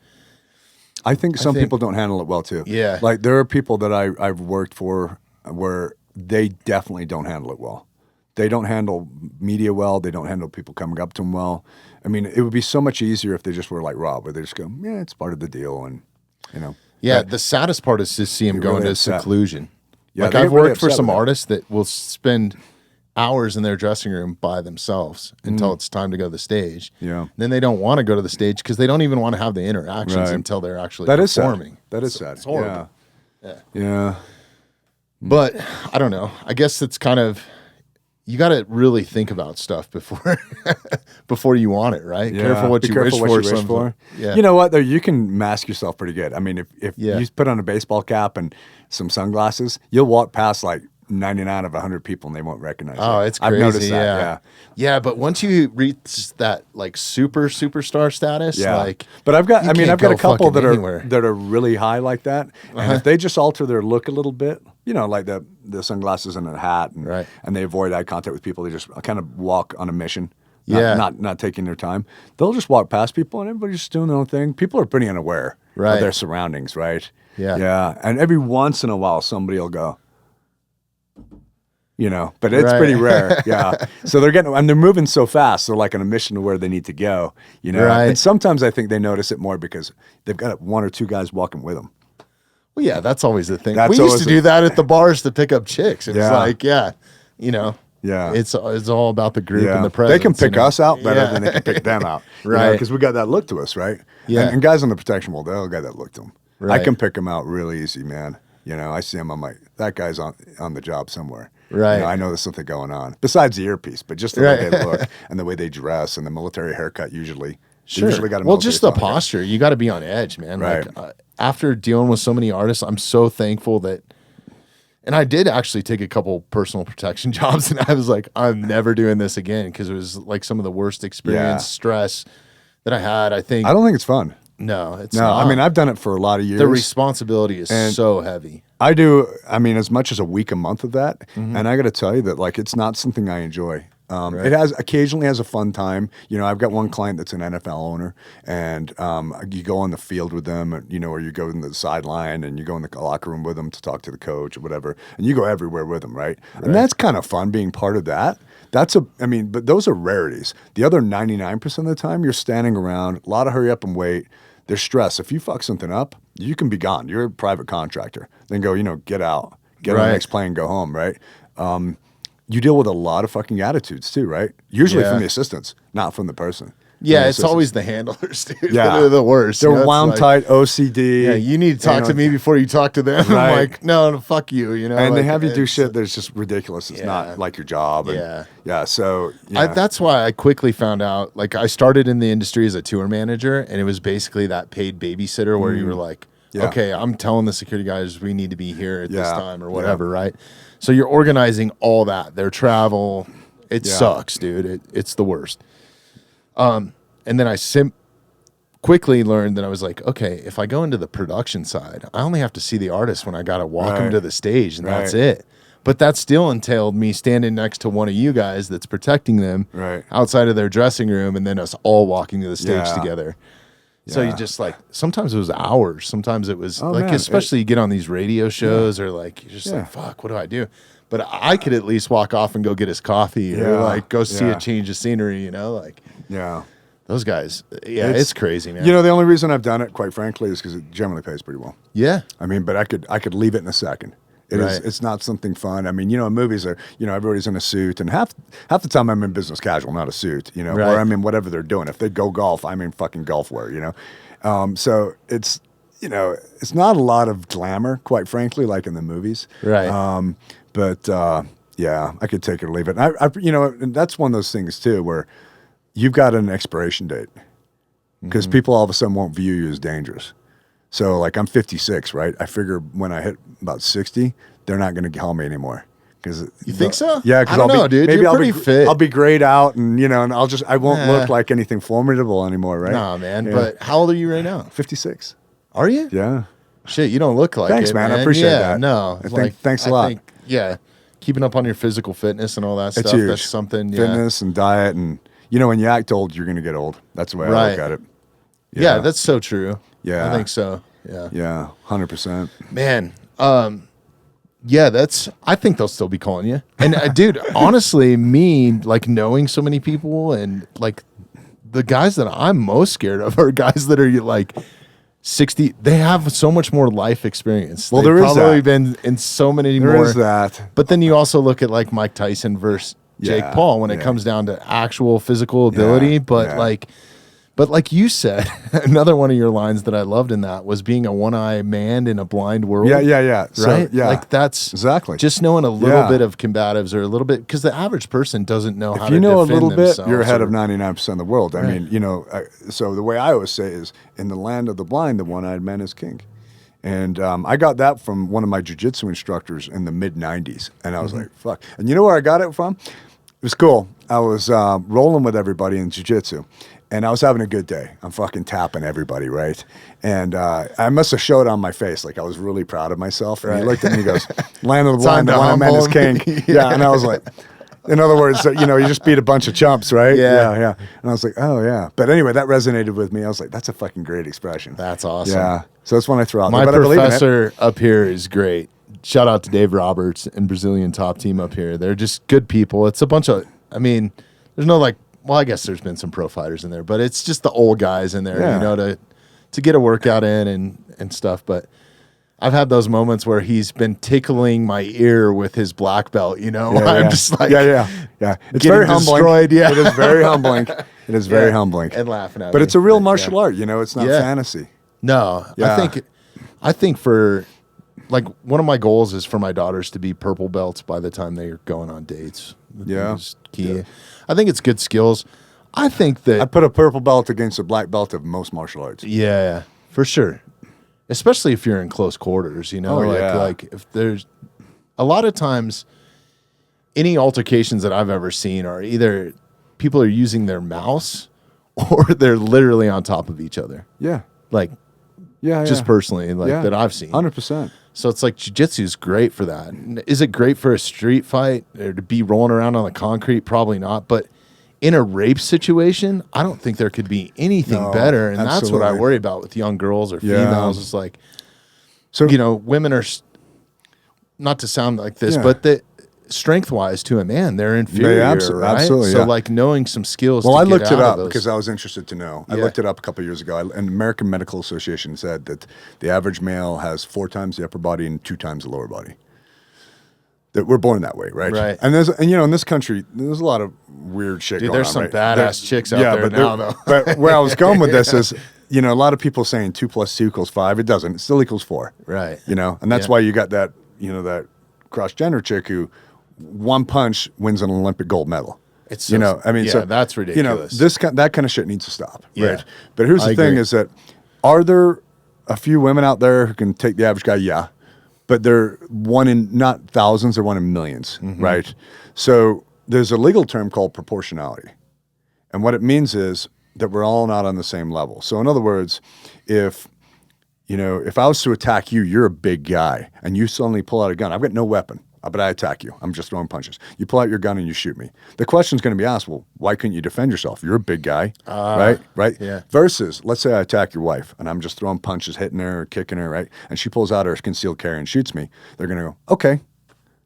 I think some people don't handle it well too. Yeah. Like there are people that I've worked for where they definitely don't handle it well. They don't handle media well. They don't handle people coming up to them well. I mean, it would be so much easier if they just were like Rob, where they just go, yeah, it's part of the deal. And, Yeah, the saddest part is to see him go into seclusion. Yeah, like I've worked for some artists that will spend hours in their dressing room by themselves until it's time to go to the stage. Yeah. Then they don't want to go to the stage because they don't even want to have the interactions Right. until they're actually That is performing. sad. That is sad. It's horrible. Yeah. But I don't know. I guess it's kind of, you got to really think about stuff before before you want it, right? Yeah. Careful what Be you careful wish what for. you wish for. Yeah. You know what though? You can mask yourself pretty good. I mean, if Yeah. you put on a baseball cap and some sunglasses, you'll walk past like 99 of 100 people and they won't recognize you. Oh, it's crazy. I've noticed that. Yeah. Yeah, but once you reach that like superstar status, Yeah. like, but I've got you I mean can't I've got a go couple fucking that anywhere. are really high like that. And if they just alter their look a little bit, you know, like the sunglasses and a hat and Right. and they avoid eye contact with people, they just kind of walk on a mission. Yeah. Not taking their time. They'll just walk past people and everybody's just doing their own thing. People are pretty unaware Right. of their surroundings, right? Yeah. Yeah. And every once in a while somebody will go, you know, but it's Right. pretty rare. Yeah. So they're moving so fast. They're like on a mission to where they need to go, you know? Right. And sometimes I think they notice it more because they've got one or two guys walking with them. Well, yeah, that's always the thing. That's We used always to do that at the bars to pick up chicks. It was Yeah. like, you know, Yeah. it's all about the group and the presence. They can pick you know? us out better Yeah. than they can pick them out. Right. Because we got that look to us, right? Yeah. And guys on the protection wall, they'll got that look to them. I Right. can pick them out really easy, man. You know, I see them, I'm like, that guy's on the job somewhere. Right. You know, I know there's something going on. Besides the earpiece, but just the Right. way they look and the way they dress and the military haircut usually. They Sure. usually got a Well, military just the thong, right? posture. You got to be on edge, man. Right. Like after dealing with so many artists, I'm so thankful that. And I did actually take a couple personal protection jobs, and I was like, I'm never doing this again because it was like some of the worst experience, stress that I had. I think. I don't think it's fun. No, it's No, not. I mean, I've done it for a lot of years. the responsibility is And- so heavy. I do. I mean, as much as a week, a month of that, Mm-hmm. and I got to tell you that like it's not something I enjoy. Right. It has occasionally has a fun time. You know, I've got one client that's an NFL owner, and you go on the field with them, and, you know, or you go in the sideline and you go in the locker room with them to talk to the coach or whatever, and you go everywhere with them, right? And that's kind of fun being part of that. But those are rarities. The other 99% of the time, you're standing around, a lot of hurry up and wait. There's stress. If you fuck something up, you can be gone. You're a private contractor. Then go, you know, get out, get on Right. the next plane, go home, right? You deal with a lot of fucking attitudes too, right? Usually Yeah. from the assistants, not from the person. Yeah, From the it's always the handlers, dude. Yeah. They're the worst. They're you know, it's wound like, tight, OCD. Yeah, you need to talk to me before you talk to them. I'm Right. like, no, fuck you. You know, And they like, have you do it's- shit that's just ridiculous. It's Yeah. not like your job. And, Yeah. Yeah. So yeah. That's why I quickly found out. Like, I started in the industry as a tour manager, and it was basically that paid babysitter where you were like, Yeah. okay, I'm telling the security guys we need to be here at this Yeah. time or whatever, right? So you're organizing all that, their travel. It Yeah. sucks, dude. It's the worst. And then I quickly learned that I was like, okay, if I go into the production side, I only have to see the artist when I got to walk them Right. to the stage, and that's Right. it. But that still entailed me standing next to one of you guys that's protecting them Right. outside of their dressing room, and then us all walking to the stage Yeah. together. So you Yeah. just like, sometimes it was hours. Sometimes it was Oh, like, man, especially you get on these radio shows or like, you're just Yeah. like, fuck, what do I do? But I could at least walk off and go get his coffee or Yeah. like go see Yeah. a change of scenery, you know, like Yeah. those guys. Yeah, it's crazy, man. You know, the only reason I've done it, quite frankly, is because it generally pays pretty well. yeah. I mean, but I could leave it in a second. Right. It's not something fun. I mean, you know, movies are, you know, everybody's in a suit, and half the time I'm in business casual, not a suit, you know, Right. or I'm in whatever they're doing. If they go golf, I'm in fucking golf wear, you know. So it's, you know, it's not a lot of glamour, quite frankly, like in the movies. Right. Yeah, I could take it or leave it. And you know, and that's one of those things too, where you've got an expiration date because people all of a sudden won't view you as dangerous. So like I'm 56, right? I figure when I hit about 60, they're not going to call me anymore. You think so? Yeah, I because don't know, dude. Maybe You're I'll pretty be fit. I'll be grayed out, and you know, and I won't Nah. look like anything formidable anymore, right? Nah, man. Yeah. But how old are you right now? 56. Are you? Yeah. Shit, you don't look like Thanks, it, man. I appreciate yeah, that. No, I think- thanks a lot. Yeah, keeping up on your physical fitness and all that It's stuff. huge. That's something. Fitness and diet, and you know, when you act old, you're going to get old. That's the way I Right. look at it. Yeah, that's so true. Yeah. I think so. Yeah, Yeah, 100%. man. Yeah, I think they'll still be calling you. And dude, honestly, me like knowing so many people and like the guys that I'm most scared of are guys that are like 60. They have so much more life experience. Well, They've there is probably that. been in so many There more. is that. But then you also look at like Mike Tyson versus Jake Yeah, Paul when it yeah. comes down to actual physical ability. But yeah. like you said, another one of your lines that I loved in that was being a one-eye man in a blind world. Yeah. So, Right? yeah. Like that's Exactly. just knowing a little Yeah. bit of combatives or a little bit, because the average person doesn't know how If to you know a defend little bit, themselves you're ahead or- of 99% of the world. I Right. mean, so the way I always say is, in the land of the blind, the one-eyed man is king. And I got that from one of my jiu-jitsu instructors in the mid-'90s. And I was like, fuck. And you know where I got it from? It was cool. I was rolling with everybody in jiu-jitsu. And I was having a good day. I'm fucking tapping everybody, right? And I must have showed on my face, like I was really proud of myself. And he looked at me and he goes, land of the blind, the one-eyed man is king. Yeah. And I was like... In other words, you just beat a bunch of chumps, right? Yeah. And I was like, oh, yeah. But anyway, that resonated with me. I was like, that's a fucking great expression. That's awesome. Yeah. So that's one I throw out My there. But I believe in it. professor up here is great. Shout out to Dave Roberts and Brazilian Top Team up here. They're just good people. It's a bunch of, I mean, there's no like, well, I guess there's been some pro fighters in there, but it's just the old guys in there, Yeah. to get a workout in and stuff. But I've had those moments where he's been tickling my ear with his black belt, I'm just like, yeah. It's getting very humbling. destroyed, yeah. It is very humbling. It is very humbling. And laughing at But me. it's a real But, martial yeah. art, it's not Yeah. fantasy. No, Yeah. I think for like one of my goals is for my daughters to be purple belts by the time they're going on dates. I think Yeah. is key. I think it's good skills. I think that I put a purple belt against a black belt of most martial arts. yeah, for sure. Especially if you're in close quarters, like if there's a lot of times any altercations that I've ever seen are either people are using their mouse or they're literally on top of each other. Yeah. Like Yeah. just personally, that I've seen. 100%. So it's like jiu-jitsu is great for that. Is it great for a street fight or to be rolling around on the concrete? Probably not. But in a rape situation, I don't think there could be anything No, better. And that's what I absolutely. worry about with young girls or Yeah. females. It's like, So women are, not to sound like this, Yeah. but that strength-wise to a man, they're inferior, right? absolutely, So yeah. like knowing some skills. Well, to I get looked out it of up those. because I was interested to know. I Yeah. looked it up a couple of years ago, and the American Medical Association said that the average male has 4 times the upper body and 2 times the lower body. That we're born that way, right? Right. And in this country, there's a lot of weird shit Dude, going there's on. some right? badass chicks out there but now, though. But where I was going with this is, a lot of people saying 2 + 2 = 5. It doesn't. It still equals 4. Right. And that's Yeah. why you got that, that cross-gender chick who one punch wins an Olympic gold medal. It's so- that's ridiculous. That kind of shit needs to stop. Yeah. Right. But here's the I thing: agree. is that are there a few women out there who can take the average guy? Yeah, but they're one in not thousands; they're one in millions. Mm-hmm. Right. So there's a legal term called proportionality, and what it means is that we're all not on the same level. So in other words, if I was to attack you, you're a big guy, and you suddenly pull out a gun. I've got no weapon, but I attack you. I'm just throwing punches. You pull out your gun and you shoot me. The question's going to be asked, well, why couldn't you defend yourself? You're a big guy, right? yeah. Versus, let's say I attack your wife, and I'm just throwing punches, hitting her, kicking her, right? And she pulls out her concealed carry and shoots me. They're going to go, okay,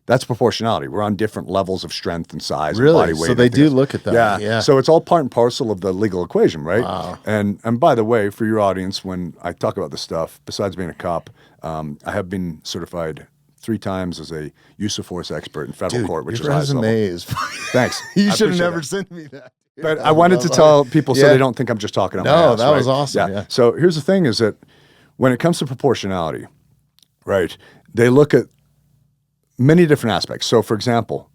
that's proportionality. We're on different levels of strength and size and Really? body weight. So and they everything do else. look at that. Yeah. So it's all part and parcel of the legal equation, right? Wow. And by the way, for your audience, when I talk about this stuff, besides being a cop, I have been certified 3 times as a use of force expert in federal court, which your is highest level. resume is. Thanks. You I should have appreciate never it. sent me that. But I wanted to tell people so Yeah. they don't think I'm just talking out my No, ass, that right? was awesome, yeah. So here's the thing: is that when it comes to proportionality, right? They look at many different aspects. So, for example,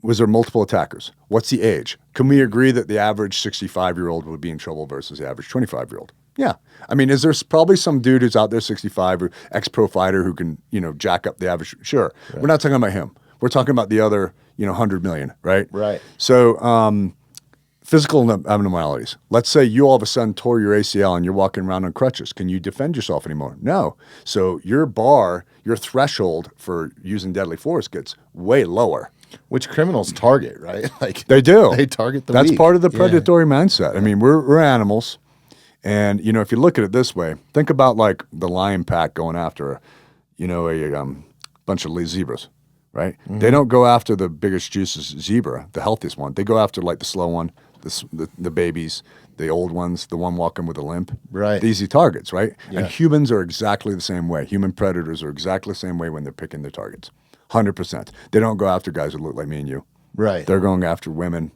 was there multiple attackers? What's the age? Can we agree that the average 65-year-old would be in trouble versus the average 25-year-old? Yeah. I mean, is there probably some dude who's out there 65 or ex-pro fighter who can, jack up the average? Sure. Right. We're not talking about him. We're talking about the other, 100 million, right? Right. So, physical abnormalities. Let's say you all of a sudden tore your ACL and you're walking around on crutches. Can you defend yourself anymore? No. So your threshold for using deadly force gets way lower. Which criminals target, right? Like They do. They target the That's weak. part of the Yeah. predatory mindset. I mean, we're animals. And, if you look at it this way, think about like the lion pack going after, a bunch of zebras, right? Mm-hmm. They don't go after the biggest, juiciest zebra, the healthiest one. They go after like the slow one, the babies, the old ones, the one walking with a limp. Right. The easy targets, right? Yeah. And humans are exactly the same way. Human predators are exactly the same way when they're picking their targets. 100%. They don't go after guys who look like me and you. Right. They're going after women,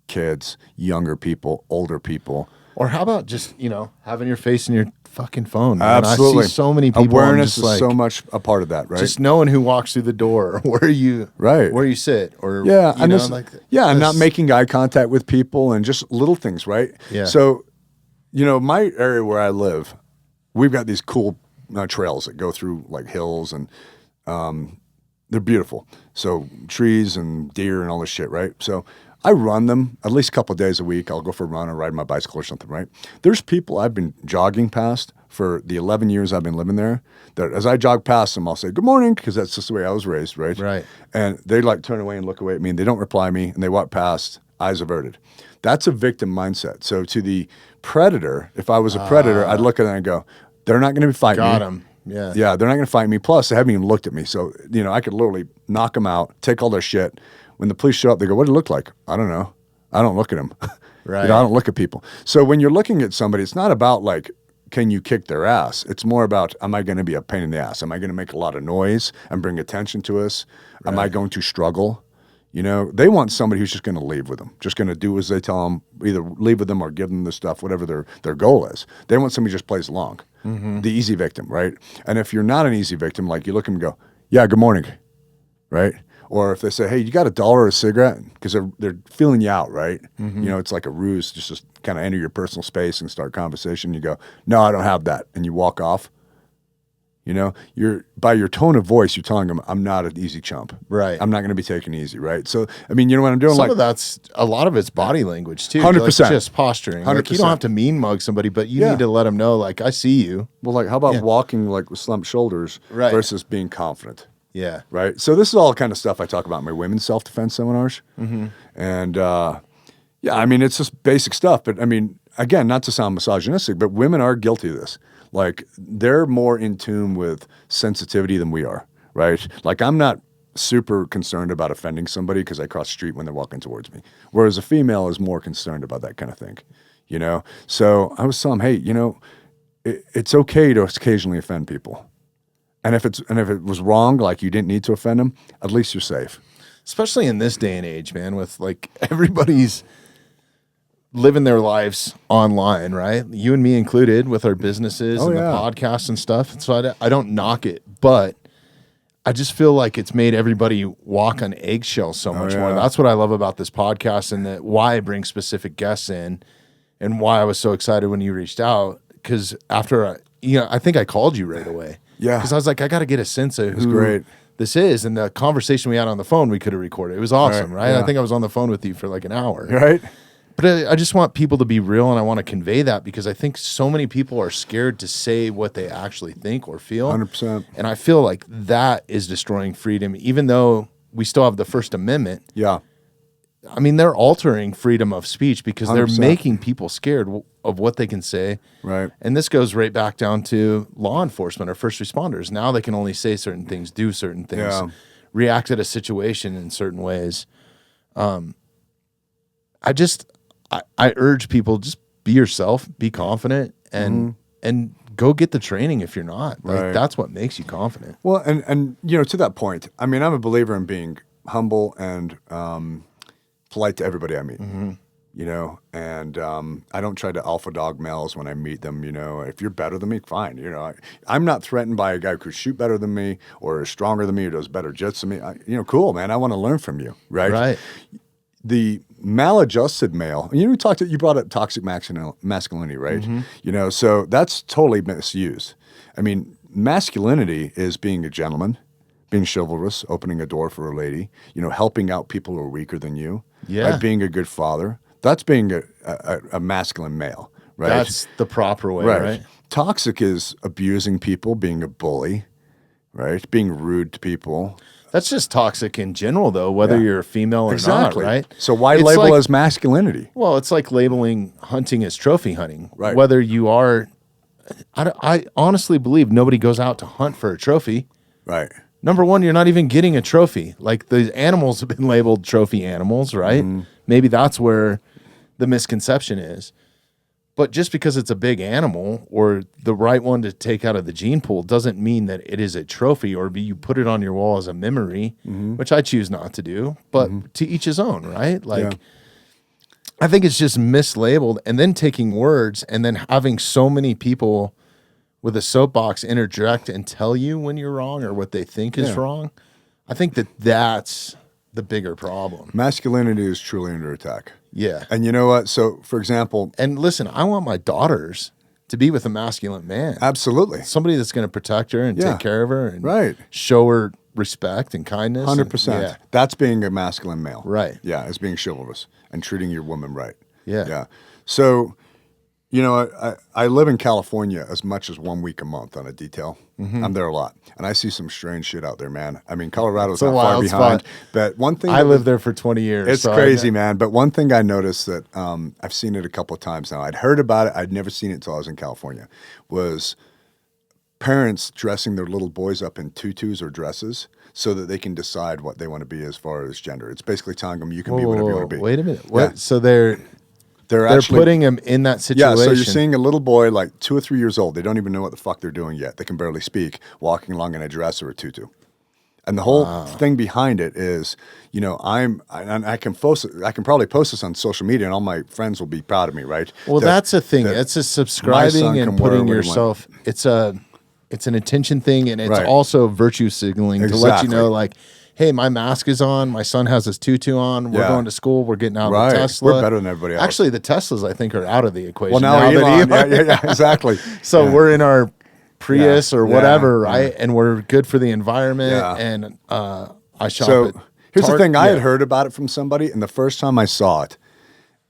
kids, younger people, older people. Or how about just, having your face in your fucking phone? Man? Absolutely. I see so many people. Awareness just is so much a part of that, right? Just knowing who walks through the door, or where you sit, or and not making eye contact with people, and just little things, right? Yeah. So, my area where I live, we've got these cool trails that go through like hills, and they're beautiful. So trees and deer and all this shit, right? So I run them at least a couple of days a week. I'll go for a run or ride my bicycle or something, right? There's people I've been jogging past for the 11 years I've been living there, that as I jog past them, I'll say, good morning, because that's just the way I was raised, right? Right. And they like turn away and look away at me, and they don't reply me, and they walk past, eyes averted. That's a victim mindset. So to the predator, if I was a predator, I'd look at them and go, they're not going to be fighting me. Got him. Yeah. Yeah, they're not going to fight me. Plus, they haven't even looked at me. So, I could literally knock them out, take all their shit. When the police show up, they go, what did it look like? I don't know. I don't look at them. Right. I don't look at people. So when you're looking at somebody, it's not about like, can you kick their ass? It's more about, am I going to be a pain in the ass? Am I going to make a lot of noise and bring attention to us? Right. Am I going to struggle? They want somebody who's just going to leave with them, just going to do as they tell them, either leave with them or give them the stuff, whatever their goal is. They want somebody who just plays along. Mm-hmm. The easy victim, right? And if you're not an easy victim, like you look at them and go, yeah, good morning, right? Or if they say, hey, you got $1 or a cigarette? Because they're feeling you out, right? Mm-hmm. It's like a ruse, just to kind of enter your personal space and start conversation. You go, no, I don't have that. And you walk off. You're by your tone of voice, you're telling them, I'm not an easy chump. Right. I'm not going to be taken easy, right? So, I mean, you know what I'm doing? Some of that's, a lot of it's body language too. 100%. Like just posturing. 100%. Like you don't have to mean mug somebody, but you need to let them know, like, I see you. Well, like, how about walking like with slumped shoulders versus being confident? Yeah. Right. So this is all kind of stuff I talk about in my women's self-defense seminars. Mm-hmm. And I mean, it's just basic stuff. But I mean, again, not to sound misogynistic, but women are guilty of this. Like they're more in tune with sensitivity than we are. Right. Like I'm not super concerned about offending somebody because I cross the street when they're walking towards me. Whereas a female is more concerned about that kind of thing. So I was telling them, hey, it's okay to occasionally offend people. And if it was wrong, like you didn't need to offend them, at least you're safe. Especially in this day and age, man, with like everybody's living their lives online, right? You and me included, with our businesses and the podcasts and stuff. So I don't knock it, but I just feel like it's made everybody walk on eggshells so much more. That's what I love about this podcast, and why I bring specific guests in, and why I was so excited when you reached out. Because after I think I called you right away. Yeah. Because I was like, I got to get a sense of who this is. And the conversation we had on the phone, we could have recorded. It was awesome, right? Yeah. I think I was on the phone with you for like an hour. Right. But I just want people to be real, and I want to convey that because I think so many people are scared to say what they actually think or feel. 100%. And I feel like that is destroying freedom, even though we still have the First Amendment. Yeah. I mean, they're altering freedom of speech because 100%. they're making people scared of what they can say. Right. And this goes right back down to law enforcement or first responders. Now they can only say certain things, do certain things, react at a situation in certain ways. I urge people, just be yourself, be confident, and go get the training if you're not. Like that's what makes you confident. Well, and to that point, I mean, I'm a believer in being humble and polite to everybody I meet. Mm-hmm. And I don't try to alpha dog males when I meet them. If you're better than me, fine. I'm not threatened by a guy who could shoot better than me or is stronger than me or does better jits than me. Cool, man. I want to learn from you, right? Right. The maladjusted male, you brought up toxic masculinity, right? Mm-hmm. So that's totally misused. I mean, masculinity is being a gentleman, being chivalrous, opening a door for a lady, helping out people who are weaker than you, right? Being a good father. That's being a masculine male, right? That's the proper way, right? Toxic is abusing people, being a bully, right? Being rude to people. That's just toxic in general, though, whether you're a female or not, right? So why label as masculinity? Well, it's like labeling hunting as trophy hunting. Right. Whether you are, I honestly believe nobody goes out to hunt for a trophy. Right. Number one, you're not even getting a trophy. Like the animals have been labeled trophy animals, right? Mm-hmm. Maybe that's where the misconception is. But just because it's a big animal or the right one to take out of the gene pool doesn't mean that it is a trophy or you put it on your wall as a memory, which I choose not to do, but to each his own, right? Like, I think it's just mislabeled, and then taking words and then having so many people with a soapbox interject and tell you when you're wrong or what they think is wrong. I think that that's the bigger problem. Masculinity is truly under attack. Yeah. And you know what? So, for example, And listen, I want my daughters to be with a masculine man. absolutely, Somebody that's going to protect her and Yeah. take care of her and Right. show her respect and kindness. 100%. Yeah. That's being a masculine male. Right. Yeah, it's being chivalrous and treating your woman right. Yeah. Yeah. So, you know, I live in California as much as 1 week a month on a detail. I'm there a lot. And I see some strange shit out there, man. I mean, Colorado's a not far wild behind. spot. But one thing I lived there for 20 years. It's so I crazy, know. man. But one thing I noticed that I've seen it a couple of times now. I'd heard about it. I'd never seen it until I was in California. Was parents dressing their little boys up in tutus or dresses so that they can decide what they want to be as far as gender. It's basically telling them you can be whatever you want to be. Wait a minute. What? Yeah. So they're Actually putting him in that situation. Yeah, so you're seeing a little boy like 2 or 3 years old. They don't even know what the fuck they're doing yet. They can barely speak, walking along in a dress or a tutu. And the whole thing behind it is, you know, I can probably post this on social media, and all my friends will be proud of me, right? Well, that's a thing. It's a subscribing and putting yourself. It's an attention thing, and it's Right. also virtue signaling to let you Exactly. know, like, hey, my mask is on. My son has his tutu on. We're Yeah. going to school. We're getting out Right. of the Tesla. We're better than everybody else. Actually, the Teslas, I think, are out of the equation. Well, now that Elon, yeah, exactly. So Yeah. we're in our Prius Yeah. or Yeah. whatever, Yeah. right? And we're good for the environment. Yeah. And I shop So at here's the thing. I Yeah. had heard about it from somebody, and the first time I saw it,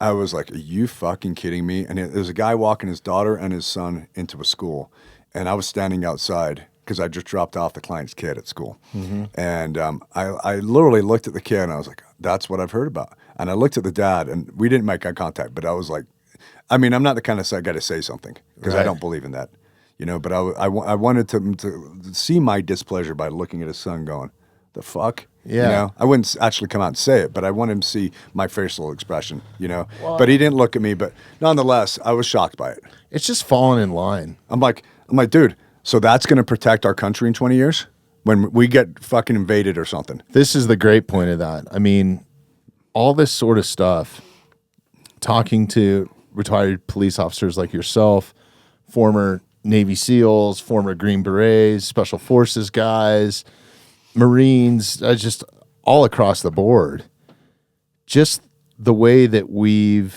I was like, are you fucking kidding me? And there was a guy walking his daughter and his son into a school, and I was standing outside because I just dropped off the client's kid at school. And I literally looked at the kid, and I was like, that's what I've heard about. And I looked at the dad, and we didn't make eye contact, but I was like, I mean, I'm not the kind of guy to say something because I Right. don't believe in that. You know, but I wanted to see my displeasure by looking at his son going, the fuck? Yeah. You know, I wouldn't actually come out and say it, but I wanted him to see my facial expression, you know. But he didn't look at me, but nonetheless, I was shocked by it. It's just falling in line. I'm like, dude, so that's going to protect our country in 20 years when we get fucking invaded or something. This is the great point of that. I mean, all this sort of stuff, talking to retired police officers like yourself, former Navy SEALs, former Green Berets, Special Forces guys, Marines, just all across the board. Just the way that we're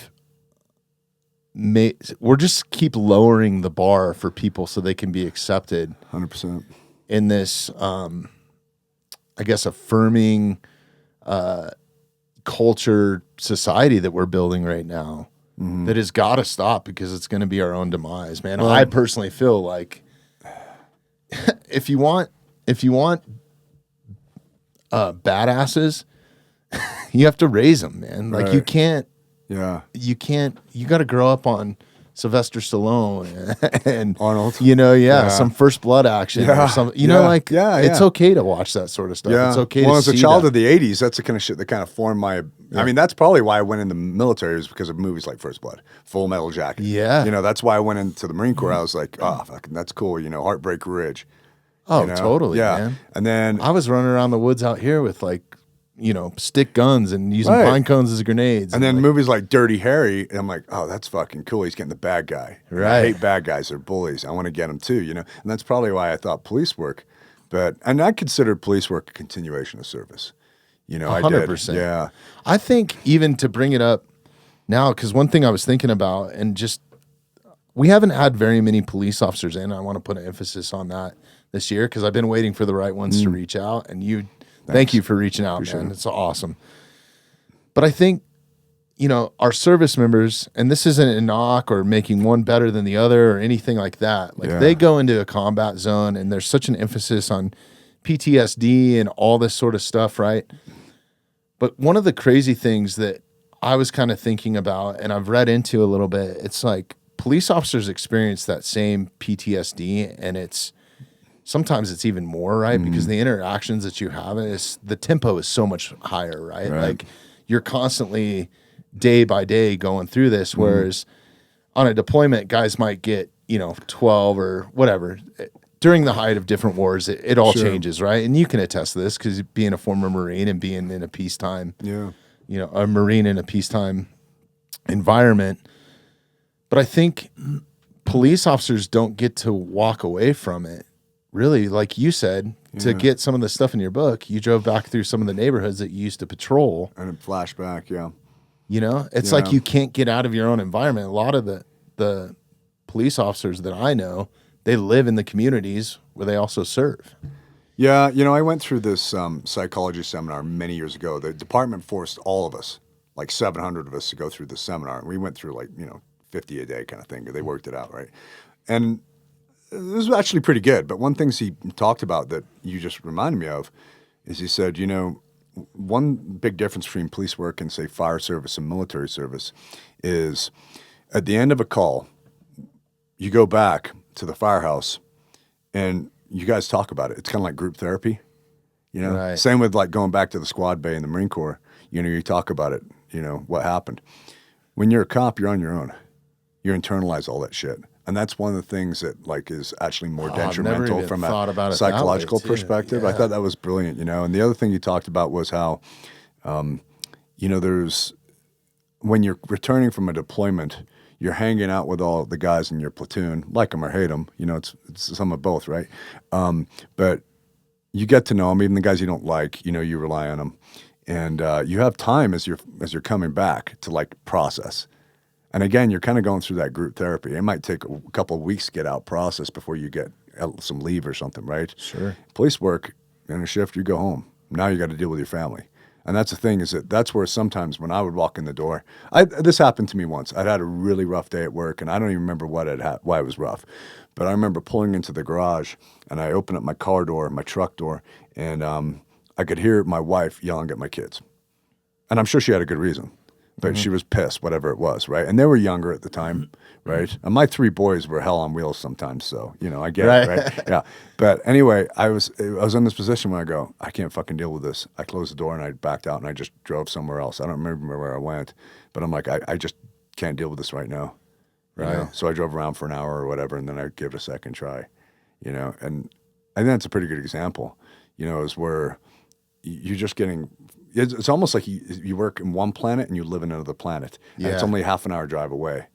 just keep lowering the bar for people so they can be accepted 100%. in this, I guess, affirming culture society that we're building right now. That has got to stop because it's going to be our own demise, man. I personally feel like if you want badasses, you have to raise them, man. Like you Right. can't. Yeah. You got to grow up on Sylvester Stallone and Arnold. You know, Yeah. some First Blood action Yeah. or something. You know, Yeah. like Yeah, it's yeah. okay to watch that sort of stuff. Yeah. It's okay well, to as a see child that. of the 80s, that's the kind of shit that kind of formed my. I mean, that's probably why I went in the military, is because of movies like First Blood, Full Metal Jacket. Yeah. You know, that's why I went into the Marine Corps. I was like, oh, fucking, that's cool. You know, Heartbreak Ridge. Oh, you know? totally, Yeah. man. And then I was running around the woods out here with stick guns and using Right. pine cones as grenades. And then like, movies like Dirty Harry, and I'm like, oh, that's fucking cool. He's getting the bad guy. And I Right. hate bad guys. They're bullies. I want to get them too, you know? And that's probably why I thought police work. And I consider police work a continuation of service. You know, I did. 100%. Yeah. I think even to bring it up now, because one thing I was thinking about, and just we haven't had very many police officers in. I want to put an emphasis on that this year because I've been waiting for the right ones to reach out. And thank you for reaching out, man. It's awesome. But I think, our service members, and this isn't a knock or making one better than the other or anything like that. Like they go into a combat zone and there's such an emphasis on PTSD and all this sort of stuff, right? But one of the crazy things that I was kind of thinking about, and I've read into a little bit, it's like police officers experience that same PTSD, and sometimes it's even more, right? Because the interactions that you have, the tempo is so much higher, right? Like you're constantly day by day going through this, whereas on a deployment, guys might get, 12 or whatever. During the height of different wars, it all Sure. changes, right? And you can attest to this because being a former Marine and being in a peacetime, Yeah. a Marine in a peacetime environment. But I think police officers don't get to walk away from it. Really, like you said, to get some of the stuff in your book, you drove back through some of the neighborhoods that you used to patrol. And a flashback, yeah. It's like you can't get out of your own environment. A lot of the police officers that I know, they live in the communities where they also serve. Yeah, I went through this psychology seminar many years ago. The department forced all of us, like 700 of us, to go through this seminar. And we went through 50 a day kind of thing. They worked it out, right? And it was actually pretty good. But one thing he talked about that you just reminded me of is he said, one big difference between police work and, say, fire service and military service is at the end of a call, you go back to the firehouse and you guys talk about it. It's kind of like group therapy, Right. Same with going back to the squad bay in the Marine Corps. You talk about it, what happened. When you're a cop, you're on your own. You internalize all that shit. And that's one of the things that is actually more detrimental even from thought a about it psychological that way, too. perspective. I thought that was brilliant, And the other thing you talked about was how, there's when you're returning from a deployment, you're hanging out with all the guys in your platoon, like them or hate them. It's some of both, right? But you get to know them, even the guys you don't like. You rely on them, and you have time as you're coming back to process. And again, you're kind of going through that group therapy. It might take a couple of weeks to get out process before you get some leave or something, right? Sure. Police work in a shift, you go home. Now you got to deal with your family. And that's the thing is that's where sometimes when I would walk in the door, this happened to me once. I'd had a really rough day at work, and I don't even remember why it was rough. But I remember pulling into the garage, and I opened up my car door, my truck door, and I could hear my wife yelling at my kids. And I'm sure she had a good reason. But she was pissed, whatever it was, right? And they were younger at the time, right? And my 3 boys were hell on wheels sometimes, so I get it, right? Yeah. But anyway, I was in this position where I go, I can't fucking deal with this. I closed the door and I backed out and I just drove somewhere else. I don't remember where I went, but I'm like, I just can't deal with this right now, Right. So I drove around for an hour or whatever, and then I give it a second try, and I think that's a pretty good example, is where you're just getting. It's almost like you work in one planet and you live in another planet. And it's only half an hour drive away.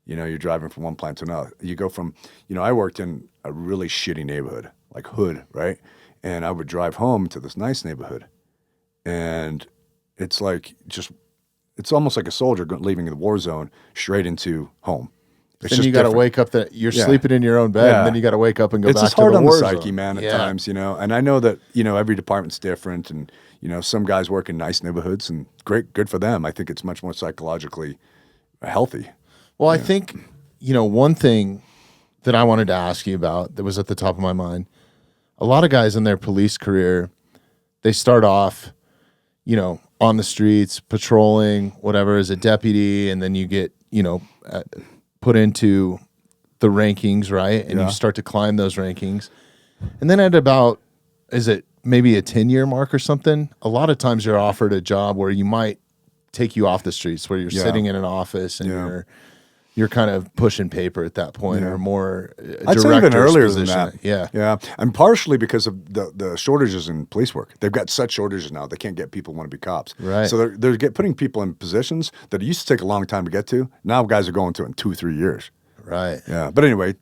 You're driving from one planet to another. You go from, I worked in a really shitty neighborhood, like Hood, right? And I would drive home to this nice neighborhood. And it's it's almost like a soldier leaving the war zone straight into home. It's Then just you got to different. wake up you're sleeping in your own bed, Yeah. and then you got to wake up and go It's back just to hard the on the war psyche, zone. man, at Yeah. times, And I know that, every department's different, and, some guys work in nice neighborhoods, and good for them. I think it's much more psychologically healthy. Well, I think, one thing that I wanted to ask you about that was at the top of my mind, a lot of guys in their police career, they start off, on the streets, patrolling, whatever, as a deputy, and then you get, put into the rankings, right? And you start to climb those rankings. And then at about, is it maybe a 10-year mark or something? A lot of times you're offered a job where you might take you off the streets, where you're sitting in an office and you're kind of pushing paper at that point, or more I'd say even earlier than position. that. Yeah. And partially because of the shortages in police work. They've got such shortages now, they can't get people who want to be cops. Right. So they're putting people in positions that it used to take a long time to get to. Now guys are going to it in 2-3 years. Right. Yeah. But anyway,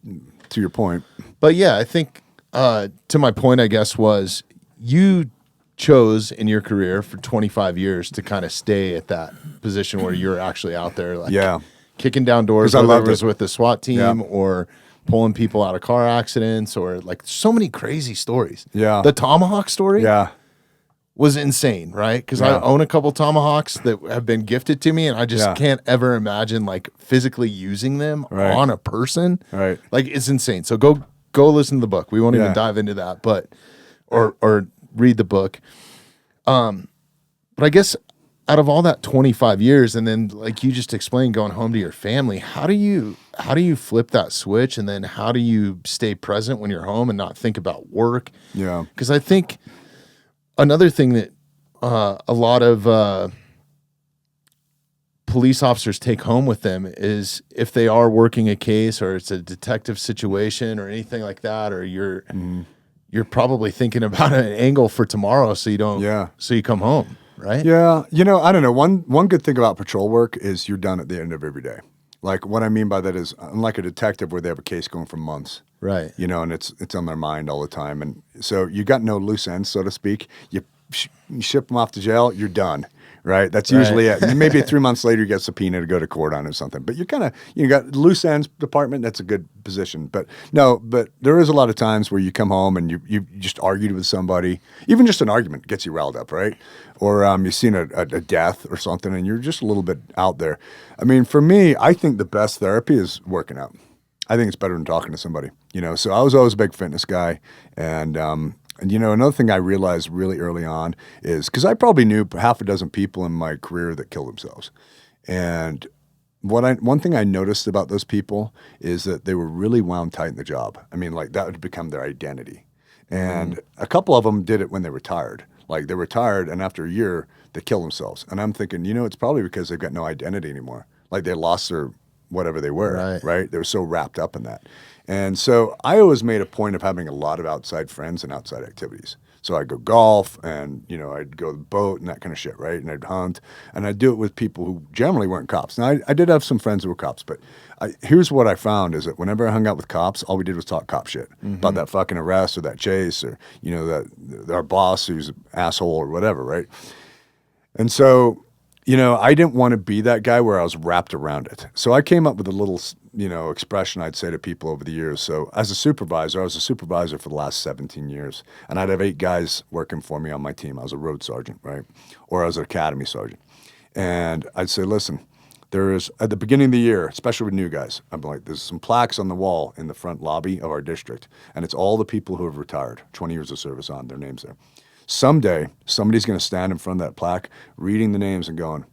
to your point. But yeah, I think to my point, I guess, was you chose in your career for 25 years to kind of stay at that position where you're actually out there, kicking down doors, 'Cause I whether it loved was it. with the SWAT team Yeah. or pulling people out of car accidents, or so many crazy stories. Yeah. The Tomahawk story Yeah. was insane, right? Because Yeah. I own a couple Tomahawks that have been gifted to me, and I just Yeah. can't ever imagine physically using them Right. on a person. Right. It's insane. So go listen to the book. We won't even dive into that, but or read the book. But I guess out of all that 25 years, and then you just explained, going home to your family, how do you flip that switch, and then how do you stay present when you're home and not think about work? Yeah. Because I think another thing that a lot of police officers take home with them is if they are working a case or it's a detective situation or anything like that, or you're probably thinking about an angle for tomorrow so you don't, so you come home, right? Yeah. You know, I don't know. One good thing about patrol work is you're done at the end of every day. Like what I mean by that is unlike a detective where they have a case going for months. Right. You know, and it's on their mind all the time. And so you got no loose ends, so to speak. You ship them off to jail, you're done. Right. That's usually it. Maybe 3 months later, you get subpoena to go to court on it or something. But you got loose ends department. That's a good position. But but there is a lot of times where you come home and you just argued with somebody. Even just an argument gets you riled up, right? Or you've seen a death or something and you're just a little bit out there. I mean, for me, I think the best therapy is working out. I think it's better than talking to somebody. You know, so I was always a big fitness guy. And, you know, another thing I realized really early on is because I probably knew half a dozen people in my career that killed themselves. And one thing I noticed about those people is that they were really wound tight in the job. I mean, like that would become their identity. And a couple of them did it when they retired. Like they retired and after a year, they killed themselves. And I'm thinking, you know, it's probably because they've got no identity anymore. Like they lost their whatever they were, right? They were so wrapped up in that. And so I always made a point of having a lot of outside friends and outside activities. So I'd go golf and, you know, I'd go to the boat and that kind of shit, right? And I'd hunt and I'd do it with people who generally weren't cops. Now, I did have some friends who were cops, but here's what I found is that whenever I hung out with cops, all we did was talk cop shit about that fucking arrest or that chase or, you know, that our boss who's an asshole or whatever, right? And so, you know, I didn't want to be that guy where I was wrapped around it. So I came up with a little, you know, expression I'd say to people over the years. So as a supervisor, I was a supervisor for the last 17 years. And I'd have 8 guys working for me on my team. I was a road sergeant, right? Or I was an academy sergeant. And I'd say, listen, there is, at the beginning of the year, especially with new guys, I'm like, there's some plaques on the wall in the front lobby of our district. And it's all the people who have retired, 20 years of service on, their names there. Someday, somebody's going to stand in front of that plaque, reading the names and going,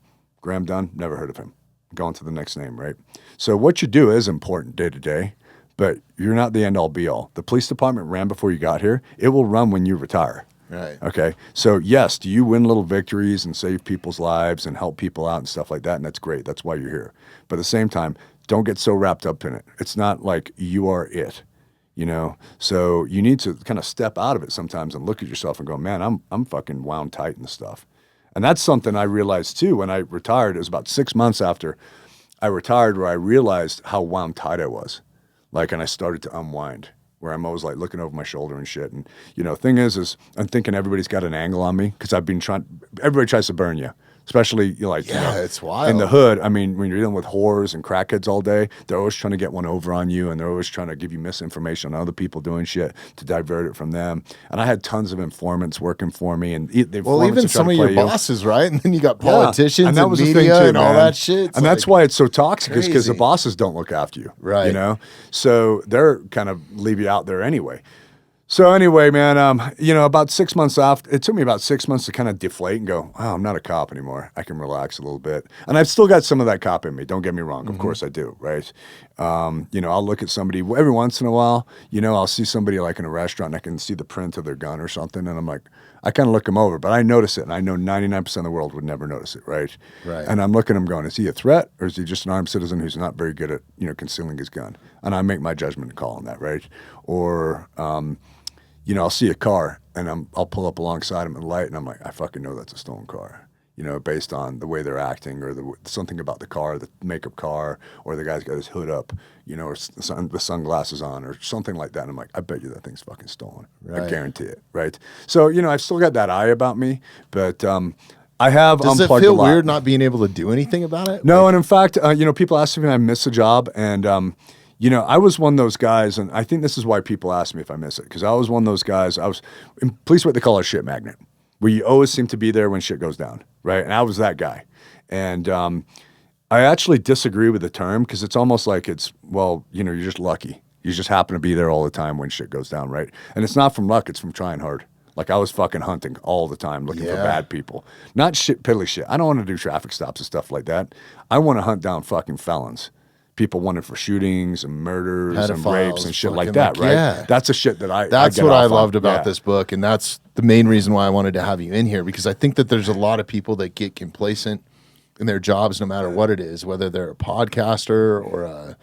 Graham Dunn, never heard of him. Going to the next name, right? So what you do is important day to day, but you're not the end all be all. The police department ran before you got here. It will run when you retire. Right. Okay. So yes, do you win little victories and save people's lives and help people out and stuff like that? And that's great. That's why you're here. But at the same time, don't get so wrapped up in it. It's not like you are it. You know, so you need to kind of step out of it sometimes and look at yourself and go, man, I'm fucking wound tight in this stuff. And that's something I realized too when I retired. It was about 6 months after I retired where I realized how wound tight I was. Like, and I started to unwind where I'm always like looking over my shoulder and shit. And, you know, thing is I'm thinking everybody's got an angle on me because everybody tries to burn you. Especially, like, you know, it's wild. In the hood, I mean, when you're dealing with whores and crackheads all day, they're always trying to get one over on you, and they're always trying to give you misinformation on other people doing shit to divert it from them. And I had tons of informants working for me, and even some of your bosses, right? And then you got politicians and that was media the thing too, and all man. that shit. It's and that's why it's so toxic, is because the crazy. bosses don't look after you, Right? You know, so they're kind of leave you out there anyway. So anyway, man, you know, about 6 months after, it took me about 6 months to kind of deflate and go, oh, I'm not a cop anymore. I can relax a little bit. And I've still got some of that cop in me. Don't get me wrong. Of course I do, right? You know, I'll look at somebody every once in a while, you know, I'll see somebody like in a restaurant and I can see the print of their gun or something. And I'm like, I kind of look them over, but I notice it. And I know 99% of the world would never notice it, right? Right. And I'm looking at him going, is he a threat or is he just an armed citizen who's not very good at, you know, concealing his gun? And I make my judgment call on that, right? Or, you know, I'll see a car and I'll pull up alongside him at the light and I'm like, I fucking know that's a stolen car, you know, based on the way they're acting or something about the car, the makeup car, or the guy's got his hood up, you know, or the sunglasses on or something like that. And I'm like, I bet you that thing's fucking stolen. Right. I guarantee it, right? So, you know, I've still got that eye about me, but I have Does it unplugged feel a lot. weird not being able to do anything about it? No, and in fact, you know, people ask me if I miss a job, and you know, I was one of those guys, and I think this is why people ask me if I miss it, because I was one of those guys. I was in police, what they call a shit magnet, where you always seem to be there when shit goes down, right? And I was that guy, and I actually disagree with the term because it's almost like it's, well, you know, you're just lucky. You just happen to be there all the time when shit goes down, right? And it's not from luck; it's from trying hard. Like I was fucking hunting all the time, looking for bad people. Not shit, piddly shit. I don't want to do traffic stops and stuff like that. I want to hunt down fucking felons. People wanted for shootings and murders and rapes and shit like that, right? Yeah. That's a shit that That's get what I off on. loved about Yeah. this book, and that's the main reason why I wanted to have you in here, because I think that there's a lot of people that get complacent in their jobs, no matter what it is, whether they're a podcaster or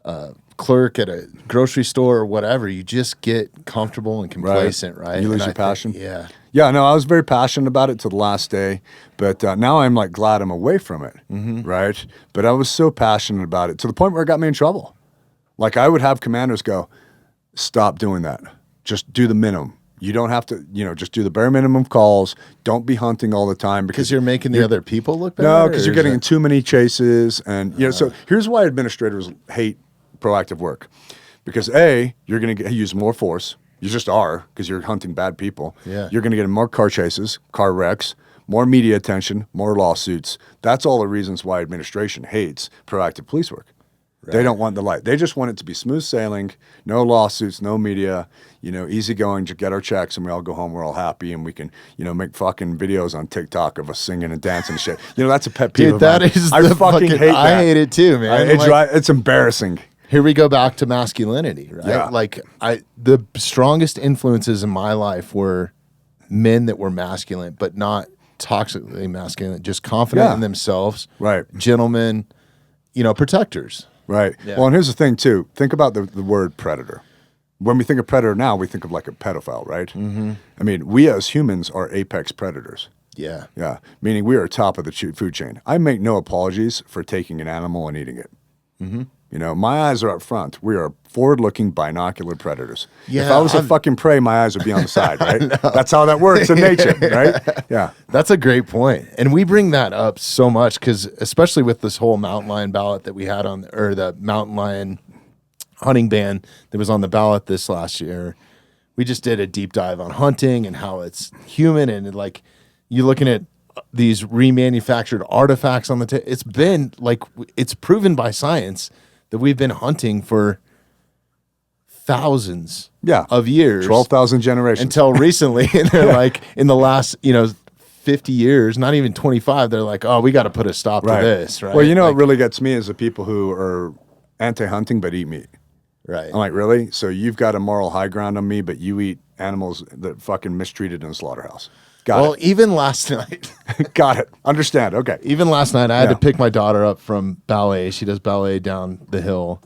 a clerk at a grocery store or whatever. You just get comfortable and complacent, right? You lose And your passion. Yeah. Yeah, no, I was very passionate about it till the last day, but now I'm like glad I'm away from it, right? But I was so passionate about it to the point where it got me in trouble. Like I would have commanders go, stop doing that. Just do the minimum. You don't have to, just do the bare minimum of calls. Don't be hunting all the time Because you're making the other people look better? No, because or you're is getting that- in too many chases. And, so here's why administrators hate proactive work. Because A, you're going to use more force. You just are, because you're hunting bad people. Yeah. You're going to get in more car chases, car wrecks, more media attention, more lawsuits. That's all the reasons why administration hates proactive police work. They don't want the light. They just want it to be smooth sailing, no lawsuits, no media, easygoing, just get our checks and we all go home, we're all happy and we can, make fucking videos on TikTok of us singing and dancing and shit. That's a pet peeve Dude, of that mine. is I the fucking hate that. I hate it too, man. It's embarrassing. Here we go back to masculinity, right? Yeah. Like the strongest influences in my life were men that were masculine, but not toxically masculine, just confident in themselves. Right. Gentlemen, protectors. Right. Yeah. Well, and here's the thing too. Think about the word predator. When we think of predator now, we think of like a pedophile, right? Mm-hmm. I mean, we as humans are apex predators. Yeah. Yeah. Meaning we are top of the food chain. I make no apologies for taking an animal and eating it. Mm-hmm. My eyes are up front. We are forward-looking binocular predators. Yeah, if I was a fucking prey, my eyes would be on the side, right? That's how that works in nature, right? Yeah. That's a great point. And we bring that up so much because especially with this whole mountain lion ballot that we had or the mountain lion hunting ban that was on the ballot this last year, we just did a deep dive on hunting and how it's human and like you're looking at these remanufactured artifacts on the it's been like it's proven by science that we've been hunting for thousands of years, 12,000 generations until recently. And they're like in the last 50 years, not even 25, they're like, oh, we got to put a stop to this, right? Well, like, what really gets me is the people who are anti-hunting but eat meat. right. I'm like, really? So you've got a moral high ground on me, but you eat animals that fucking mistreated in a slaughterhouse. Got it. Even last night, Got it. Understand. Okay. I had to pick my daughter up from ballet. She does ballet down the hill.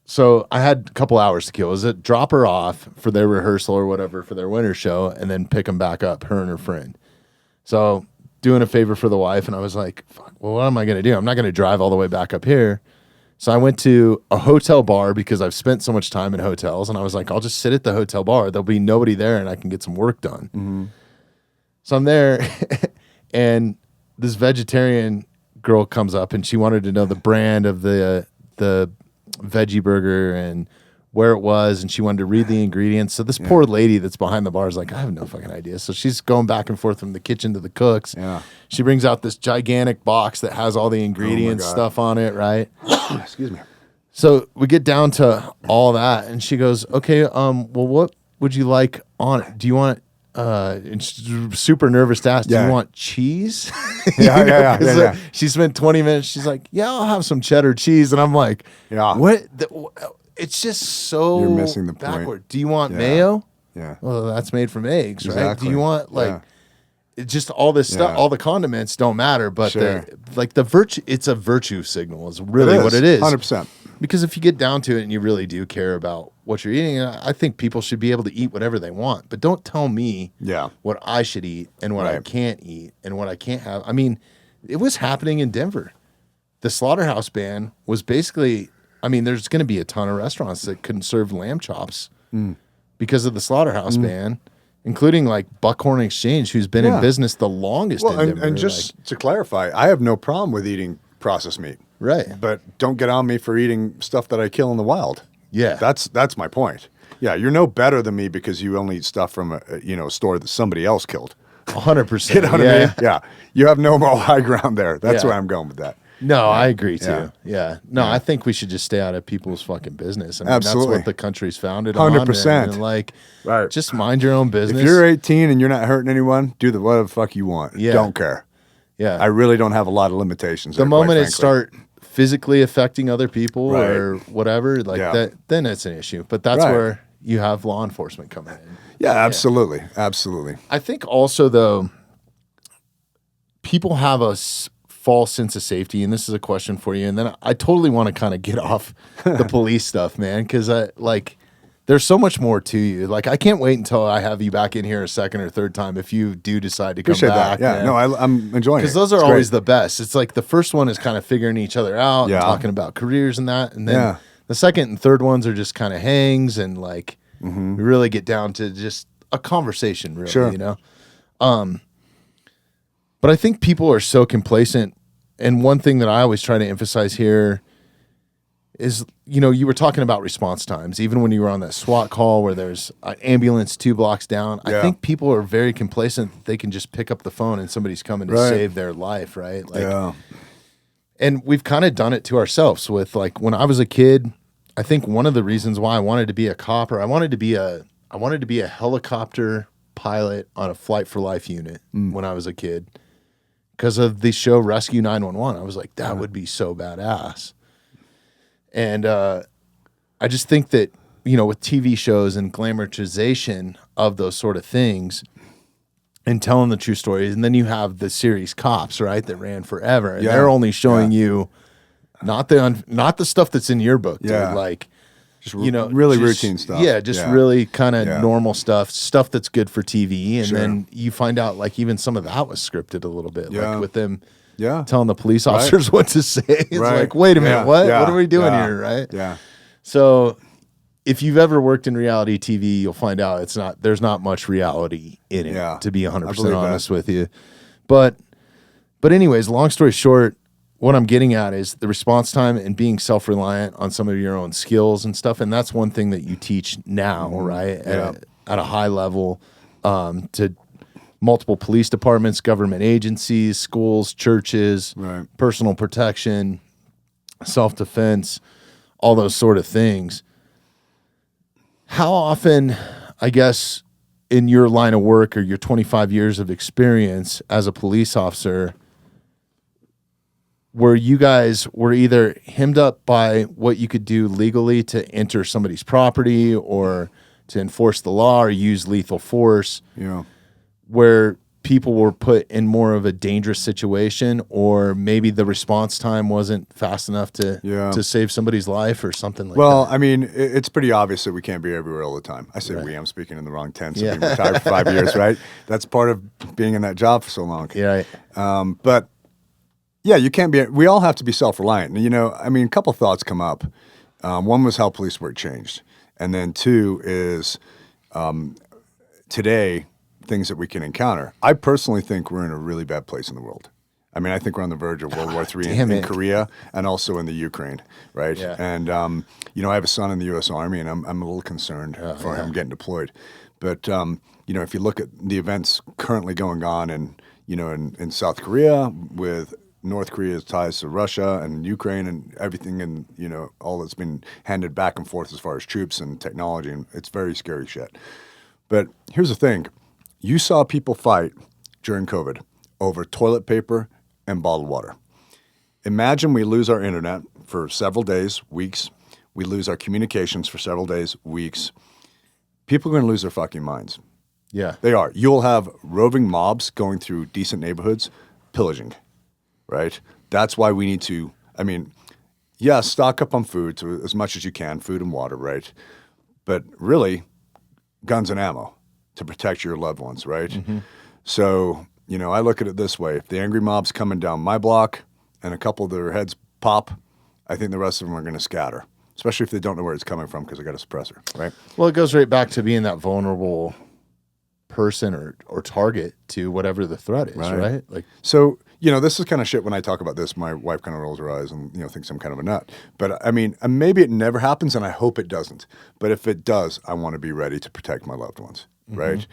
So I had a couple hours to kill. It was a drop her off for their rehearsal or whatever for their winter show and then pick them back up, her and her friend. So doing a favor for the wife. And I was like, fuck, well, what am I going to do? I'm not going to drive all the way back up here. So I went to a hotel bar because I've spent so much time in hotels. And I was like, I'll just sit at the hotel bar. There'll be nobody there and I can get some work done. Mm-hmm. So I'm there and this vegetarian girl comes up and she wanted to know the brand of the veggie burger and where it was, and she wanted to read the ingredients. So this poor lady that's behind the bar is like, I have no fucking idea. So she's going back and forth from the kitchen to the cooks. Yeah. She brings out this gigantic box that has all the ingredients stuff on it, right? Excuse me. So we get down to all that, and she goes, okay, well, what would you like on it? Do you want and she's super nervous to ask, do you want cheese? Yeah. She spent 20 minutes. She's like, yeah, I'll have some cheddar cheese. And I'm like, what? It's just so You're missing the backward. point. Do you want mayo? Yeah. Well, that's made from eggs, right? Exactly. Do you want it's just all this stuff, all the condiments don't matter, but the virtue, it's a virtue signal is really what it is. 100%. Because if you get down to it and you really do care about what you're eating, I think people should be able to eat whatever they want. But don't tell me what I should eat and what I can't eat and what I can't have. I mean, it was happening in Denver. The slaughterhouse ban was basically, there's going to be a ton of restaurants that couldn't serve lamb chops because of the slaughterhouse ban, including like Buckhorn Exchange, who's been in business the longest in Denver. And just to clarify, I have no problem with eating processed meat. Right. But don't get on me for eating stuff that I kill in the wild. Yeah. That's my point. Yeah, you're no better than me because you only eat stuff from a store that somebody else killed. 100%. You know what I mean? Yeah. You have no moral high ground there. That's where I'm going with that. No, I agree too. Yeah. No, I think we should just stay out of people's fucking business. Absolutely. That's what the country's founded 100%. on. And just mind your own business. If you're 18 and you're not hurting anyone, do whatever the fuck you want. Yeah. Don't care. Yeah. I really don't have a lot of limitations. The moment it start physically affecting other people or whatever, that, then it's an issue. But that's where you have law enforcement coming in. Yeah, absolutely. Absolutely. I think also, though, people have a false sense of safety, and this is a question for you. And then I totally want to kind of get off the police stuff, man, because there's so much more to you. Like, I can't wait until I have you back in here a second or third time if you do decide to come Appreciate back. that. Yeah, no, I'm enjoying it. Because those are It's always great. the best. It's like the first one is kind of figuring each other out Yeah. and talking about careers and that. And then Yeah. the second and third ones are just kind of hangs and like we really get down to just a conversation, really, Sure. you know? But I think people are so complacent. And one thing that I always try to emphasize here is, you know, you were talking about response times, even when you were on that SWAT call where there's an ambulance 2 blocks down. Yeah. I think people are very complacent that they can just pick up the phone and somebody's coming to Right. save their life, right? Like, Yeah. and we've kind of done it to ourselves with, like, when I was a kid, I think one of the reasons why I wanted to be a cop, or I wanted to be a helicopter pilot on a Flight for Life unit when I was a kid, because of the show Rescue 911. I was like, that would be so badass. And I just think that, you know, with TV shows and glamorization of those sort of things and telling the true stories, and then you have the series Cops, right, that ran forever, and Yeah. they're only showing you not the stuff that's in your book, dude. Yeah. Like, Just you know, really just- routine stuff. Yeah, just really kind of Yeah. normal stuff that's good for TV. And Sure. then you find out, like, even some of that was scripted a little bit, Yeah. like with them Yeah. telling the police officers what to say. It's Right. like, wait a minute, Yeah. what? Yeah. What are we doing Yeah. here, right? Yeah. So if you've ever worked in reality TV, you'll find out there's not much reality in it, Yeah. to be I 100% believe that. honest with you. But anyways, long story short, what I'm getting at is the response time and being self-reliant on some of your own skills and stuff. And that's one thing that you teach now, right? Yeah. At a high level, to multiple police departments, government agencies, schools, churches, Right. personal protection, self-defense, all those sort of things. How often, I guess, in your line of work or your 25 years of experience as a police officer, where you guys were either hemmed up by what you could do legally to enter somebody's property or to enforce the law or use lethal force, Yeah. where people were put in more of a dangerous situation, or maybe the response time wasn't fast enough to save somebody's life or something like Well, that? I mean, it's pretty obvious that we can't be everywhere all the time. I say we, I'm speaking in the wrong tense. I've been retired for 5 years, right? That's part of being in that job for so long. Yeah, right. But yeah, you can't be, we all have to be self-reliant. And, you know, I mean, a couple thoughts come up. One was how police work changed. And then two is today, things that we can encounter. I personally think we're in a really bad place in the world. I mean, I think we're on the verge of World War III in Korea and also in the Ukraine, right? Yeah. And, you know, I have a son in the U.S. Army, and I'm a little concerned for him getting deployed. But, you know, if you look at the events currently going on in, you know, in South Korea with North Korea's ties to Russia and Ukraine and everything, and, you know, all that's been handed back and forth as far as troops and technology, and it's very scary shit. But here's the thing. You saw people fight during COVID over toilet paper and bottled water. Imagine we lose our internet for several days, weeks. We lose our communications for several days, weeks. People are going to lose their fucking minds. Yeah. They are. You'll have roving mobs going through decent neighborhoods, pillaging, right? That's why we need to, I mean, yeah, stock up on food to as much as you can, food and water, right? But really, guns and ammo to protect your loved ones, right? Mm-hmm. So, you know, I look at it this way. If the angry mob's coming down my block and a couple of their heads pop, I think the rest of them are going to scatter, especially if they don't know where it's coming from because I got a suppressor, right? Well, it goes right back to being that vulnerable person or target to whatever the threat is, right? Like, So, you know, this is kind of shit when I talk about this. My wife kind of rolls her eyes and, you know, thinks I'm kind of a nut. But, I mean, maybe it never happens, and I hope it doesn't. But if it does, I want to be ready to protect my loved ones, right?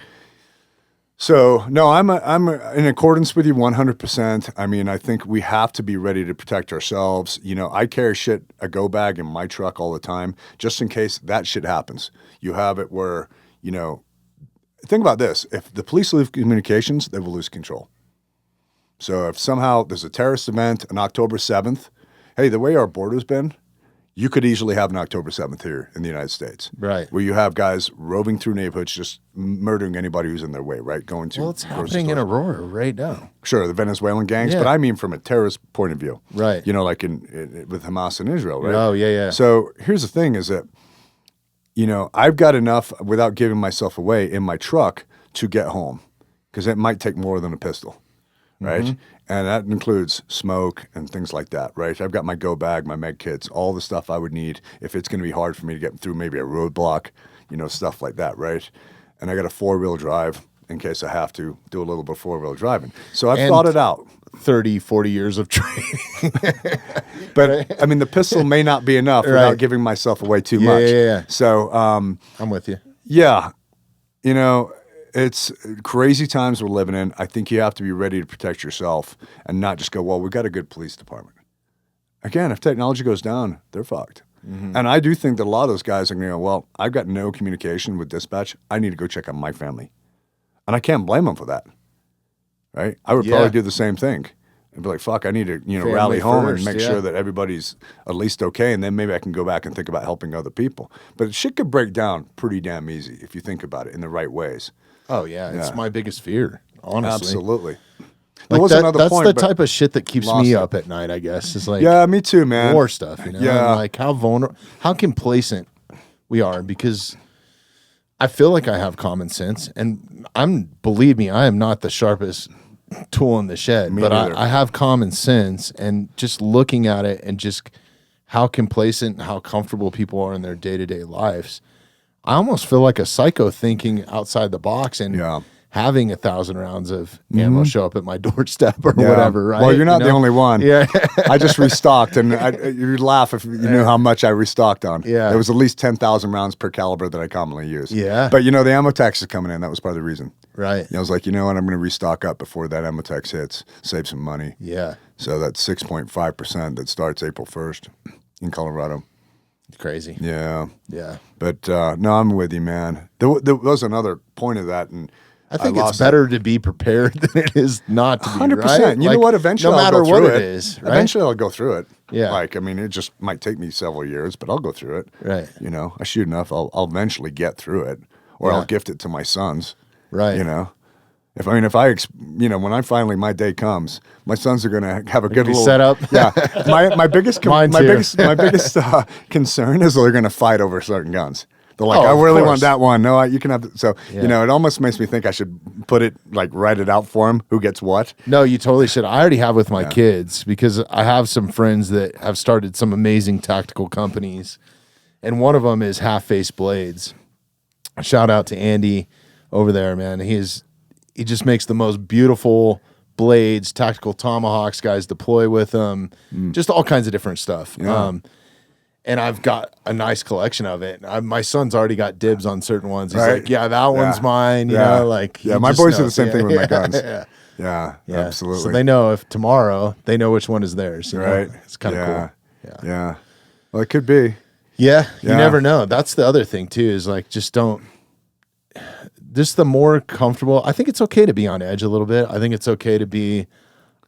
So, no, I'm in accordance with you 100%. I mean, I think we have to be ready to protect ourselves. You know, I carry a go bag in my truck all the time just in case that shit happens. You have it where, you know, think about this. If the police lose communications, they will lose control. So if somehow there's a terrorist event on October 7th, hey, the way our border's been, You could easily have an October 7th here in the United States. Right. Where you have guys roving through neighborhoods, just murdering anybody who's in their way, right? Going to Well, it's grocery happening in stores. Aurora right now. Sure, the Venezuelan gangs, Yeah. but I mean from a terrorist point of view. Right. You know, like with Hamas and Israel, right? Oh, yeah. So here's the thing is that, you know, I've got enough without giving myself away in my truck to get home because it might take more than a pistol, right? Mm-hmm. And that includes smoke and things like that, right? I've got my go bag, my med kits, all the stuff I would need if it's going to be hard for me to get through maybe a roadblock, you know, stuff like that, right? And I got a 4-wheel drive in case I have to do a little bit of 4-wheel driving. So I've thought it out. 30, 40 years of training. But I mean, the pistol may not be enough Right. without giving myself away too much. Yeah. So, I'm with you. yeah, you know, it's crazy times we're living in. I think you have to be ready to protect yourself and not just go, well, we've got a good police department. Again, if technology goes down, they're fucked. Mm-hmm. And I do think that a lot of those guys are going to go, well, I've got no communication with dispatch. I need to go check on my family. And I can't blame them for that, right? I would probably do the same thing. And be like, fuck, I need to, you know, Family rally home first, and make sure that everybody's at least okay. And then maybe I can go back and think about helping other people. But shit could break down pretty damn easy if you think about it in the right ways. Oh, yeah. It's my biggest fear, honestly. Absolutely. Like was another that's point, the but type of shit that keeps lost me it. up at night, I guess. Is like Yeah, me too, man. war stuff, you know? Yeah. And like how vulnerable, how complacent we are because I feel like I have common sense. And believe me, I am not the sharpest tool in the shed, but neither. I have common sense and just looking at it and just how complacent and how comfortable people are in their day-to-day lives. I almost feel like a psycho thinking outside the box and having 1,000 rounds of ammo show up at my doorstep or whatever, right? Well, you're not the only one. Yeah. I just restocked, and you'd laugh if you knew how much I restocked on. Yeah. There was at least 10,000 rounds per caliber that I commonly use. Yeah. But, you know, the ammo tax is coming in. That was part of the reason. Right. I was like, you know what? I'm going to restock up before that ammo tax hits, save some money. Yeah. So that's 6.5% that starts April 1st in Colorado. Crazy. Yeah. Yeah. But, no, I'm with you, man. There was another point of that, and I think it's lost better to be prepared than it is not to be. 100%. Right? You know what? Eventually, no I'll matter go through what it. it is, right? Eventually, I'll go through it. Yeah. Like, I mean, it just might take me several years, but I'll go through it. Right. You know, I shoot enough, I'll eventually get through it, or I'll gift it to my sons. Right. You know, when I finally my day comes, my sons are going to have a good be little set up. Yeah. My biggest Mine too. my biggest concern is they're going to fight over certain guns. They're like, Oh, I of really course. want that one. No, you can have. So Yeah. you know, it almost makes me think I should put it write it out for them. Who gets what? No, you totally should. I already have with my kids because I have some friends that have started some amazing tactical companies, and one of them is Half Face Blades. Shout out to Andy over there, man. He just makes the most beautiful blades, tactical tomahawks. Guys deploy with them, just all kinds of different stuff. Yeah. And I've got a nice collection of it. My son's already got dibs on certain ones. He's Right. like, yeah, that one's mine. You Yeah. know, like he my just boys do the knows. same thing with my Yeah. guns. Yeah. Yeah, Yeah, absolutely. So they know if tomorrow they know which one is theirs. You know? Right. It's kind of cool. Yeah. Well, it could be. Yeah. You Yeah. never know. That's the other thing too. Is like just the more comfortable. I think it's okay to be on edge a little bit. I think it's okay to be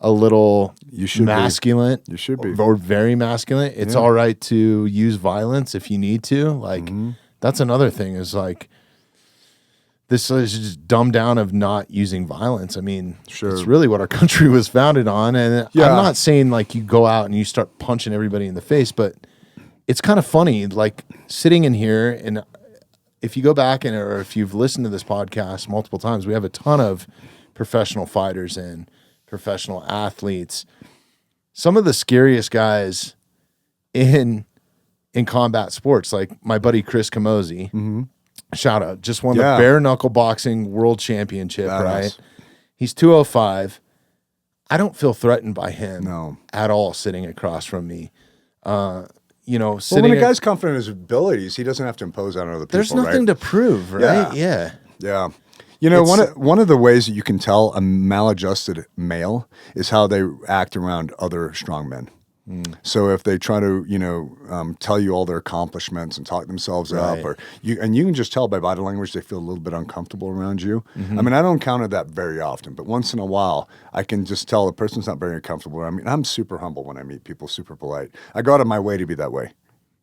a little You should be. masculine. You should be. Or very masculine. It's all right to use violence if you need to. Like that's another thing is like this is just dumbed down of not using violence. I mean, Sure. it's really what our country was founded on. And Yeah. I'm not saying like you go out and you start punching everybody in the face, but it's kind of funny, like sitting in here and if you go back or if you've listened to this podcast multiple times, we have a ton of professional fighters and professional athletes. Some of the scariest guys in combat sports, like my buddy Chris Camozzi, shout out, just won the bare knuckle boxing world championship, right? He's 205. I don't feel threatened by him at all sitting across from me. Sitting When a guy's confident in his abilities, he doesn't have to impose on other people. there's nothing to prove, right? Yeah. Yeah. You know, one of the ways that you can tell a maladjusted male is how they act around other strong men. So if they try to, tell you all their accomplishments and talk themselves up, or you can just tell by body language they feel a little bit uncomfortable around you. I mean, I don't encounter that very often, but once in a while, I can just tell the person's not very comfortable. I mean, I'm super humble when I meet people, super polite. I go out of my way to be that way.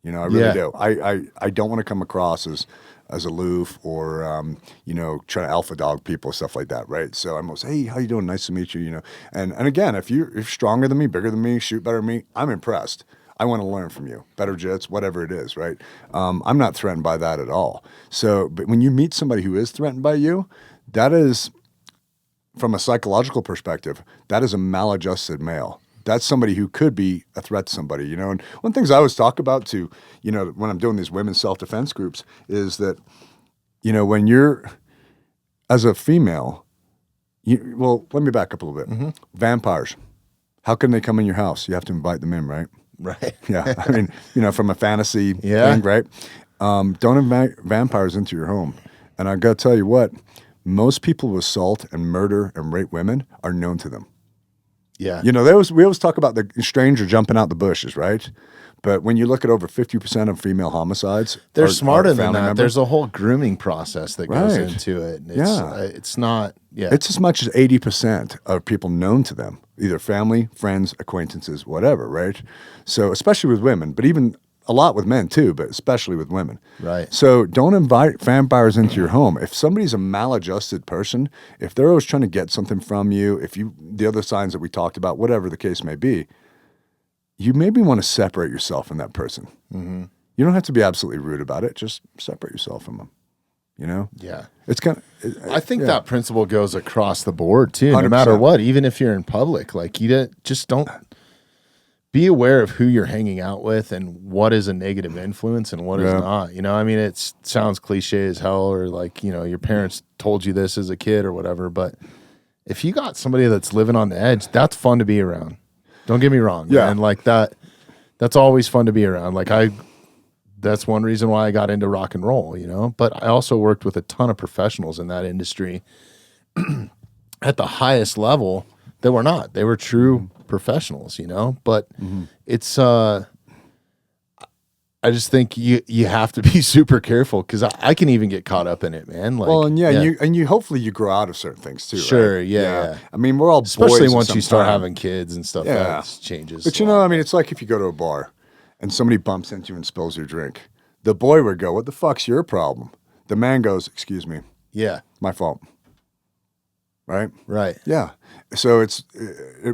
You know, I really Yeah. do. I don't want to come across as aloof or you know, trying to alpha dog people, stuff like that, right? So I'm always, hey, how you doing? Nice to meet you. You know, and again, if you're stronger than me, bigger than me, shoot better than me, I'm impressed. I want to learn from you, better jits, whatever it is, right? I'm not threatened by that at all. So, but when you meet somebody who is threatened by you, that is, from a psychological perspective, that is a maladjusted male. That's somebody who could be a threat to somebody, you know. And one of the things I always talk about to, you know, when I'm doing these women's self-defense groups is that, you know, when you're, as a female, well, let me back up a little bit. Vampires, how can they come in your house? You have to invite them in, right? Right. Yeah. I mean, you know, from a fantasy Yeah. thing, right? Don't invite vampires into your home. And I got to tell you what, most people who assault and murder and rape women are known to them. Yeah. You know, we always talk about the stranger jumping out the bushes, right? But when you look at over 50% of female homicides, They're are smarter than family that. members. There's a whole grooming process that goes Right. into it. It's, Yeah. It's not, yeah. It's as much as 80% of people known to them, either family, friends, acquaintances, whatever, right? So, especially with women, but even a lot with men too, but especially with women. Right. So don't invite vampires into your home. If somebody's a maladjusted person, if they're always trying to get something from you, the other signs that we talked about, whatever the case may be, you maybe want to separate yourself from that person. Mm-hmm. You don't have to be absolutely rude about it. Just separate yourself from them. You know? Yeah. It's kind of, I think that principle goes across the board too, no matter 100%. what, even if you're in public. Like, just don't be aware of who you're hanging out with and what is a negative influence and what is not. You know, I mean, it sounds cliche as hell, or like, you know, your parents told you this as a kid or whatever. But if you got somebody that's living on the edge, that's fun to be around. Don't get me wrong. Yeah. And like that's always fun to be around. Like that's one reason why I got into rock and roll, you know, but I also worked with a ton of professionals in that industry at the highest level that were not. They were true professionals, you know, but it's, I just think you have to be super careful, because I can even get caught up in it, man. Like, well, and you hopefully you grow out of certain things too. Sure, right? yeah. I mean, we're all especially boys once at you some start time. having kids and stuff, Yeah. that changes. But you know, I mean, it's like if you go to a bar and somebody bumps into you and spills your drink, the boy would go, "What the fuck's your problem?" The man goes, "Excuse me, Yeah, my fault." Right? right. Yeah. So it's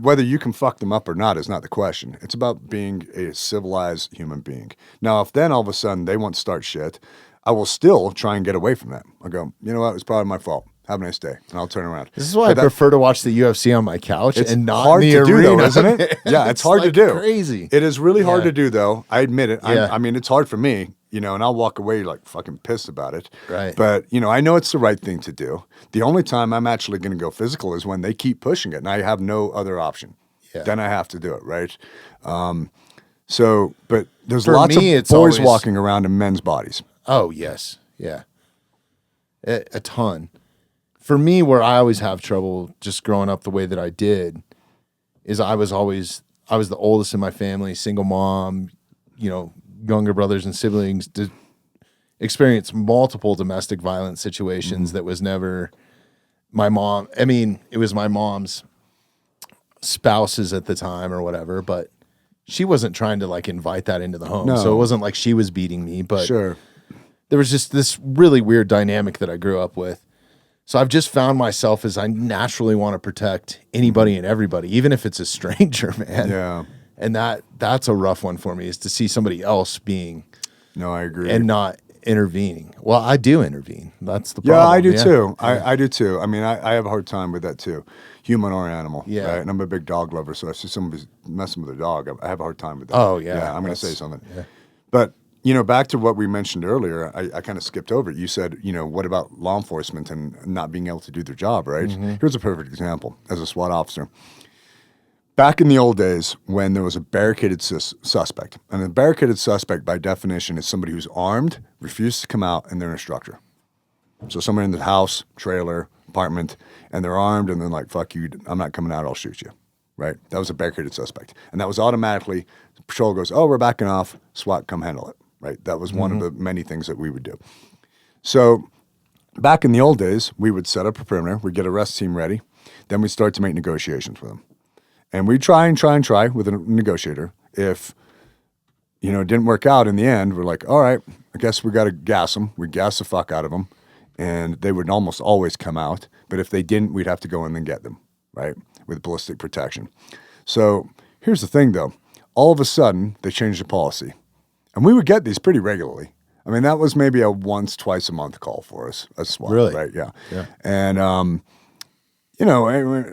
whether you can fuck them up or not is not the question. It's about being a civilized human being. Now, if then all of a sudden they want to start shit, I will still try and get away from that. I'll go, you know what? It's probably my fault. Have a nice day, and I'll turn around. This is why I prefer to watch the UFC on my couch It's and not hard in the to do, arena, though, isn't it? Yeah, it's hard to like do. Crazy. It is really hard Yeah. to do, though. I admit it. Yeah. I mean, it's hard for me, you know, and I'll walk away like fucking pissed about it. Right. But, you know, I know it's the right thing to do. The only time I'm actually going to go physical is when they keep pushing it, and I have no other option. Yeah. Then I have to do it, right? So, but there's For lots me, of it's boys always- walking around in men's bodies. Oh, yes. Yeah. A ton. For me, where I always have trouble just growing up the way that I did is I was the oldest in my family, single mom, you know, younger brothers and siblings, experienced multiple domestic violence situations that was never my mom. I mean, it was my mom's spouses at the time or whatever, but she wasn't trying to like invite that into the home. No. So it wasn't like she was beating me, but Sure. there was just this really weird dynamic that I grew up with. So I've just found myself as I naturally want to protect anybody and everybody, even if it's a stranger, man. Yeah. And that's a rough one for me, is to see somebody else being No, I agree. and not intervening. Well, I do intervene. That's the Yeah, problem. I do too. I do too. I mean, I have a hard time with that too, human or animal. Yeah. Right? And I'm a big dog lover, so I see somebody messing with a dog, I have a hard time with that. Oh, yeah. I'm going to say something. Yeah. But, you know, back to what we mentioned earlier, I kind of skipped over it. You said, you know, what about law enforcement and not being able to do their job, right? Mm-hmm. Here's a perfect example. As a SWAT officer, back in the old days when there was a barricaded suspect, and a barricaded suspect by definition is somebody who's armed, refuses to come out, and they're an instructor. So someone in the house, trailer, apartment, and they're armed, and then like, fuck you, I'm not coming out, I'll shoot you, right? That was a barricaded suspect. And that was automatically, the patrol goes, oh, we're backing off, SWAT, come handle it, right? That was one of the many things that we would do. So back in the old days, we would set up a perimeter, we'd get a arrest team ready, then we'd start to make negotiations with them. And we try with a negotiator. If you know, it didn't work out in the end. We're like, all right, I guess we got to gas them. We gas the fuck out of them. And they would almost always come out. But if they didn't, we'd have to go in and get them, right, with ballistic protection. So here's the thing, though. All of a sudden, they changed the policy. And we would get these pretty regularly. I mean, that was maybe a once, twice a month call for us, a SWAT, Really? right? Yeah. And, you know,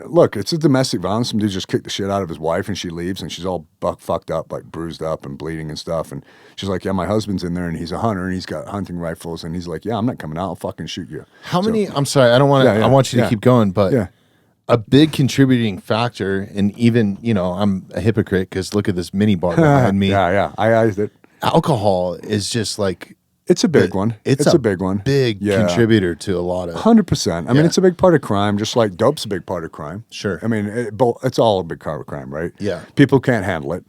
look, it's a domestic violence. Some dude just kicked the shit out of his wife, and she leaves, and she's all fucked up, like bruised up and bleeding and stuff. And she's like, yeah, my husband's in there, and he's a hunter, and he's got hunting rifles. And he's like, yeah, I'm not coming out. I'll fucking shoot you. How many? I'm sorry, I don't want to. I want you to keep going, but Yeah. a big contributing factor, and even I'm a hypocrite because look at this mini bar behind me. Yeah. I eyed it. Alcohol is just like It's a big one. It's a big one. Big contributor to a lot of 100%. I mean, it's a big part of crime, just like dope's a big part of crime. Sure. I mean, it's all a big part of crime, right? Yeah. People can't handle it.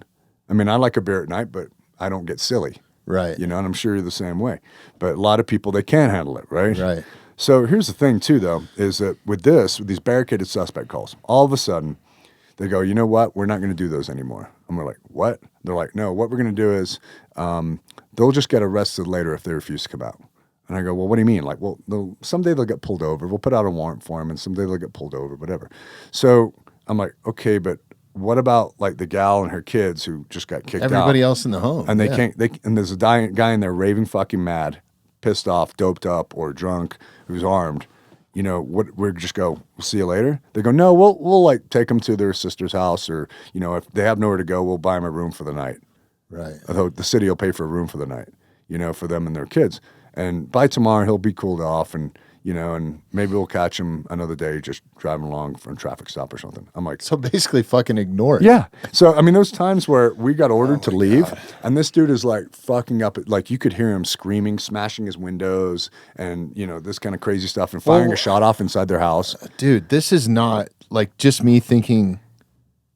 I mean, I like a beer at night, but I don't get silly. Right. You know, and I'm sure you're the same way. But a lot of people, they can't handle it, right? Right. So here's the thing, too, though, is that with these barricaded suspect calls, all of a sudden, they go, you know what? We're not going to do those anymore. And we're like, what? They're like, no, what we're going to do is they'll just get arrested later if they refuse to come out. And I go, well, what do you mean? Like, well, someday they'll get pulled over. We'll put out a warrant for them, and someday they'll get pulled over, whatever. So I'm like, okay, but what about like the gal and her kids who just got kicked out? Everybody else in the home. And they can't, and there's a guy in there raving fucking mad, pissed off, doped up, or drunk, who's armed. You know, we're just go, we'll see you later. They go, no, we'll like take them to their sister's house, or, you know, if they have nowhere to go, we'll buy them a room for the night. Right. Although the city will pay for a room for the night, you know, for them and their kids. And by tomorrow, he'll be cooled off, and, you know, and maybe we'll catch him another day just driving along from a traffic stop or something. I'm like, So basically fucking ignore it. yeah. So, I mean, those times where we got ordered to leave, and this dude is like fucking up, like you could hear him screaming, smashing his windows, and, you know, this kind of crazy stuff, and firing a shot off inside their house. Dude, this is not like just me thinking,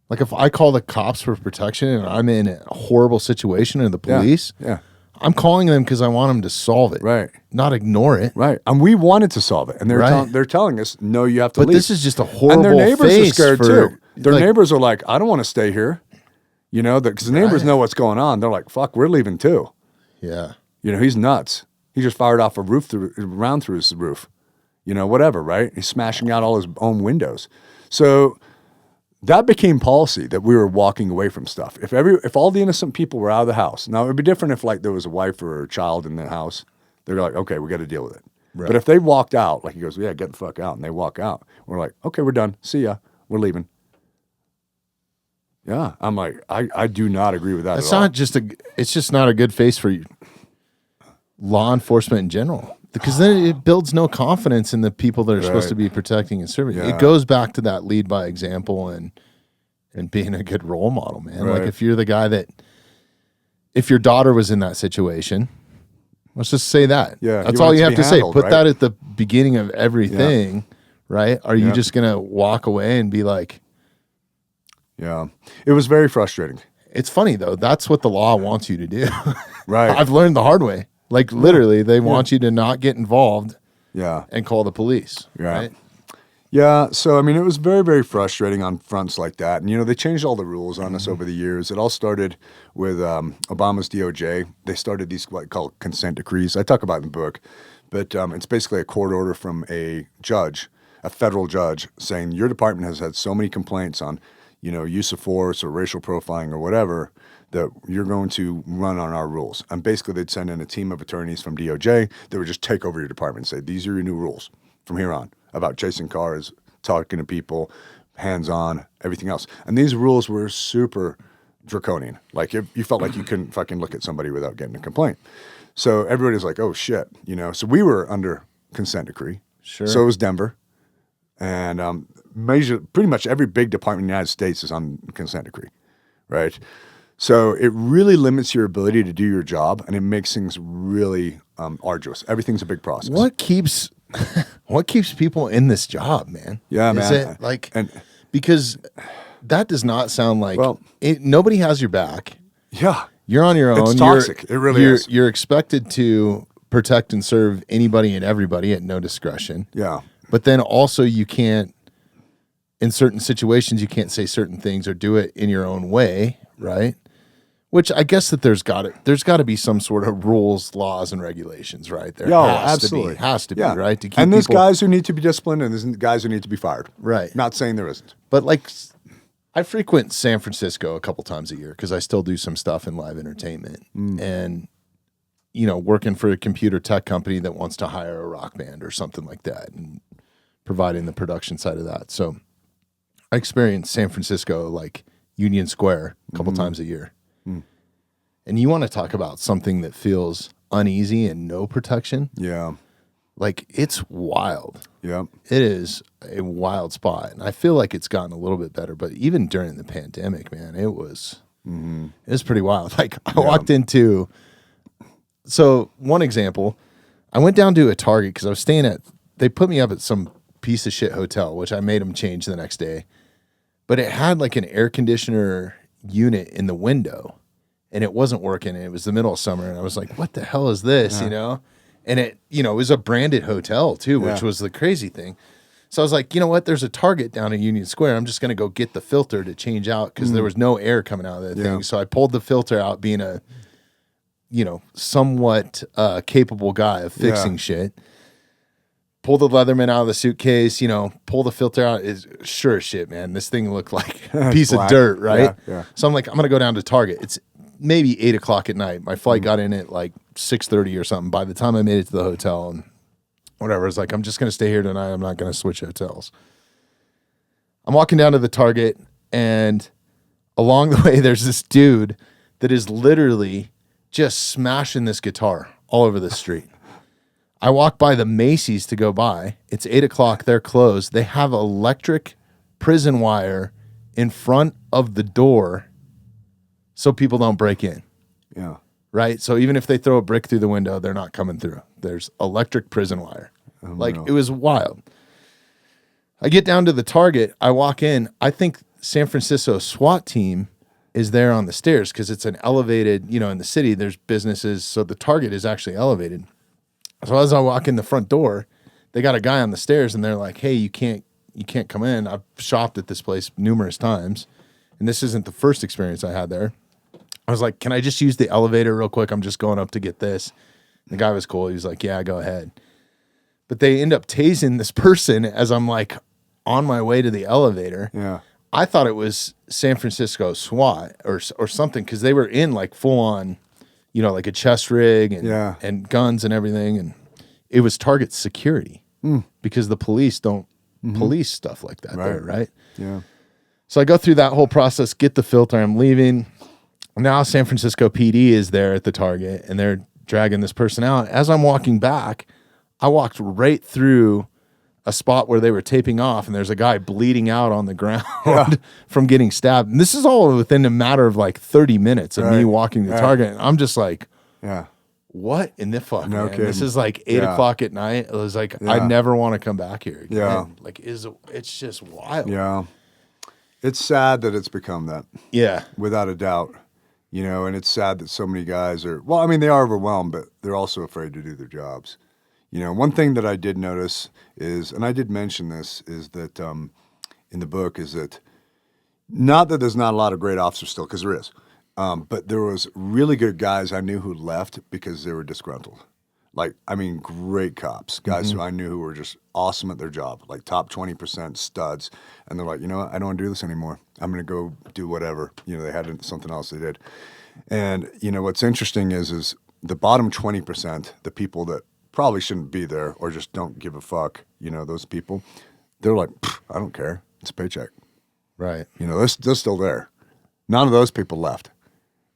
like if I call the cops for protection and I'm in a horrible situation and the police, Yeah. I'm calling them because I want them to solve it. Right. Not ignore it. Right. And we wanted to solve it. And they're telling us, no, you have to But leave. this is just a horrible And their neighbors are face scared for, too. Their like- neighbors are like, I don't want to stay here. You know, because the neighbors know what's going on. They're like, fuck, we're leaving too. Yeah. You know, he's nuts. He just fired off a round through his roof. You know, whatever, right? He's smashing out all his own windows. So that became policy, that we were walking away from stuff. If all the innocent people were out of the house, now it would be different if like there was a wife or a child in the house. They're like, okay, we got to deal with it. Right. But if they walked out, like he goes, yeah, get the fuck out, and they walk out, we're like, okay, we're done. See ya. We're leaving. Yeah, I'm like, I do not agree with that. It's at all. not just it's just not a good face for law enforcement in general. Because then it builds no confidence in the people that are supposed to be protecting and serving. Yeah. It goes back to that lead by example and being a good role model, man. Right. Like if you're the guy if your daughter was in that situation, let's just say that. Yeah, That's you all want it you to have be to say. handled, Put right? that at the beginning of everything, right? Are you Yeah. just going to walk away and be like, Yeah, it was very frustrating. it's funny though. That's what the law wants you to do. Right. I've learned the hard way. Like literally, they want you to not get involved Yeah. and call the police. Yeah. Right? Yeah, so I mean, it was very, very frustrating on fronts like that. And, you know, they changed all the rules on us over the years. It all started with Obama's DOJ. They started these what called consent decrees. I talk about it in the book, but it's basically a court order from a judge, a federal judge, saying your department has had so many complaints on, you know, use of force or racial profiling or whatever, that you're going to run on our rules. And basically, they'd send in a team of attorneys from DOJ that would just take over your department and say, these are your new rules from here on about chasing cars, talking to people, hands-on, everything else. And these rules were super draconian. Like, you felt like you couldn't fucking look at somebody without getting a complaint. So everybody's like, oh, shit, you know. So we were under consent decree. Sure. So was Denver. And pretty much every big department in the United States is on consent decree, right? So it really limits your ability to do your job, and it makes things really arduous. Everything's a big process. What keeps people in this job, man? Yeah, Is man. it like And- because that does not sound like Well- nobody has your back. Yeah. You're on your own. It's toxic. It really is. You're expected to protect and serve anybody and everybody at no discretion. Yeah. But then also you can't, in certain situations, you can't say certain things or do it in your own way, right? Which I guess that there's got to be some sort of rules, laws, and regulations, right? There absolutely. has to be, Yeah. right? To keep and there's people, guys who need to be disciplined, and there's guys who need to be fired. right? Not saying there isn't. But like, I frequent San Francisco a couple times a year because I still do some stuff in live entertainment, and working for a computer tech company that wants to hire a rock band or something like that, and providing the production side of that. So I experience San Francisco like Union Square a couple times a year. And you want to talk about something that feels uneasy and no protection? Yeah. Like, it's wild. Yeah. It is a wild spot. And I feel like it's gotten a little bit better. But even during the pandemic, man, it was pretty wild. Like, I walked into... So, one example, I went down to a Target because I was staying at... They put me up at some piece of shit hotel, which I made them change the next day. But it had like an air conditioner unit in the window. And it wasn't working, and it was the middle of summer, and I was like, what the hell is this, And it, it was a branded hotel, too, which was the crazy thing. So I was like, you know what? There's a Target down in Union Square. I'm just going to go get the filter to change out because there was no air coming out of that thing. So I pulled the filter out, being a, somewhat capable guy of fixing shit. Pull the Leatherman out of the suitcase, pull the filter out. Is sure as shit, man. This thing looked like a piece of dirt, right? Yeah. So I'm like, I'm going to go down to Target. It's maybe 8:00 at night. My flight got in at like 6:30 or something. By the time I made it to the hotel and whatever, it's like, I'm just going to stay here tonight. I'm not going to switch hotels. I'm walking down to the Target, and along the way, there's this dude that is literally just smashing this guitar all over the street. I walk by the Macy's to go by. It's 8:00. They're closed. They have electric prison wire in front of the door so people don't break in. Yeah. Right? So even if they throw a brick through the window, they're not coming through. There's electric prison wire. It was wild. I get down to the Target. I walk in. I think San Francisco SWAT team is there on the stairs because it's an elevated, in the city, there's businesses. So the Target is actually elevated. So as I walk in the front door, they got a guy on the stairs, and they're like, hey, you can't come in. I've shopped at this place numerous times, and this isn't the first experience I had there. I was like, can I just use the elevator real quick? I'm just going up to get this. The guy was cool. He was like, yeah, go ahead. But they end up tasing this person as I'm like on my way to the elevator. Yeah. I thought it was San Francisco SWAT or something because they were in like full on, like a chest rig and guns and everything. And it was Target security because the police don't police stuff like that there, right? Yeah. So I go through that whole process, get the filter, I'm leaving. Now San Francisco PD is there at the Target, and they're dragging this person out. As I'm walking back, I walked right through a spot where they were taping off, and there's a guy bleeding out on the ground from getting stabbed. And this is all within a matter of like 30 minutes of me walking the Target. And I'm just like, what in the fuck, man? Kidding. This is like 8:00 at night. It was like, I never want to come back here again. Yeah. Like, it's just wild. Yeah. It's sad that it's become that. Yeah. Without a doubt. And it's sad that so many guys are, they are overwhelmed, but they're also afraid to do their jobs. One thing that I did notice is, and I did mention this, is that in the book is that, not that there's not a lot of great officers still, because there is, but there was really good guys I knew who left because they were disgruntled. Great cops, guys who I knew who were just awesome at their job, like top 20% studs. And they're like, you know what? I don't want to do this anymore. I'm going to go do whatever. They had something else they did. And, what's interesting is the bottom 20%, the people that probably shouldn't be there or just don't give a fuck, those people, they're like, I don't care. It's a paycheck. Right. They're still there. None of those people left,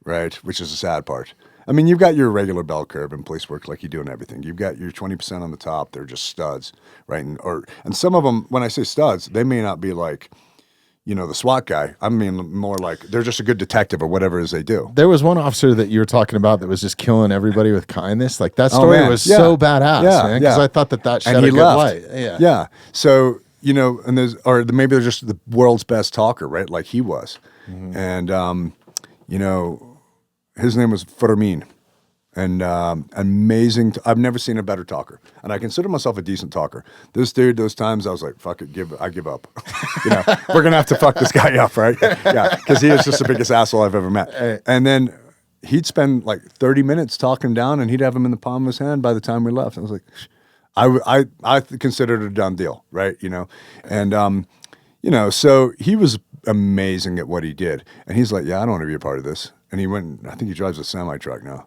right? Which is the sad part. You've got your regular bell curve in police work like you do in everything. You've got your 20% on the top. They're just studs, right? And some of them, when I say studs, they may not be like, the SWAT guy. I mean more like they're just a good detective or whatever it is they do. There was one officer that you were talking about that was just killing everybody with kindness. Like that story was so badass, man. Because I thought that shed a good light. Yeah. Yeah. So, and maybe they're just the world's best talker, right? Like he was. And, his name was Fermin, and amazing. I've never seen a better talker, and I consider myself a decent talker. This dude, those times I was like, "Fuck it, I give up." We're gonna have to fuck this guy up, right? Yeah, because he is just the biggest asshole I've ever met. And then he'd spend like 30 minutes talking down, and he'd have him in the palm of his hand by the time we left. I was like, I considered it a done deal, right? And so he was amazing at what he did, and he's like, yeah, I don't want to be a part of this. And he went. I think he drives a semi truck now.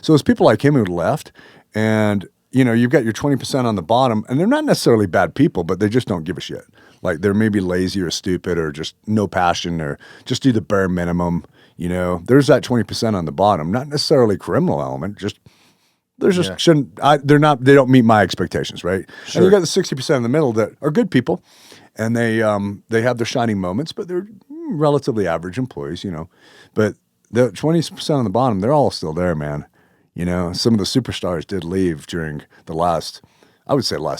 So it's people like him who left, and you've got your 20% on the bottom, and they're not necessarily bad people, but they just don't give a shit. Like they're maybe lazy or stupid or just no passion or just do the bare minimum. There's that 20% on the bottom, not necessarily criminal element, they don't meet my expectations, right? Sure. And you got the 60% in the middle that are good people, and they have their shining moments, but they're relatively average employees, But the 20% on the bottom, they're all still there, man. Some of the superstars did leave during the last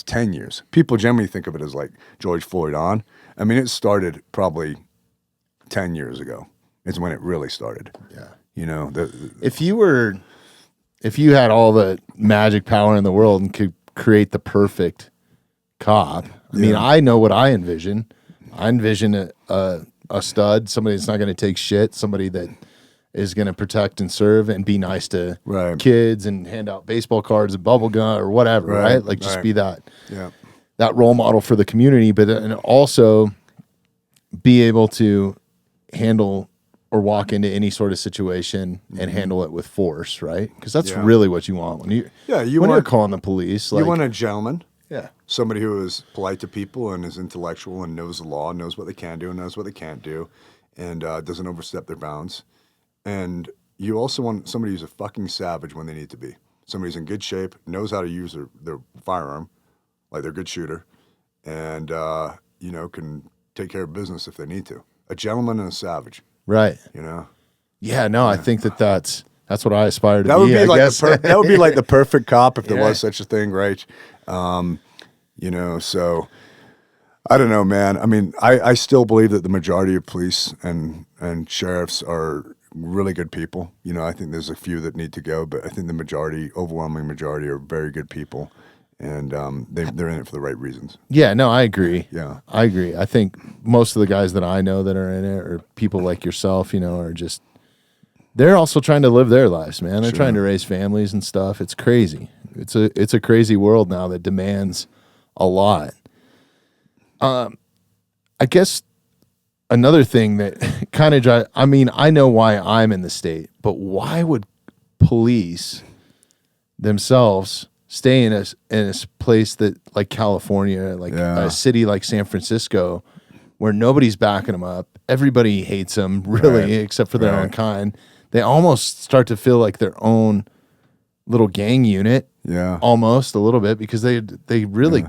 10 years. People generally think of it as like George Floyd on. I mean, it started probably 10 years ago. It's when it really started. Yeah. If you had all the magic power in the world and could create the perfect cop, I mean, I know what I envision. I envision a stud, somebody that's not going to take shit, somebody that is going to protect and serve and be nice to kids and hand out baseball cards and bubble gum or whatever, right? Like just be that role model for the community, but then also be able to handle or walk into any sort of situation and handle it with force, right? Because that's really what you want when you're calling the police. You want a gentleman. Yeah. Somebody who is polite to people and is intellectual and knows the law, knows what they can do and knows what they can't do, and doesn't overstep their bounds. And you also want somebody who's a fucking savage when they need to be. Somebody who's in good shape, knows how to use their firearm, like they're a good shooter, and can take care of business if they need to. A gentleman and a savage. Right. Yeah, no, I think that's what I aspire to be. Would be that would be like the perfect cop if there was such a thing, right? So I don't know, man. I mean, I still believe that the majority of police and sheriffs are really good people. I think there's a few that need to go, but I think the overwhelming majority are very good people. And they're in it for the right reasons. Yeah, no, I agree. Yeah. I agree. I think most of the guys that I know that are in it are people like yourself, are just, they're also trying to live their lives, man. They're trying to raise families and stuff. It's crazy. It's a crazy world now that demands a lot. I guess another thing that kind of I know why I'm in the state, but why would police themselves stay in a place that like California, like a city like San Francisco, where nobody's backing them up, everybody hates them, really, except for their own kind. They almost start to feel like their own little gang unit, almost a little bit, because they really,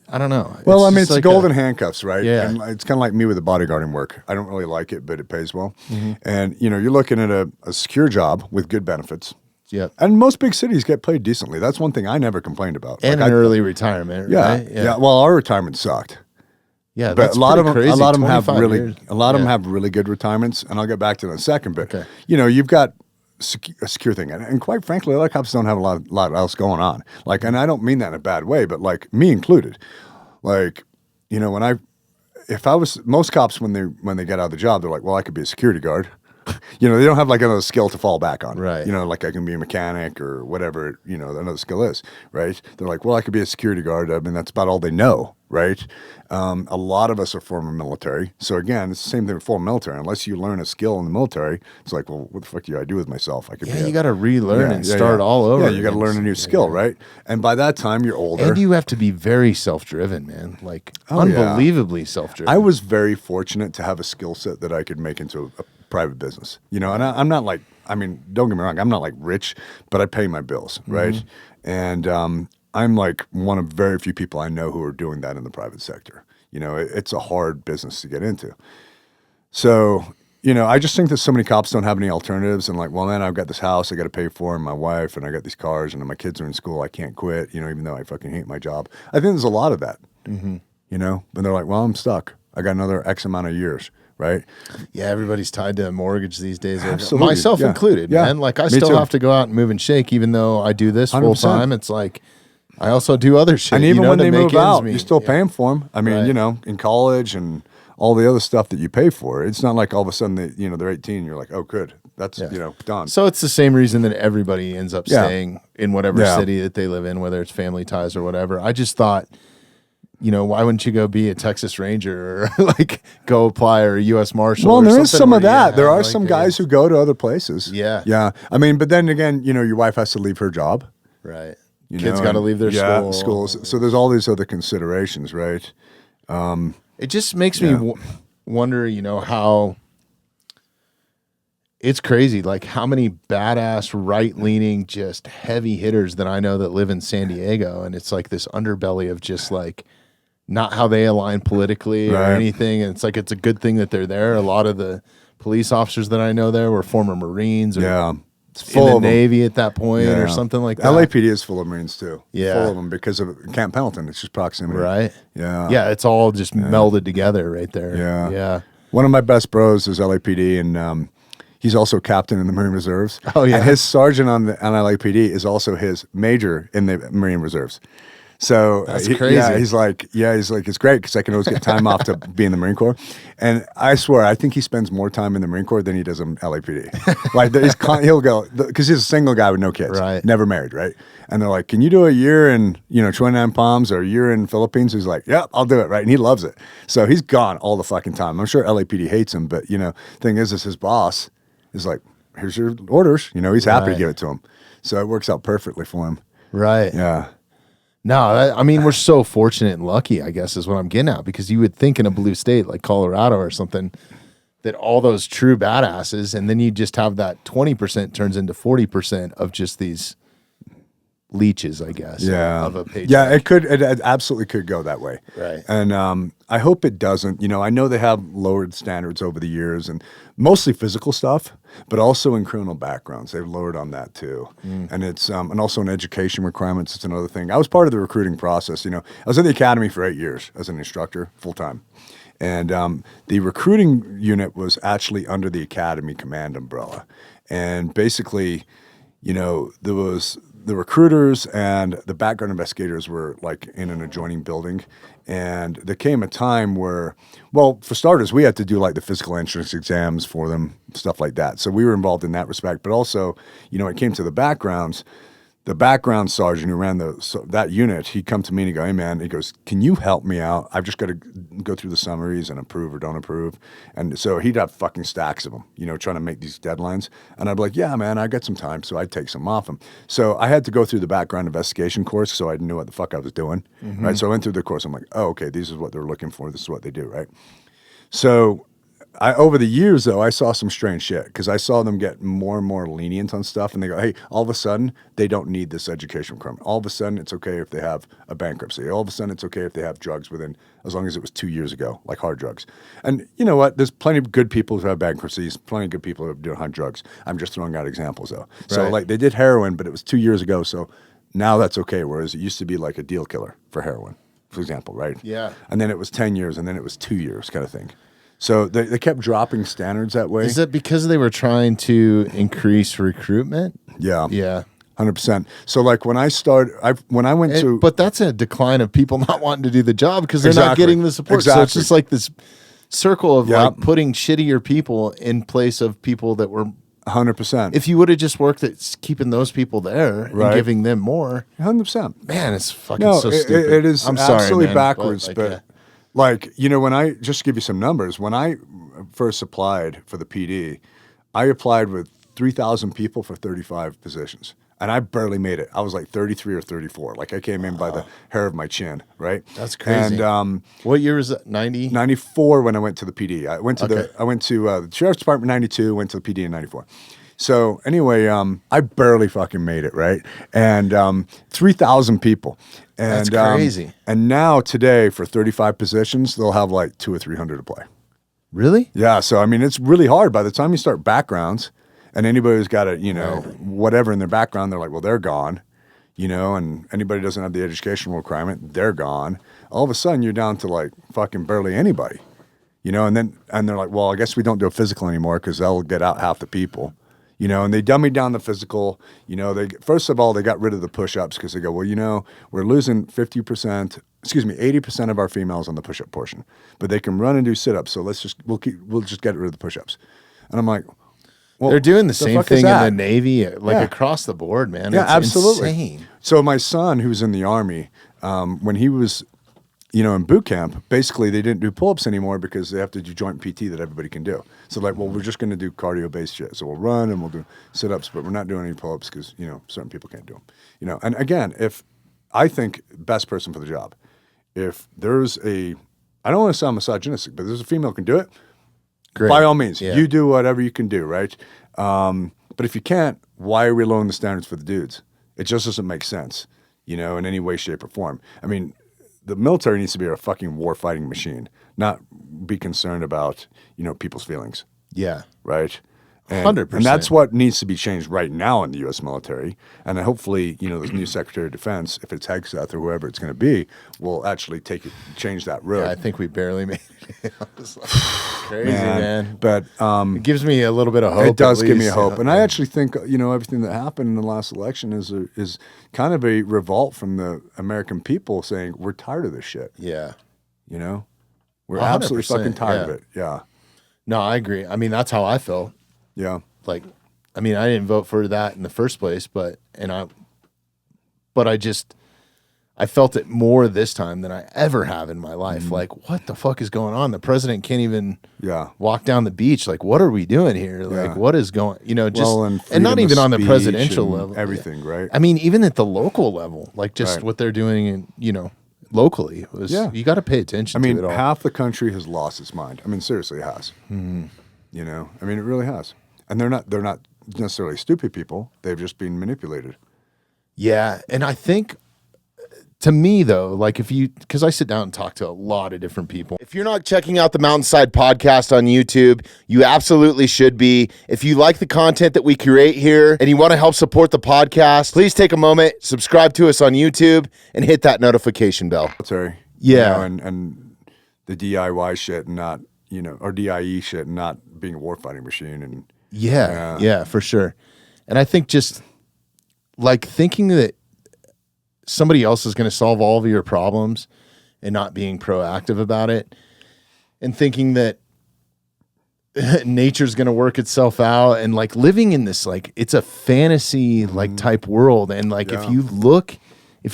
I don't know. Well, I mean, it's like golden handcuffs, right? Yeah. And it's kind of like me with the bodyguarding work. I don't really like it, but it pays well. And, you're looking at a secure job with good benefits. Yeah. And most big cities get paid decently. That's one thing I never complained about. And an early retirement, right? Yeah. Well, our retirement sucked. Yeah, but that's a lot of them, crazy. a lot of them have 25 really, years. a lot of them have really good retirements, and I'll get back to that in a second. But Okay. You've got a secure thing, and quite frankly, a lot of cops don't have a lot else going on. Like, and I don't mean that in a bad way, but like me included. Like, most cops when they get out of the job, they're like, well, I could be a security guard. They don't have like another skill to fall back on. Right. Like I can be a mechanic or whatever, another skill is, right? They're like, well, I could be a security guard. I mean, that's about all they know, right? A lot of us are former military. So again, it's the same thing with former military. Unless you learn a skill in the military, it's like, well, what the fuck do I do with myself? I could you got to relearn and start all over. Yeah, you got to learn a new skill, right? And by that time, you're older. And you have to be very self-driven, man. Like, unbelievably self-driven. I was very fortunate to have a skill set that I could make into a private business, and I'm not like, I mean, don't get me wrong, I'm not like rich, but I pay my bills, right? And I'm like one of very few people I know who are doing that in the private sector. It's a hard business to get into. So, I just think that so many cops don't have any alternatives, and like, well, man, I've got this house I got to pay for, and my wife, and I got these cars, and my kids are in school, I can't quit, even though I fucking hate my job. I think there's a lot of that, but they're like, well, I'm stuck. I got another X amount of years. Right. Yeah, everybody's tied to a mortgage these days. Absolutely. Myself included, man. Like I still have to go out and move and shake, even though I do this full 100%. time. It's like I also do other shit. And even when they move out, meet. you're still paying for them. I mean, in college and all the other stuff that you pay for. It's not like all of a sudden they're 18. You're like, oh, good. That's, Yeah. you know, done. So it's the same reason that everybody ends up Yeah. staying in whatever Yeah. city that they live in, whether it's family ties or whatever. I just thought, you know, why wouldn't you go be a Texas Ranger or like go apply or a U.S. Marshal? Well, or there is something some of where you that. There have, are like, some guys who go to other places. Yeah. Yeah. I mean, but then again, you know, your wife has to leave her job. right. You Kids know, got to and- leave their yeah, school. schools. So there's all these other considerations, right? It just makes me Yeah. wonder, you know, how it's crazy. Like how many badass right leaning, just heavy hitters that I know that live in San Diego. And it's like this underbelly of just like not how they align politically or Right. anything. And it's like, it's a good thing that they're there. A lot of the police officers that I know there were former Marines or Yeah. It's in full the of them. Navy at that point or Yeah. something like that. LAPD is full of Marines too. Yeah. Full of them because of Camp Pendleton. It's just proximity. Right. Yeah. Yeah. It's all just melded together right there. Yeah. Yeah. One of my best bros is LAPD, and he's also captain in the Marine Reserves. Oh, yeah. And his sergeant on LAPD is also his major in the Marine Reserves. So That's Yeah, crazy. he's like, it's great because I can always get time off to be in the Marine Corps. And I swear, I think he spends more time in the Marine Corps than he does in LAPD. Like he'll go because he's a single guy with no kids, Right. never married, right? And they're like, "Can you do a year in 29 Palms or a year in Philippines?" He's like, "Yep, I'll do it," right? And he loves it. So he's gone all the fucking time. I'm sure LAPD hates him, but thing is his boss is like, "Here's your orders." He's happy to Right. give it to him. So it works out perfectly for him. Right. Yeah. No, I mean, we're so fortunate and lucky, I guess, is what I'm getting at, because you would think in a blue state like Colorado or something that all those true badasses, and then you just have that 20% turns into 40% of just these leeches, I guess, Yeah. of a paycheck. Yeah, it absolutely could go that way. Right. And I hope it doesn't. I know they have lowered standards over the years, and mostly physical stuff, but also in criminal backgrounds. They've lowered on that too. And it's and also in education requirements, it's another thing. I was part of the recruiting process. I was in the academy for 8 years as an instructor, full time. And the recruiting unit was actually under the academy command umbrella. And basically, there was the recruiters and the background investigators were like in an adjoining building. And there came a time where, well, for starters, we had to do like the physical entrance exams for them, stuff like that. So we were involved in that respect. But also, when it came to the backgrounds, the background sergeant who ran that unit, he'd come to me and he'd go, "Hey man," he goes, "Can you help me out? I've just got to go through the summaries and approve or don't approve." And so he'd have fucking stacks of them, trying to make these deadlines. And I'd be like, "Yeah, man, I got some time." So I'd take some off him. So I had to go through the background investigation course so I knew what the fuck I was doing, right? So I went through the course. I'm like, "Oh, okay, this is what they're looking for. This is what they do," right? So over the years, though, I saw some strange shit because I saw them get more and more lenient on stuff. And they go, "Hey, all of a sudden, they don't need this education requirement. All of a sudden, it's okay if they have a bankruptcy. All of a sudden, it's okay if they have drugs within, as long as it was 2 years ago, like hard drugs." And you know what? There's plenty of good people who have bankruptcies, plenty of good people who do hard drugs. I'm just throwing out examples, though. So, Right. like, they did heroin, but it was 2 years ago. So now that's okay, whereas it used to be like a deal killer for heroin, for example, right? Yeah. And then it was 10 years, and then it was 2 years kind of thing. So they kept dropping standards that way. Is that because they were trying to increase recruitment? Yeah. Yeah. 100%. So like when I went to, But that's a decline of people not wanting to do the job because they're not Exactly. getting the support. So it's Exactly. just like this circle of Yep. like putting shittier people in place of people that were. 100%. If you would have just worked at keeping those people there Right. and giving them more, 100%. man, it's fucking No, so stupid. it is I'm sorry, absolutely man, backwards. But, yeah. when I, just to give you some numbers, when I first applied for the PD, I applied with 3,000 people for 35 positions. And I barely made it. I was like 33 or 34. Like I came in by the hair of my chin, right? That's crazy. And What year was that? 90? 94 when I went to the PD. I went to Okay. the Sheriff's Department 92, went to the PD in 94. So anyway, I barely fucking made it, right? And 3,000 people. And, That's crazy. And now today for 35 positions, they'll have like 200 or 300 apply. Really? Yeah, so I mean it's really hard. By the time you start backgrounds, and anybody who's got whatever in their background, they're like, well, they're gone. And anybody who doesn't have the educational requirement, they're gone. All of a sudden, you're down to like fucking barely anybody. And they're like, well, I guess we don't do a physical anymore because they'll get out half the people. And they dummied down the physical. First of all, they got rid of the push-ups because they go, well, we're losing 80% of our females on the push-up portion, but they can run and do sit-ups. So we'll just get rid of the push-ups. And I'm like, They're doing the same fuck is thing in that? the Navy, like Yeah. across the board, man. Yeah, It's absolutely. insane. So my son, who's in the Army, when he was, in boot camp, basically they didn't do pull-ups anymore because they have to do joint PT that everybody can do. So like, well, we're just going to do cardio-based shit. So we'll run and we'll do sit-ups, but we're not doing any pull-ups because, certain people can't do them. And again, if I think best person for the job, if there's I don't want to sound misogynistic, but there's a female who can do it, Great. by all means, Yeah. you do whatever you can do, right? But if you can't, why are we lowering the standards for the dudes? It just doesn't make sense, in any way, shape, or form. I mean, the military needs to be a fucking war-fighting machine, not be concerned about, people's feelings, Yeah. right? 100%. And that's what needs to be changed right now in the U.S. military. And hopefully, this new Secretary of Defense, if it's Hegseth or whoever it's going to be, will actually change that road. Yeah, I think we barely made it. It's like crazy, man. But It gives me a little bit of hope. it does at give me least, hope. And I actually think, everything that happened in the last election is kind of a revolt from the American people saying, we're tired of this shit. Yeah. We're absolutely 100%, fucking tired of yeah. it. Yeah. No, I agree. I mean, that's how I felt. Yeah. Like, I mean, I didn't vote for that in the first place, but I felt it more this time than I ever have in my life. Like, what the fuck is going on? The president can't even walk down the beach. Like, what are we doing here? Like, what is going, and not even on the presidential level. Everything, right? I mean, even at the local level, like just what they're doing in, locally was, you got to pay attention to it all. Half the country has lost its mind. I mean, seriously, it has. I mean, it really has. And they're not necessarily stupid people. They've just been manipulated. Yeah. And I think, to me, though, like because I sit down and talk to a lot of different people. If you're not checking out the Mountainside Podcast on YouTube, you absolutely should be. If you like the content that we create here and you want to help support the podcast, please take a moment, subscribe to us on YouTube, and hit that notification bell. Military. Yeah. And the DIY shit and not, or DIE shit and not being a warfighting machine. And Yeah, for sure. And I think just like thinking that somebody else is going to solve all of your problems and not being proactive about it, and thinking that nature's going to work itself out, and like living in this, like it's a fantasy like type world. And like if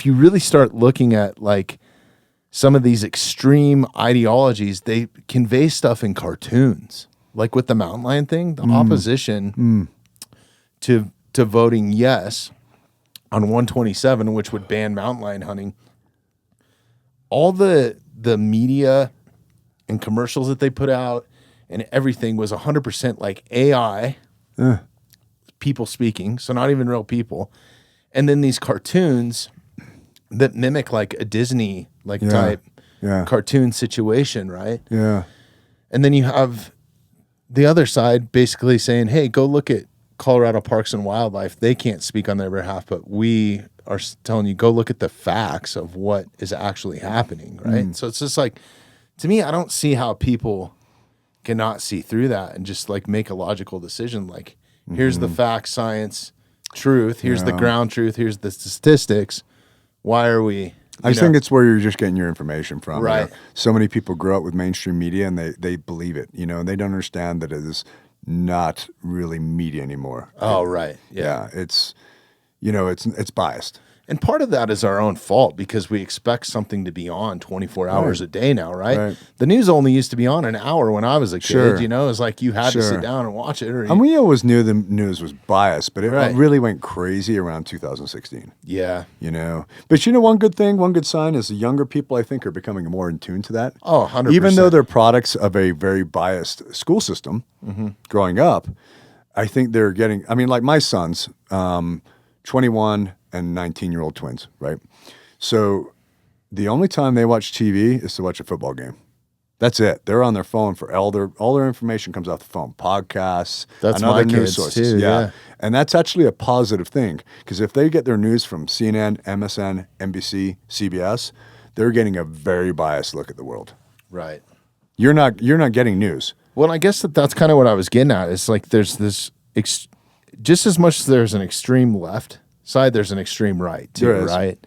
you really start looking at like some of these extreme ideologies, they convey stuff in cartoons. Like with the mountain lion thing, the opposition to voting yes on 127, which would ban mountain lion hunting, all the media and commercials that they put out and everything was 100% like AI, people speaking, so not even real people. And then these cartoons that mimic like a Disney type cartoon situation, right? Yeah. And then you have the other side basically saying, hey, go look at Colorado Parks and Wildlife. They can't speak on their behalf, but we are telling you, go look at the facts of what is actually happening, right? So it's just like, to me, I don't see how people cannot see through that and just like make a logical decision. Like, here's the facts, science, truth. Here's the ground truth. Here's the statistics. Why are we... I think it's where you're just getting your information from. Right. So many people grow up with mainstream media and they believe it, and they don't understand that it is not really media anymore. Oh, right. Yeah. It's, it's biased. And part of that is our own fault because we expect something to be on 24 hours a day now, right? The news only used to be on an hour when I was a kid, It's like you had to sit down and watch it. And we always knew the news was biased, but it really went crazy around 2016. Yeah. But one good sign is the younger people, I think, are becoming more in tune to that. Oh, 100%. Even though they're products of a very biased school system growing up, I think they're getting, like my sons, 21 and 19-year-old twins, right? So the only time they watch TV is to watch a football game. That's it. They're on their phone for all their information comes off the phone, podcasts, that's and my other news kids sources. too, yeah. And that's actually a positive thing because if they get their news from CNN, MSN, NBC, CBS, they're getting a very biased look at the world. Right. You're not getting news. Well, I guess that's kind of what I was getting at. It's like there's this, just as much as there's an extreme left side, there's an extreme right too, right?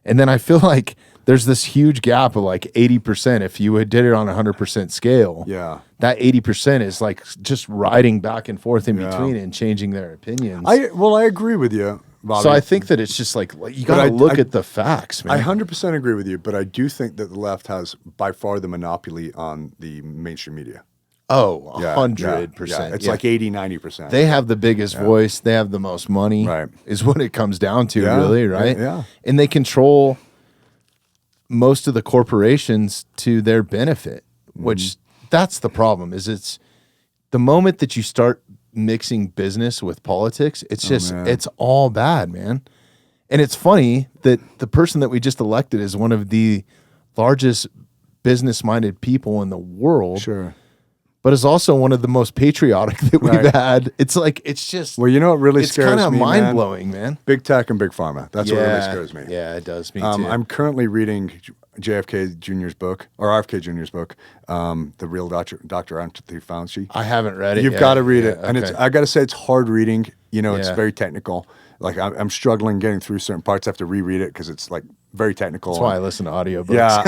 And then I feel like there's this huge gap of like 80%. If you did it on a 100% scale, Yeah. that 80% is like just riding back and forth in Yeah. between and changing their opinions. I agree with you, Bobby. So I think that it's just like you got to look at the facts, man. I 100% agree with you, but I do think that the left has by far the monopoly on the mainstream media. Oh, Yeah, 100%. Yeah. It's like 80, 90%. They have the biggest voice. They have the most money. Right. Is what it comes down to, Yeah, really, right? yeah. And they control most of the corporations to their benefit, which that's the problem. Is it's the moment that you start mixing business with politics, it's just man. it's all bad, man. And it's funny that the person that we just elected is one of the largest business-minded people in the world. Sure. But is also one of the most patriotic that we've Right. had. It's like it's just Well, you know what really it's scares kind of me, mind blowing, man. Big tech and big pharma. That's what really scares me. Yeah, it does me too. I'm currently reading JFK Jr.'s book, or RFK Jr.'s book, The Real Dr. Anthony Fauci. I haven't read it. You've yet. got to read it. Yeah, And okay. I got to say, it's hard reading. You know, it's Yeah. very technical. Like I'm struggling getting through certain parts. I have to reread it because it's like very technical. That's why I listen to audiobooks. Yeah,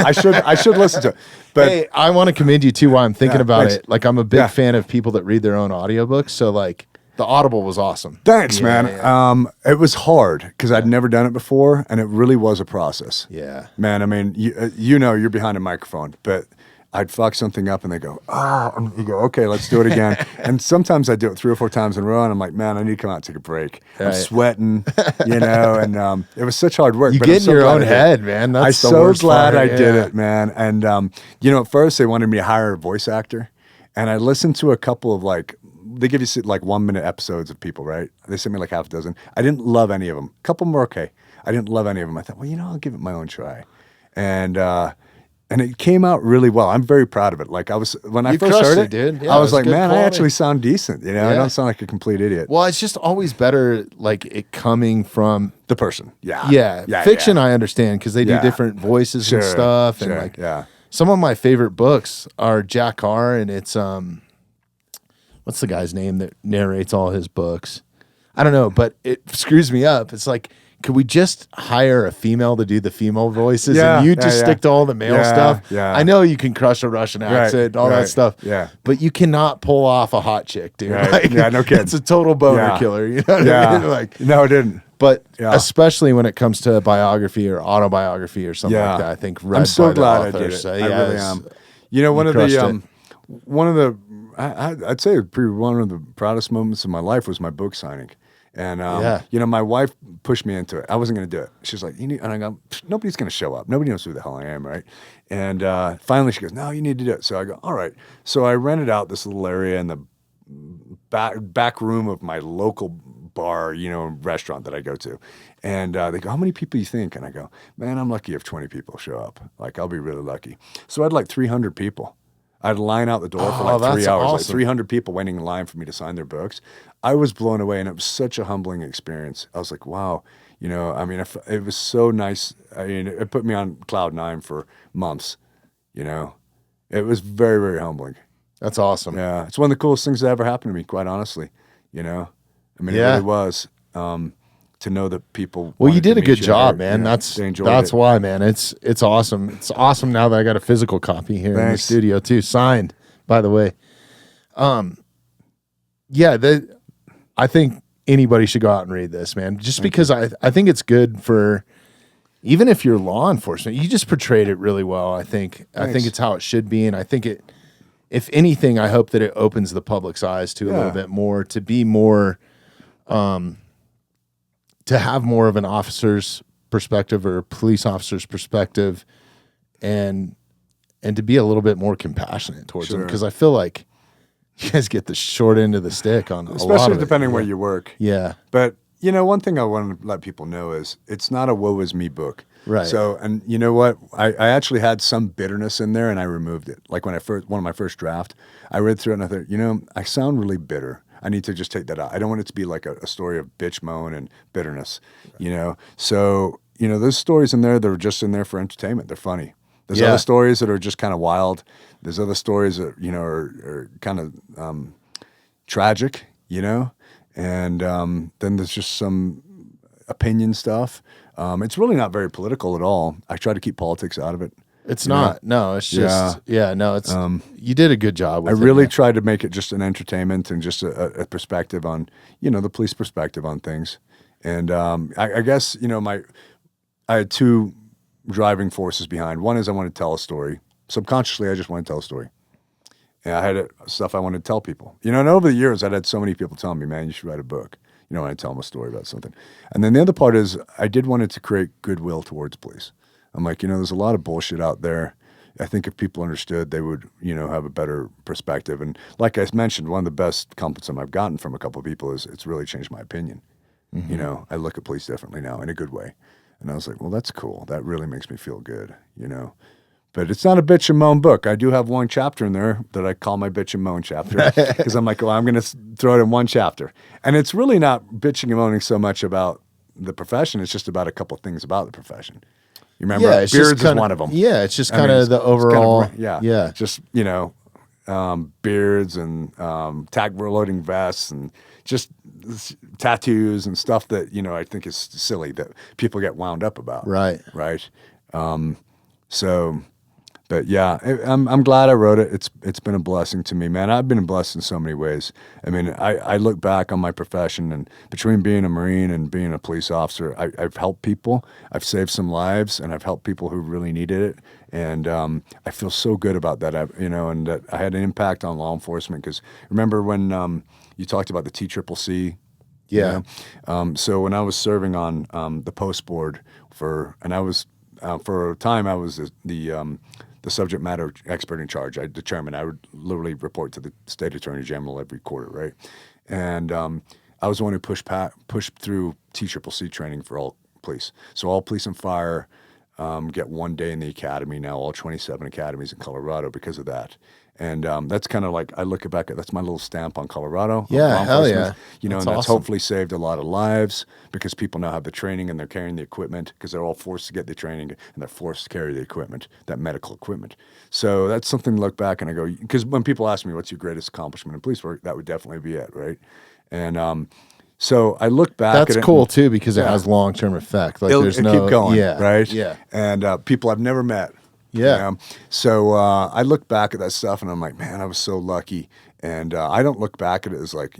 I should listen to it. But hey, I want to commend you too while I'm thinking Yeah, about thanks. it. Like I'm a big Yeah. fan of people that read their own audiobooks. So like the Audible was awesome. thanks, Yeah, man. yeah. It was hard because I'd never done it before, and it really was a process. Yeah. Man, I mean, you know, you're behind a microphone, but I'd fuck something up and they go, oh, and you go, okay, let's do it again. And sometimes I do it 3 or 4 times in a row and I'm like, man, I need to come out and take a break. I'm Right. sweating, you know, and it was such hard work. You but get I'm in so your glad own I did it. head, man. That's I'm the so worst glad part. I did Yeah. it, man. And, you know, at first they wanted me to hire a voice actor and I listened to a couple of like, they give you like 1-minute episodes of people, right? They sent me like half a dozen. I didn't love any of them. A couple more okay. I didn't love any of them. I thought, well, you know, I'll give it my own try. And it came out really well. I'm very proud of it. Like when I You first crushed heard it, it, dude. Yeah, I it was was like, good man, I quality. actually sound decent. You know, I Yeah. don't sound like a complete idiot. Well, it's just always better like it coming from The person, yeah, fiction. yeah. I understand because they do Yeah. different voices Sure, and stuff, sure, and like yeah. some of my favorite books are Jack Carr, and it's what's the guy's name that narrates all his books? I don't know, but it screws me up. It's like, could we just hire a female to do the female voices, Yeah, and you yeah, just yeah. stick to all the male Yeah, stuff? yeah. I know you can crush a Russian accent, all right, that stuff. yeah. but you cannot pull off a hot chick, dude. Right. Like, Yeah, no kidding. It's a total boner Yeah. killer. You know what Yeah, I mean? Like, no, it didn't. but Yeah. especially when it comes to biography or autobiography or something Yeah, like that, I think read I'm so by glad the I author, did it. so, I yeah, really it's- am. You know, one of crushed the I'd say probably one of the proudest moments of my life was my book signing. And, Yeah. you know, my wife pushed me into it. I wasn't going to do it. She's like, and I go, nobody's going to show up. Nobody knows who the hell I am, right? And finally she goes, no, you need to do it. So I go, all right. So I rented out this little area in the back room of my local bar, you know, restaurant that I go to. And they go, how many people you think? And I go, man, I'm lucky if 20 people show up. Like, I'll be really lucky. So I had like 300 people. I'd line out the door for like 3 that's hours, like awesome. 300 people waiting in line for me to sign their books. I was blown away, and it was such a humbling experience. I was like, wow, you know, I mean, it was so nice. I mean, it put me on cloud 9 for months, you know. It was very, very humbling. That's awesome. Yeah, it's one of the coolest things that ever happened to me, quite honestly, you know. I mean, it Yeah. really was. To know that people. Well, you wanted to did a meet good you job, there, man. you know, That's they enjoyed that's it. why, man. It's awesome. It's awesome now that I got a physical copy here in the Thanks. studio too, signed, by the way. Yeah, I think anybody should go out and read this, man. Just because I think it's good for even if you're law enforcement, you just portrayed it really well. I think Thanks. it's how it should be, and I think it. If anything, I hope that it opens the public's eyes to a little Yeah. bit more, to be more, to have more of an officer's perspective or police officer's perspective, and to be a little bit more compassionate towards them, Sure. because I feel like you guys get the short end of the stick on a lot Especially of it. depending Yeah. where you work. Yeah, But, you know, one thing I want to let people know is it's not a woe is me book. Right. So, and you know what? I actually had some bitterness in there and I removed it. Like one of my first draft, I read through it and I thought, you know, I sound really bitter. I need to just take that out. I don't want it to be like a story of bitch moan and bitterness, you know? So, you know, there's stories in there that are just in there for entertainment. They're funny. There's Yeah. other stories that are just kind of wild. There's other stories that, you know, are kind of tragic, you know? And then there's just some opinion stuff. It's really not very political at all. I try to keep politics out of it. It's not. No, it's just no, it's you did a good job with I it. really man. tried to make it just an entertainment and just a perspective on, the police perspective on things. And I guess, I had two driving forces behind. One is I wanted to tell a story. Subconsciously, I just wanted to tell a story. And I had stuff I wanted to tell people. And over the years, I'd had so many people telling me, man, you should write a book. When I tell them a story about something. And then the other part is I did want it to create goodwill towards police. I'm like, there's a lot of bullshit out there. I think if people understood, they would, have a better perspective. And like I mentioned, one of the best compliments I've gotten from a couple of people is it's really changed my opinion. Mm-hmm. I look at police differently now in a good way. And I was like, well, that's cool. That really makes me feel good, But it's not a bitch and moan book. I do have one chapter in there that I call my bitch and moan chapter because I'm like, well, I'm going to throw it in one chapter. And it's really not bitching and moaning so much about the profession. It's just about a couple things about the profession. You remember, it's beards just kinda, is one of them. Yeah, it's just kind of the overall. Just, beards and tag loading vests and just tattoos and stuff that, I think is silly that people get wound up about. Right. Right. But yeah, I'm glad I wrote it. It's been a blessing to me, man. I've been blessed in so many ways. I mean, I look back on my profession, and between being a Marine and being a police officer, I've helped people. I've saved some lives, and I've helped people who really needed it. And I feel so good about that. And that I had an impact on law enforcement. Because remember when you talked about the TCCC? Yeah. So when I was serving on the post board for a time, I was the subject matter expert in charge. I determined I would literally report to the state attorney general every quarter, right? And I was the one who pushed through TCCC training for all police. So all police and fire get 1 day in the academy now, all 27 academies in Colorado because of that. And that's kind of like, I look back at, that's my little stamp on Colorado. Yeah, hell yeah. And that's awesome. hopefully saved a lot of lives because people now have the training and they're carrying the equipment because they're all forced to get the training and they're forced to carry the equipment, that medical equipment. So that's something to look back and I go, because when people ask me, what's your greatest accomplishment in police work, that would definitely be it, right? And so I look back at it. That's cool too because it has long-term effect. Like It'll there's keep no going, yeah, right? Yeah. And people I've never met. Yeah. So I look back at that stuff and I'm like, man, I was so lucky. And I don't look back at it as like,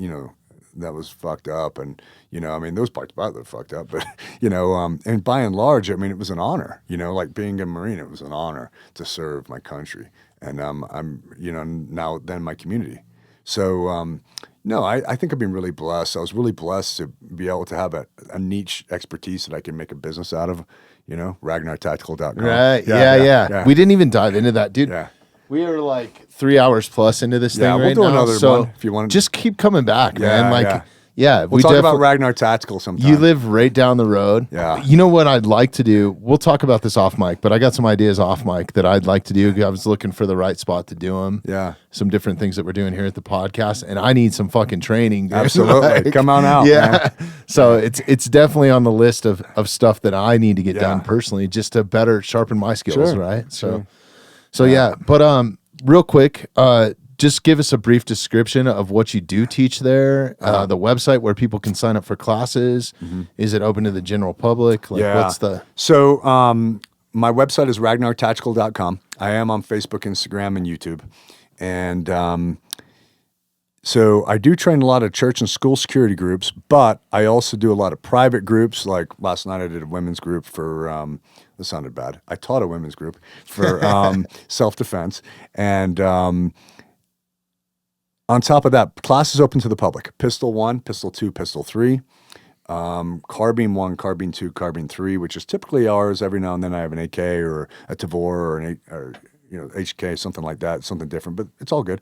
that was fucked up. And, those parts about that fucked up. But, and by and large, it was an honor, like being a Marine, it was an honor to serve my country. And I'm, now then my community. So, no, I think I've been really blessed. I was really blessed to be able to have a niche expertise that I can make a business out of, RagnarTactical.com. Right. Yeah. We didn't even dive into that, dude. Yeah. We are like 3 hours plus into this thing Yeah, right we'll do now. another so one if you want. Just keep coming back, man. Like, we'll we talk about Ragnar Tactical sometime. You live right down the road. Yeah. You know what I'd like to do? We'll talk about this off mic, but I got some ideas off mic that I'd like to do. I was looking for the right spot to do them. Yeah. Some different things that we're doing here at the podcast, and I need some fucking training, dude. Absolutely. Come on out. Yeah. Man. So it's definitely on the list of stuff that I need to get done personally, just to better sharpen my skills, right? So yeah. But real quick, just give us a brief description of what you do teach there, the website where people can sign up for classes. Mm-hmm. Is it open to the general public? Like, what's the... So my website is ragnartactical.com. I am on Facebook, Instagram, and YouTube. And so I do train a lot of church and school security groups, but I also do a lot of private groups. Like last night I did a women's group for... This sounded bad. I taught a women's group for self-defense. And... on top of that, classes open to the public. Pistol 1, Pistol 2, Pistol 3, Carbine 1, Carbine 2, Carbine 3, which is typically ours. Every now and then I have an AK or a Tavor or HK, something like that, something different, but it's all good.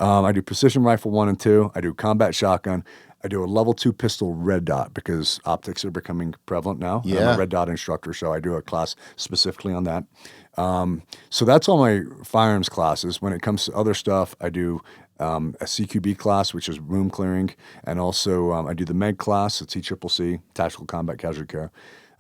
I do precision rifle 1 and 2. I do combat shotgun. I do a level 2 pistol red dot because optics are becoming prevalent now. Yeah. I'm a red dot instructor, so I do a class specifically on that. So that's all my firearms classes. When it comes to other stuff, I do a CQB class, which is room clearing, and also I do the MEG class, the TCCC, Tactical Combat Casualty Care.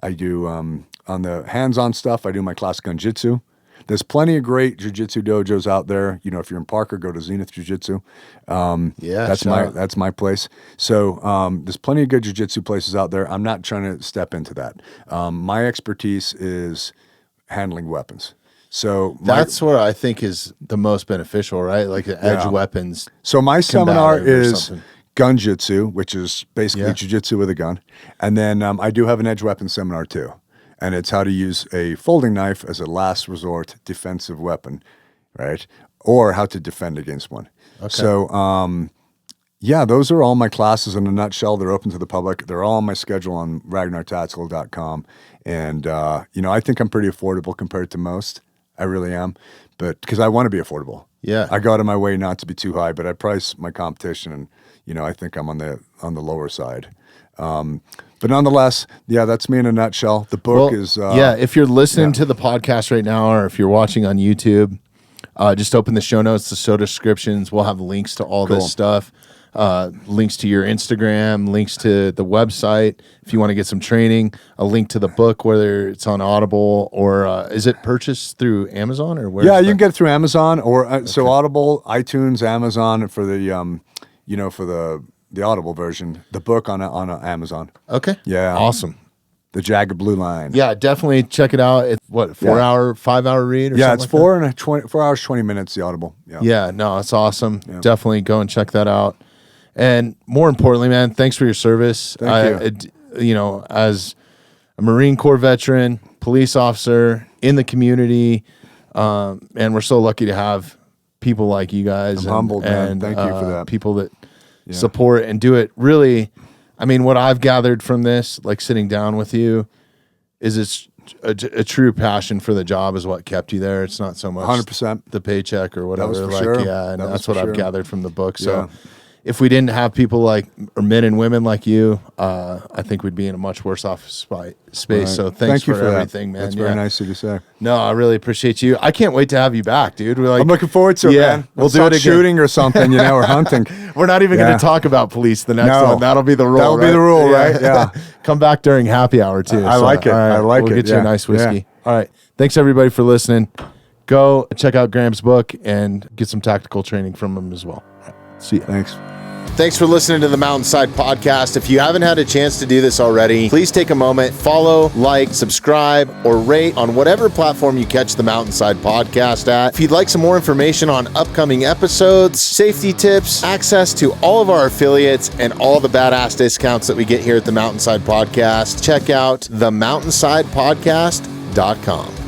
I do, on the hands-on stuff, I do my class Gunjitsu. There's plenty of great jiu-jitsu dojos out there. You know, if you're in Parker, go to Zenith Jiu-Jitsu. That's my place. So there's plenty of good jiu-jitsu places out there. I'm not trying to step into that. My expertise is handling weapons. So that's what I think is the most beneficial, right? Like the edge weapons. So my seminar is something. gun jitsu, which is basically jiu-jitsu with a gun. And then I do have an edge weapon seminar too. And it's how to use a folding knife as a last resort defensive weapon, right? Or how to defend against one. Okay. So, those are all my classes in a nutshell. They're open to the public. They're all on my schedule on ragnartactical.com. And, I think I'm pretty affordable compared to most. I really am. But because I want to be affordable. Yeah. I go out of my way not to be too high, but I price my competition and, I think I'm on the lower side. But nonetheless, that's me in a nutshell. The book is... if you're listening to the podcast right now, or if you're watching on YouTube, just open the show notes, the show descriptions. We'll have links to all this stuff. Links to your Instagram, links to the website if you want to get some training, a link to the book, whether it's on Audible or is it purchased through Amazon or where? Yeah, you can get it through Amazon or so Audible, iTunes, Amazon for the for the Audible version. The book on Amazon. Okay. Yeah. Awesome. The Jagged Blue Line. Yeah, definitely check it out. It's 5-hour read? Or it's something like 4 hours, 20 minutes, the Audible. Yeah, no, it's awesome. Yeah. Definitely go and check that out. And more importantly, man, thanks for your service. Thank you. As a Marine Corps veteran, police officer in the community, and we're so lucky to have people like you guys. I'm humbled, man. Thank you for that. People that support and do it. Really, I mean, what I've gathered from this, like sitting down with you, is it's a true passion for the job is what kept you there. It's not so much 100% the paycheck or whatever. That was for sure. Yeah, and that's what I've gathered from the book. So. Yeah. If we didn't have people or men and women like you, I think we'd be in a much worse off space. Right. So thank you for everything, man. That's very nice of you to say. No, I really appreciate you. I can't wait to have you back, dude. I'm looking forward to it, man. We'll do it again. Shooting or something, or hunting. We're not even going to talk about police the next one. That'll be the rule. That'll be the rule, right? Yeah. Come back during happy hour too. I like it. Right, I like it. We'll get you a nice whiskey. All right. Thanks everybody for listening. Go check out Graham's book and get some tactical training from him as well. See you. Thanks. Thanks for listening to the Mountainside Podcast. If you haven't had a chance to do this already, please take a moment, follow, like, subscribe, or rate on whatever platform you catch the Mountainside Podcast at. If you'd like some more information on upcoming episodes, safety tips, access to all of our affiliates, and all the badass discounts that we get here at the Mountainside Podcast, check out themountainsidepodcast.com.